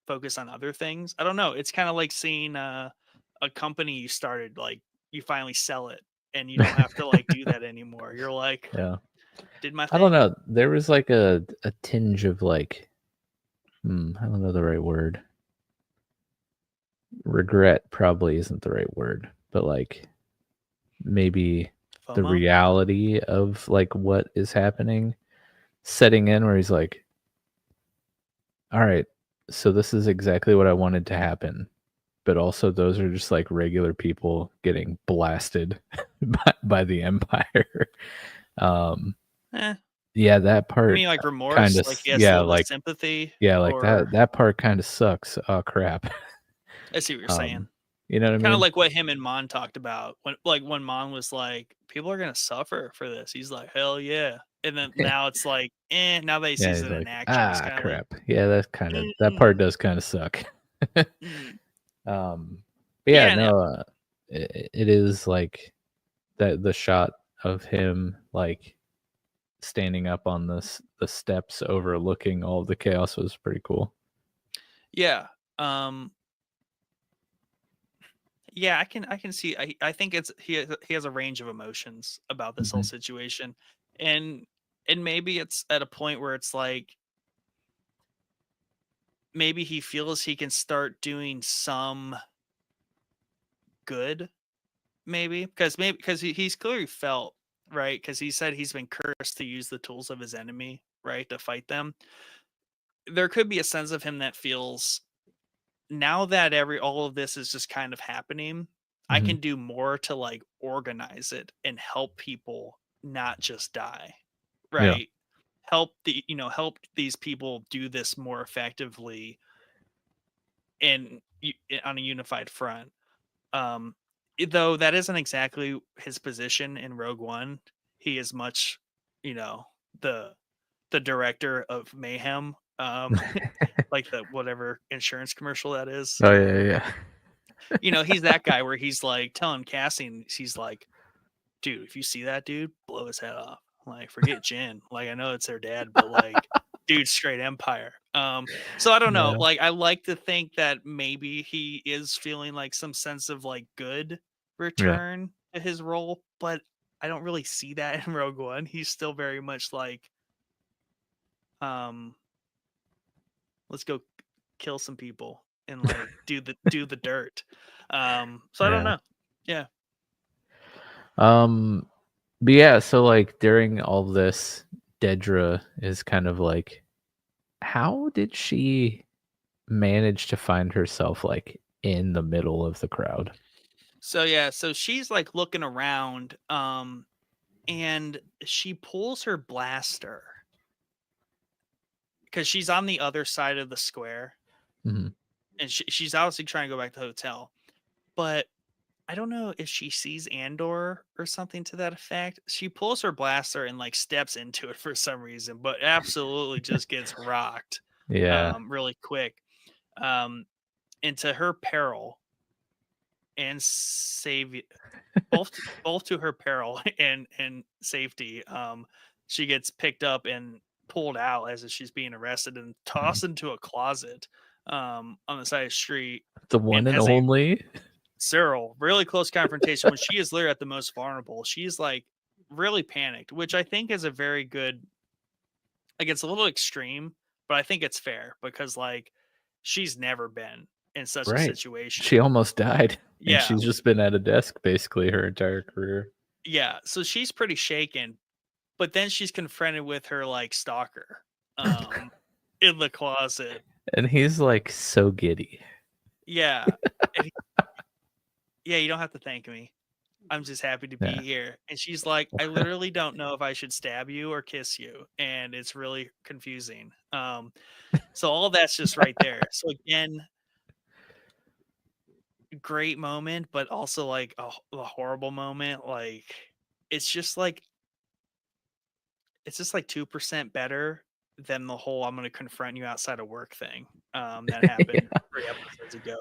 focus on other things. I don't know. It's kind of like seeing a company you started, like you finally sell it and you don't have to like do that anymore. You're like, yeah. did my I don't thing. know. There was like a tinge of like, I don't know the right word. Regret probably isn't the right word, but like maybe the FOMO. reality of like what is happening setting in where he's like, all right, so this is exactly what I wanted to happen. But also those are just like regular people getting blasted by the Empire. um Eh. yeah, that I part mean, like kind remorse, of like he has a yeah, little bit of like sympathy, yeah, like or that part kind of sucks. Oh crap. I see what you're saying. You know what I Kind of mean? like what him and Mon talked about when Mon was like, people are gonna suffer for this. He's like, hell yeah. And then now it's like, now that he Yeah, sees he's it in like, action, he's ah kind of like, crap. Yeah, that mm, part does kind of suck. mm. But yeah, Yeah, no, no, it is like that the shot of him like standing up on the steps overlooking all the chaos was pretty cool. yeah, um, yeah. I can see. I think he has a range of emotions about this whole Hmm. situation, and maybe it's at a point where it's like maybe he feels he can start doing some good. Maybe because he's clearly felt right because he said he's been cursed to use the tools of his enemy, right, to fight them. There could be a sense of him that feels now that all of this is just kind of happening, I Hmm. can do more to like organize it and help people not just die, Yeah. right? Help these people do this more effectively and on a unified front. Um though that isn't exactly his position in Rogue One. He is much, you know, the the director of mayhem, like the whatever insurance commercial that is. Oh yeah, yeah. He's that guy where he's like telling Cassian, he's like, dude, if you see that dude, blow his head off. Like, forget Jin. Like, I know it's their dad, but like, dude, straight Empire. So I don't know. Yeah. Like, I like to think that maybe he is feeling like some sense of like good Yeah. return to his role, but I don't really see that in Rogue One. He's still very much like, um, let's go kill some people and like do the dirt. So I don't Yeah. know. Yeah. Um but yeah, so like during all this, Dedra is kind of like, how did she manage to find herself like in the middle of the crowd? So yeah, so she's like looking around, and she pulls her blaster because she's on the other side of the square, Mhm. and she's obviously trying to go back to the hotel. But I don't know if she sees Andor or something to that effect. She pulls her blaster and like steps into it for some reason, but absolutely just gets rocked, Yeah. really quick, um, into her peril and both to her peril and safety. She gets picked up and pulled out as if she's being arrested and Mhm. tossed into a closet, on the side of the street, The and one and has a only. Cyril really close confrontation when she is literally at the most vulnerable. She's like really panicked, which I think is a very good. Like, it's a little extreme, but I think it's fair because like she's never been in such a Right. situation. She almost died, and Yeah, she's just been at a desk basically her entire career. yeah. So she's pretty shaken, but then she's confronted with her like stalker, um in the closet. And he's like so giddy. Yeah. And yeah, you don't have to thank me. I'm just happy to Yeah. be here. And she's like, I literally don't know if I should stab you or kiss you. And it's really confusing. So all that's just right there. So again, great moment, but also like a horrible moment. Like it's just like it's just like 2% better than the whole "I'm gonna confront you outside of work" thing, that happened 3 episodes ago.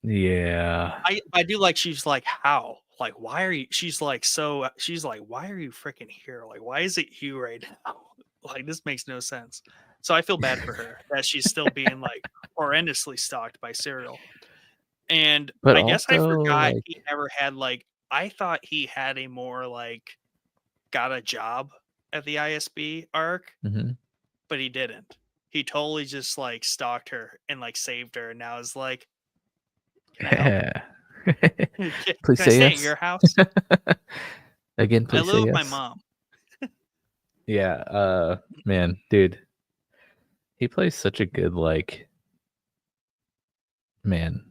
Yeah. I do like she's like, "How? Like, why are you" she's like, "Why are you freaking here? Like, why is it you right now? Like, this makes no sense." So I feel bad for her that she's still being, like, horrendously stalked by Serial. And But I guess I also forgot like, he never had, like I thought he had a more, like, got a job at the ISB arc, mhm. but he didn't. He totally just, like, stalked her and, like, saved her and now is like, "Can I help? Yeah. Please Can I say stay at yes. your house? Again, I please say live with my yes. mom." Yeah, man, dude, he plays such a good, like, man,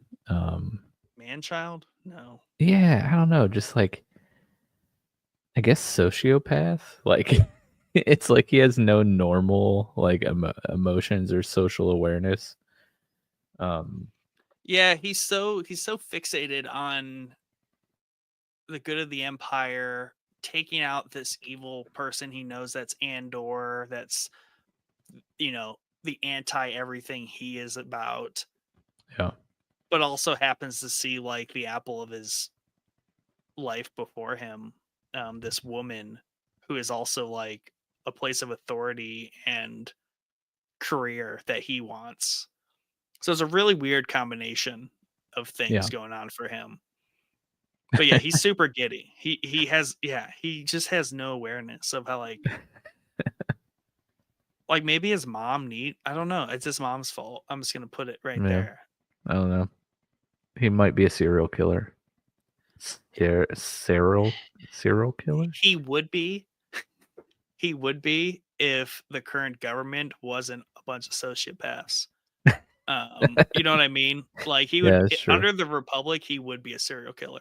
Man-child? No. yeah, I don't know, just like, I guess sociopath? Like, it's like he has no normal, like, emotions or social awareness. Um, Yeah, he's so fixated on the good of the Empire, taking out this evil person he knows that's Andor, that's, the anti-everything he is about, yeah, but also happens to see, like, the apple of his life before him, this woman who is also, like, a place of authority and career that he wants. So it's a really weird combination of things yeah. going on for him. But yeah, he's super giddy. He just has no awareness of how like maybe his mom need I don't know. It's his mom's fault. I'm just gonna put it right Yeah, there. I don't know. He might be a serial killer. Serial killer? He would be he would be if the current government wasn't a bunch of sociopaths. You know what I mean? Like he Yeah, would that's true. under the Republic, he would be a serial killer.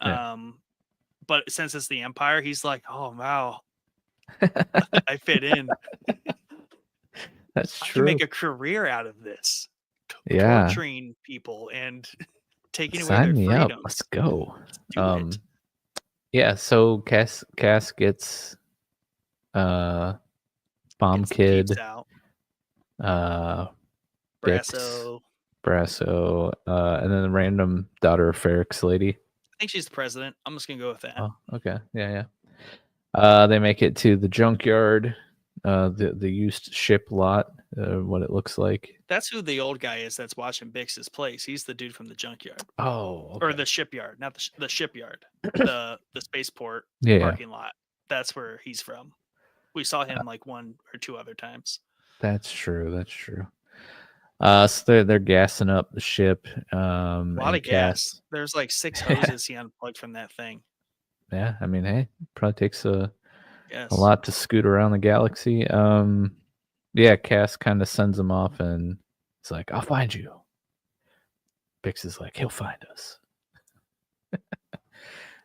Yeah. Um, but since it's the Empire, he's like, oh wow, I fit in. That's I can make true. a career out of this, Yeah. torturing people and taking away Sign their me up. freedoms. Let's go. Do it. Yeah, so Cass gets Bomb Gets the peeps Kid, out. Bix, Brasso. Brasso, and then the random daughter of Ferrix lady. I think she's the president. I'm just gonna go with that. Oh, okay. Yeah. They make it to the junkyard, the used ship lot, what it looks like. That's who the old guy is that's watching Bix's place. He's the dude from the junkyard. Oh, Or okay. the shipyard, not the shipyard. The spaceport Yeah. parking lot. That's where he's from. We saw him like 1 or 2 other times. That's true. So they're gassing up the ship. A lot of gas. There's like 6 hoses he unplugged from that thing. Yeah, I mean, hey, probably takes a Yes. lot to scoot around the galaxy. Yeah, Cass kind of sends him off, and it's like, "I'll find you." Bix is like, "He'll find us."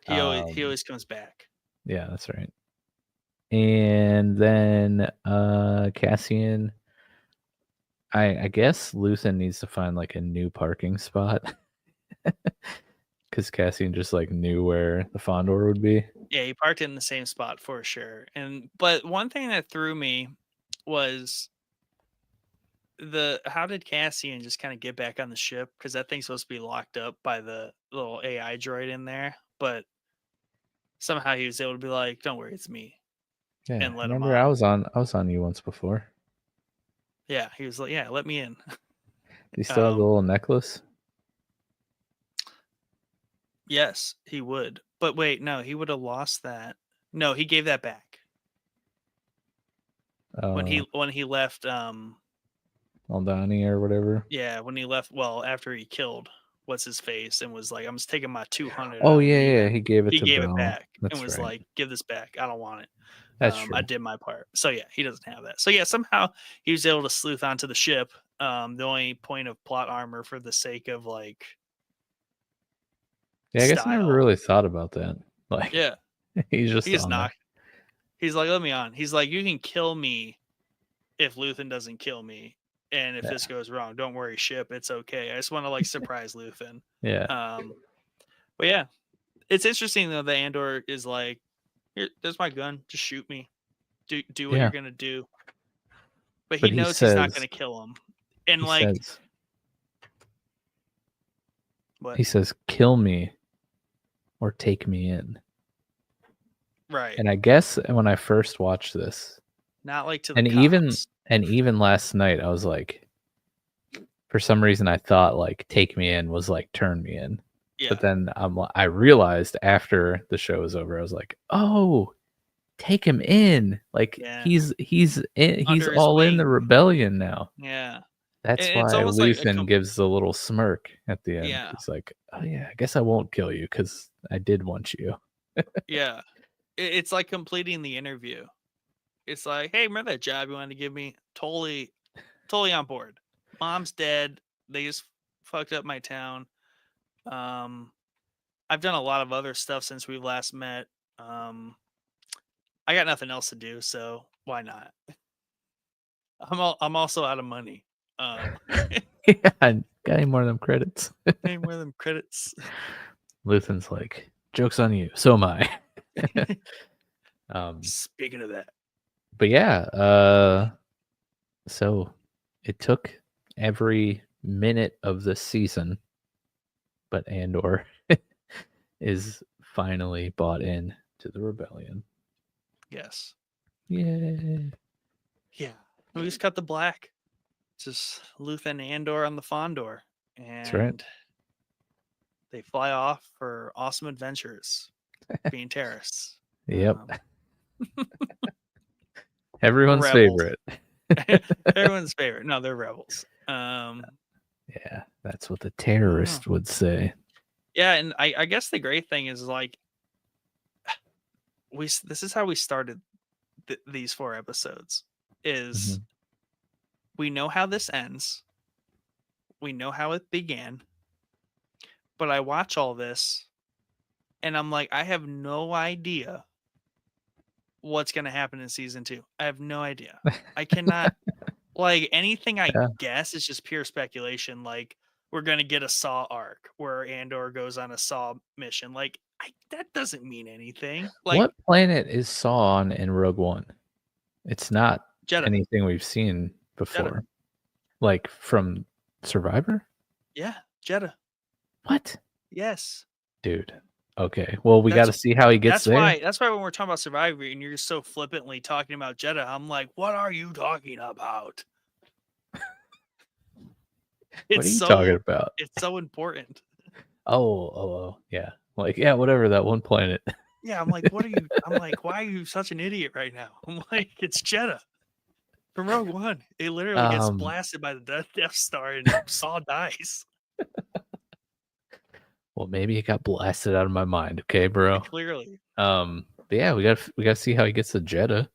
He always comes back. Yeah, that's right. And then Cassian, I guess Luthen needs to find like a new parking spot. Because Cassian just like knew where the Fondor would be. Yeah, he parked in the same spot for sure. But one thing that threw me was how did Cassian just kind of get back on the ship? Because that thing's supposed to be locked up by the little AI droid in there, but somehow he was able to be like, "Don't worry, it's me." Yeah, And let him remember on. I was on you once before. Yeah, he was like, "Yeah, let me in." Do you still have the little necklace? Yes, he would. But wait, no, he would have lost that. No, he gave that back when he left. Aldani or whatever. Yeah, when he left. Well, after he killed what's his face and was like, "I'm just taking my 200." Oh yeah, he gave it He to gave Bell. it back That's and was right. like, "Give this back. I don't want it. That's true. I did my part." So yeah, he doesn't have that. So yeah, somehow he was able to sleuth onto the ship. The only point of plot armor for the sake of like. Yeah, I guess I never Style. really thought about that. Like, Yeah, he's just he just on there. knocked. He's like, "Let me on." He's like, "You can kill me if Luthen doesn't kill me, and if this goes wrong, don't worry, ship. It's okay. I just want to like surprise Luthen." Yeah. But yeah, it's interesting though that Andor is like, "Here, there's my gun. Just shoot me. Do what you're gonna do." But he knows he's not gonna kill him, and he says, "Kill me, or take me in." Right. And I guess when I first watched this, not like to the cops. even last night, I was like, for some reason, I thought like "take me in" was like "turn me in." Yeah. But then I realized after the show was over, I was like, "Oh, take him in! Like he's all in the rebellion now." Yeah. That's why Luthen gives the little smirk at the end. Yeah. He's like, "Oh yeah, I guess I won't kill you because I did want you." Yeah. It's like completing the interview. It's like, "Hey, remember that job you wanted to give me? Totally on board. Mom's dead. They just fucked up my town. I've done a lot of other stuff since we last met. I got nothing else to do, so why not? I'm also out of money. Yeah, got any more of them credits? Any more of them credits? Luthen's like, "Joke's on you. So am I." Speaking of that. But yeah, so it took every minute of the season, but Andor is finally bought in to the rebellion. Yes. Yay. Yeah. We just cut the black. Just Luthen and Andor on the Fondor. And that's right. They fly off for awesome adventures being terrorists. Yep. Everyone's rebels. favorite. Everyone's favorite. No, they're rebels. Yeah, that's what the terrorist would say. Yeah, and I guess the great thing is like this is how we started these 4 episodes is we know how this ends. We know how it began. But I watch all this and I'm like, I have no idea what's going to happen in season 2. I have no idea. I cannot like anything I guess is just pure speculation. Like we're gonna get a Saw arc where Andor goes on a Saw mission. Like, that doesn't mean anything. Like, What planet is Saw on in Rogue One? It's not Jeddah. anything we've seen before. Like from Survivor? Yeah, Jeddah. What? Yes. Dude. Okay. Well, we got to see how he gets there. That's why when we're talking about Survivor and you're so flippantly talking about Jeddah, I'm like, what are you talking about? What are you talking about? It's so important. Oh, yeah. Like, yeah, whatever, that one planet. Yeah, I'm like, why are you such an idiot right now? I'm like, it's Jeddah from Rogue One. It literally gets blasted by the Death Star and Saw dies. Well, maybe it got blasted out of my mind. Okay, bro. Clearly. But yeah, we gotta see how he gets to Jeddah.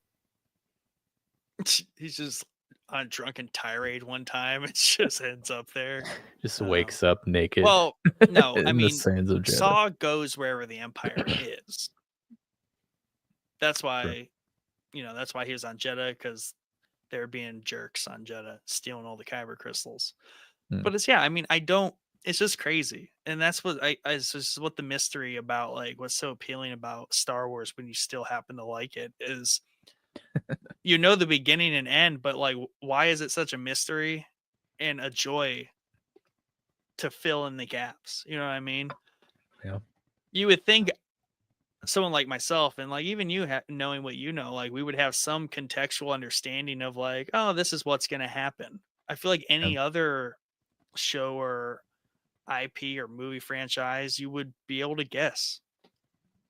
He's just on drunken tirade one time. It just ends up there. Just wakes up naked. Well, no, I mean, the sands of Jeddah. Saw goes wherever the Empire is. That's why, that's why he was on Jeddah, because they're being jerks on Jeddah, stealing all the kyber crystals. But it's just crazy. And that's what it's just what the mystery about, like, what's so appealing about Star Wars when you still happen to like it is, the beginning and end, but like, why is it such a mystery and a joy to fill in the gaps? You know what I mean? Yeah. You would think someone like myself, and like even you knowing what like we would have some contextual understanding of like, oh, this is what's going to happen. I feel like any other show or IP or movie franchise, you would be able to guess.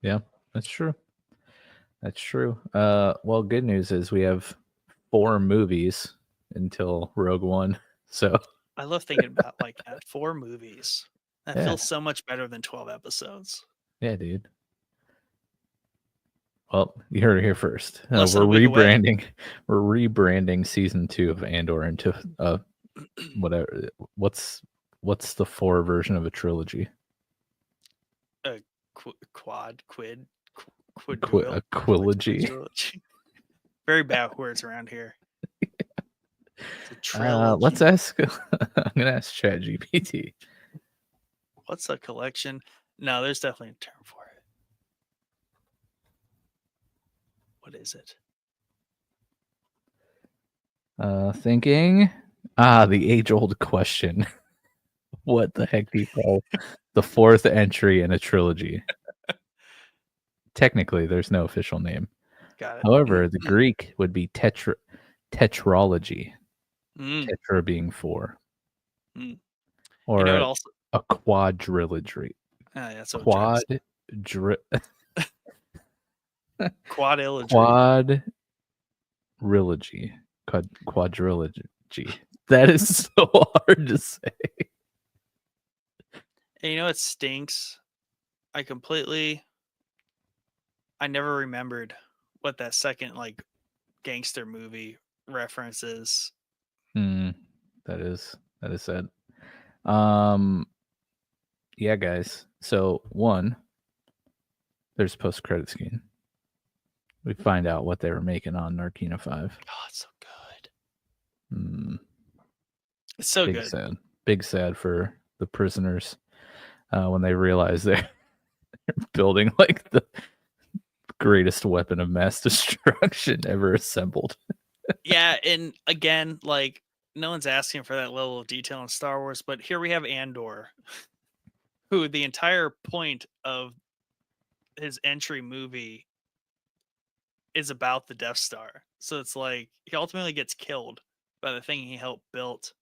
Yeah, that's true. That's true. Well, good news is we have 4 movies until Rogue One. So I love thinking about like that. 4 movies. That feels so much better than 12 episodes. Yeah, dude. Well, you heard it here first. We're rebranding. We're rebranding season 2 of Andor into whatever. What's the 4 version of a trilogy? A quadrilogy. Very bad words around here. Let's ask. I'm gonna ask ChatGPT. What's a collection? No, there's definitely a term for it. What is it? Thinking. The age-old question. What the heck do you call the 4th entry in a trilogy? Technically, there's no official name. Got it. However, the Greek would be tetralogy. Tetra being 4. Or also a quadrilogy. That's what quadrilogy. That is so hard to say. And it stinks. I never remembered what that second like gangster movie reference is. That is sad. Yeah, guys. So 1, there's post-credit scene. We find out what they were making on Narkina 5. Oh, it's so good. It's so big good. Sad. Big sad for the prisoners when they realize they're building like the greatest weapon of mass destruction ever assembled. Yeah, and again, like, no one's asking for that level of detail in Star Wars, but here we have Andor, who the entire point of his entry movie is about the Death Star. So it's like he ultimately gets killed by the thing he helped build.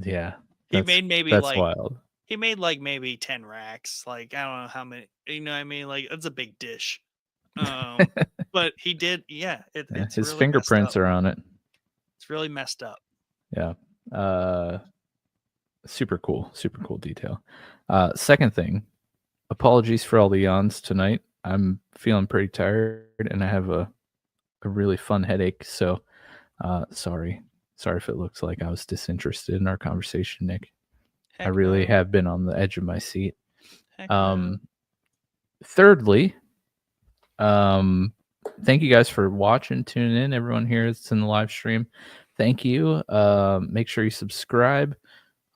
Yeah. He made maybe that's wild. He made like maybe 10 racks. Like, I don't know how many, you know what I mean? Like, it's a big dish. But he did, it's his really fingerprints are on it. It's really messed up. Yeah. Super cool detail. Second thing, apologies for all the yawns tonight. I'm feeling pretty tired and I have a really fun headache. So sorry if it looks like I was disinterested in our conversation, Nick. I really have been on the edge of my seat. Thirdly, thank you guys for watching, tuning in. Everyone here that's in the live stream. thank you. Make sure you subscribe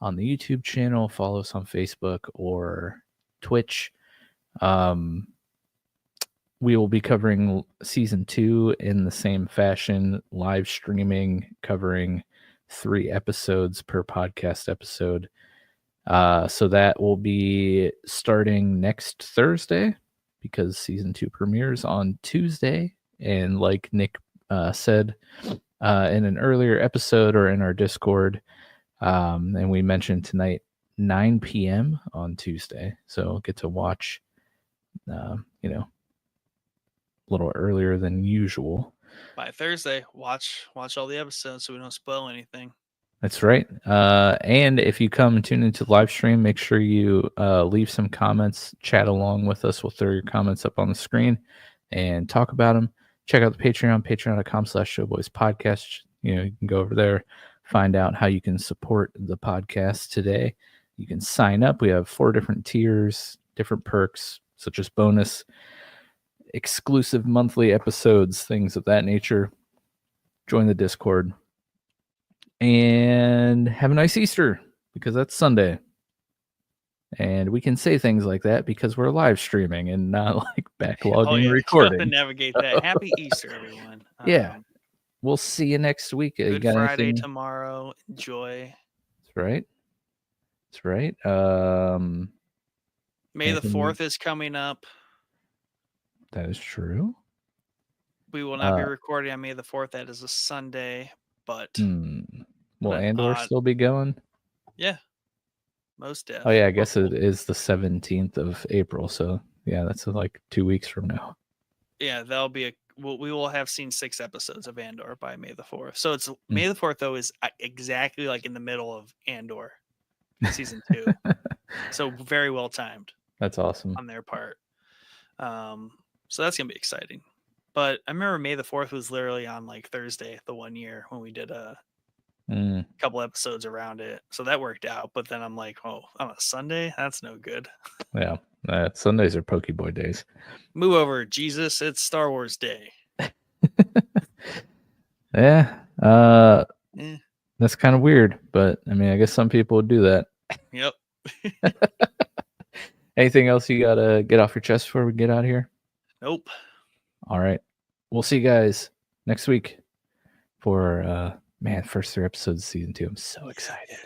on the YouTube channel, follow us on Facebook or Twitch. We will be covering season 2 in the same fashion, live streaming, covering 3 episodes per podcast episode. So that will be starting next Thursday because season 2 premieres on Tuesday. And like Nick said in an earlier episode or in our Discord, and we mentioned tonight, 9 p.m. on Tuesday. So get to watch, a little earlier than usual. By Thursday, watch all the episodes so we don't spoil anything. That's right. And if you come and tune into the live stream, make sure you leave some comments, chat along with us. We'll throw your comments up on the screen and talk about them. Check out the Patreon, patreon.com/showboyspodcast. You can go over there, find out how you can support the podcast today. You can sign up. We have 4 different tiers, different perks, such as bonus, exclusive monthly episodes, things of that nature. Join the Discord. And have a nice Easter, because that's Sunday. And we can say things like that because we're live streaming and not like backlogging recording. To navigate that. Happy Easter, everyone. Yeah. We'll see you next week. Good Friday tomorrow. Enjoy. That's right. That's right. May the 4th is coming up. That is true. We will not be recording on May the 4th. That is a Sunday, but will Andor still be going? Yeah, most definitely. Oh yeah, I guess it is the 17th of April. So yeah, that's like 2 weeks from now. Yeah, that'll be we will have seen 6 episodes of Andor by May the 4th. So it's May the 4th though is exactly like in the middle of Andor season 2. So very well timed. That's awesome on their part. So that's gonna be exciting. But I remember May the 4th was literally on like Thursday the one year when we did a couple episodes around it. So that worked out. But then I'm like, oh, on a Sunday? That's no good. Yeah. Sundays are Pokeboy days. Move over, Jesus. It's Star Wars Day. Yeah. That's kind of weird. But I mean, I guess some people would do that. Yep. Anything else you got to get off your chest before we get out of here? Nope. All right. We'll see you guys next week for, first 3 episodes of season 2. I'm so excited.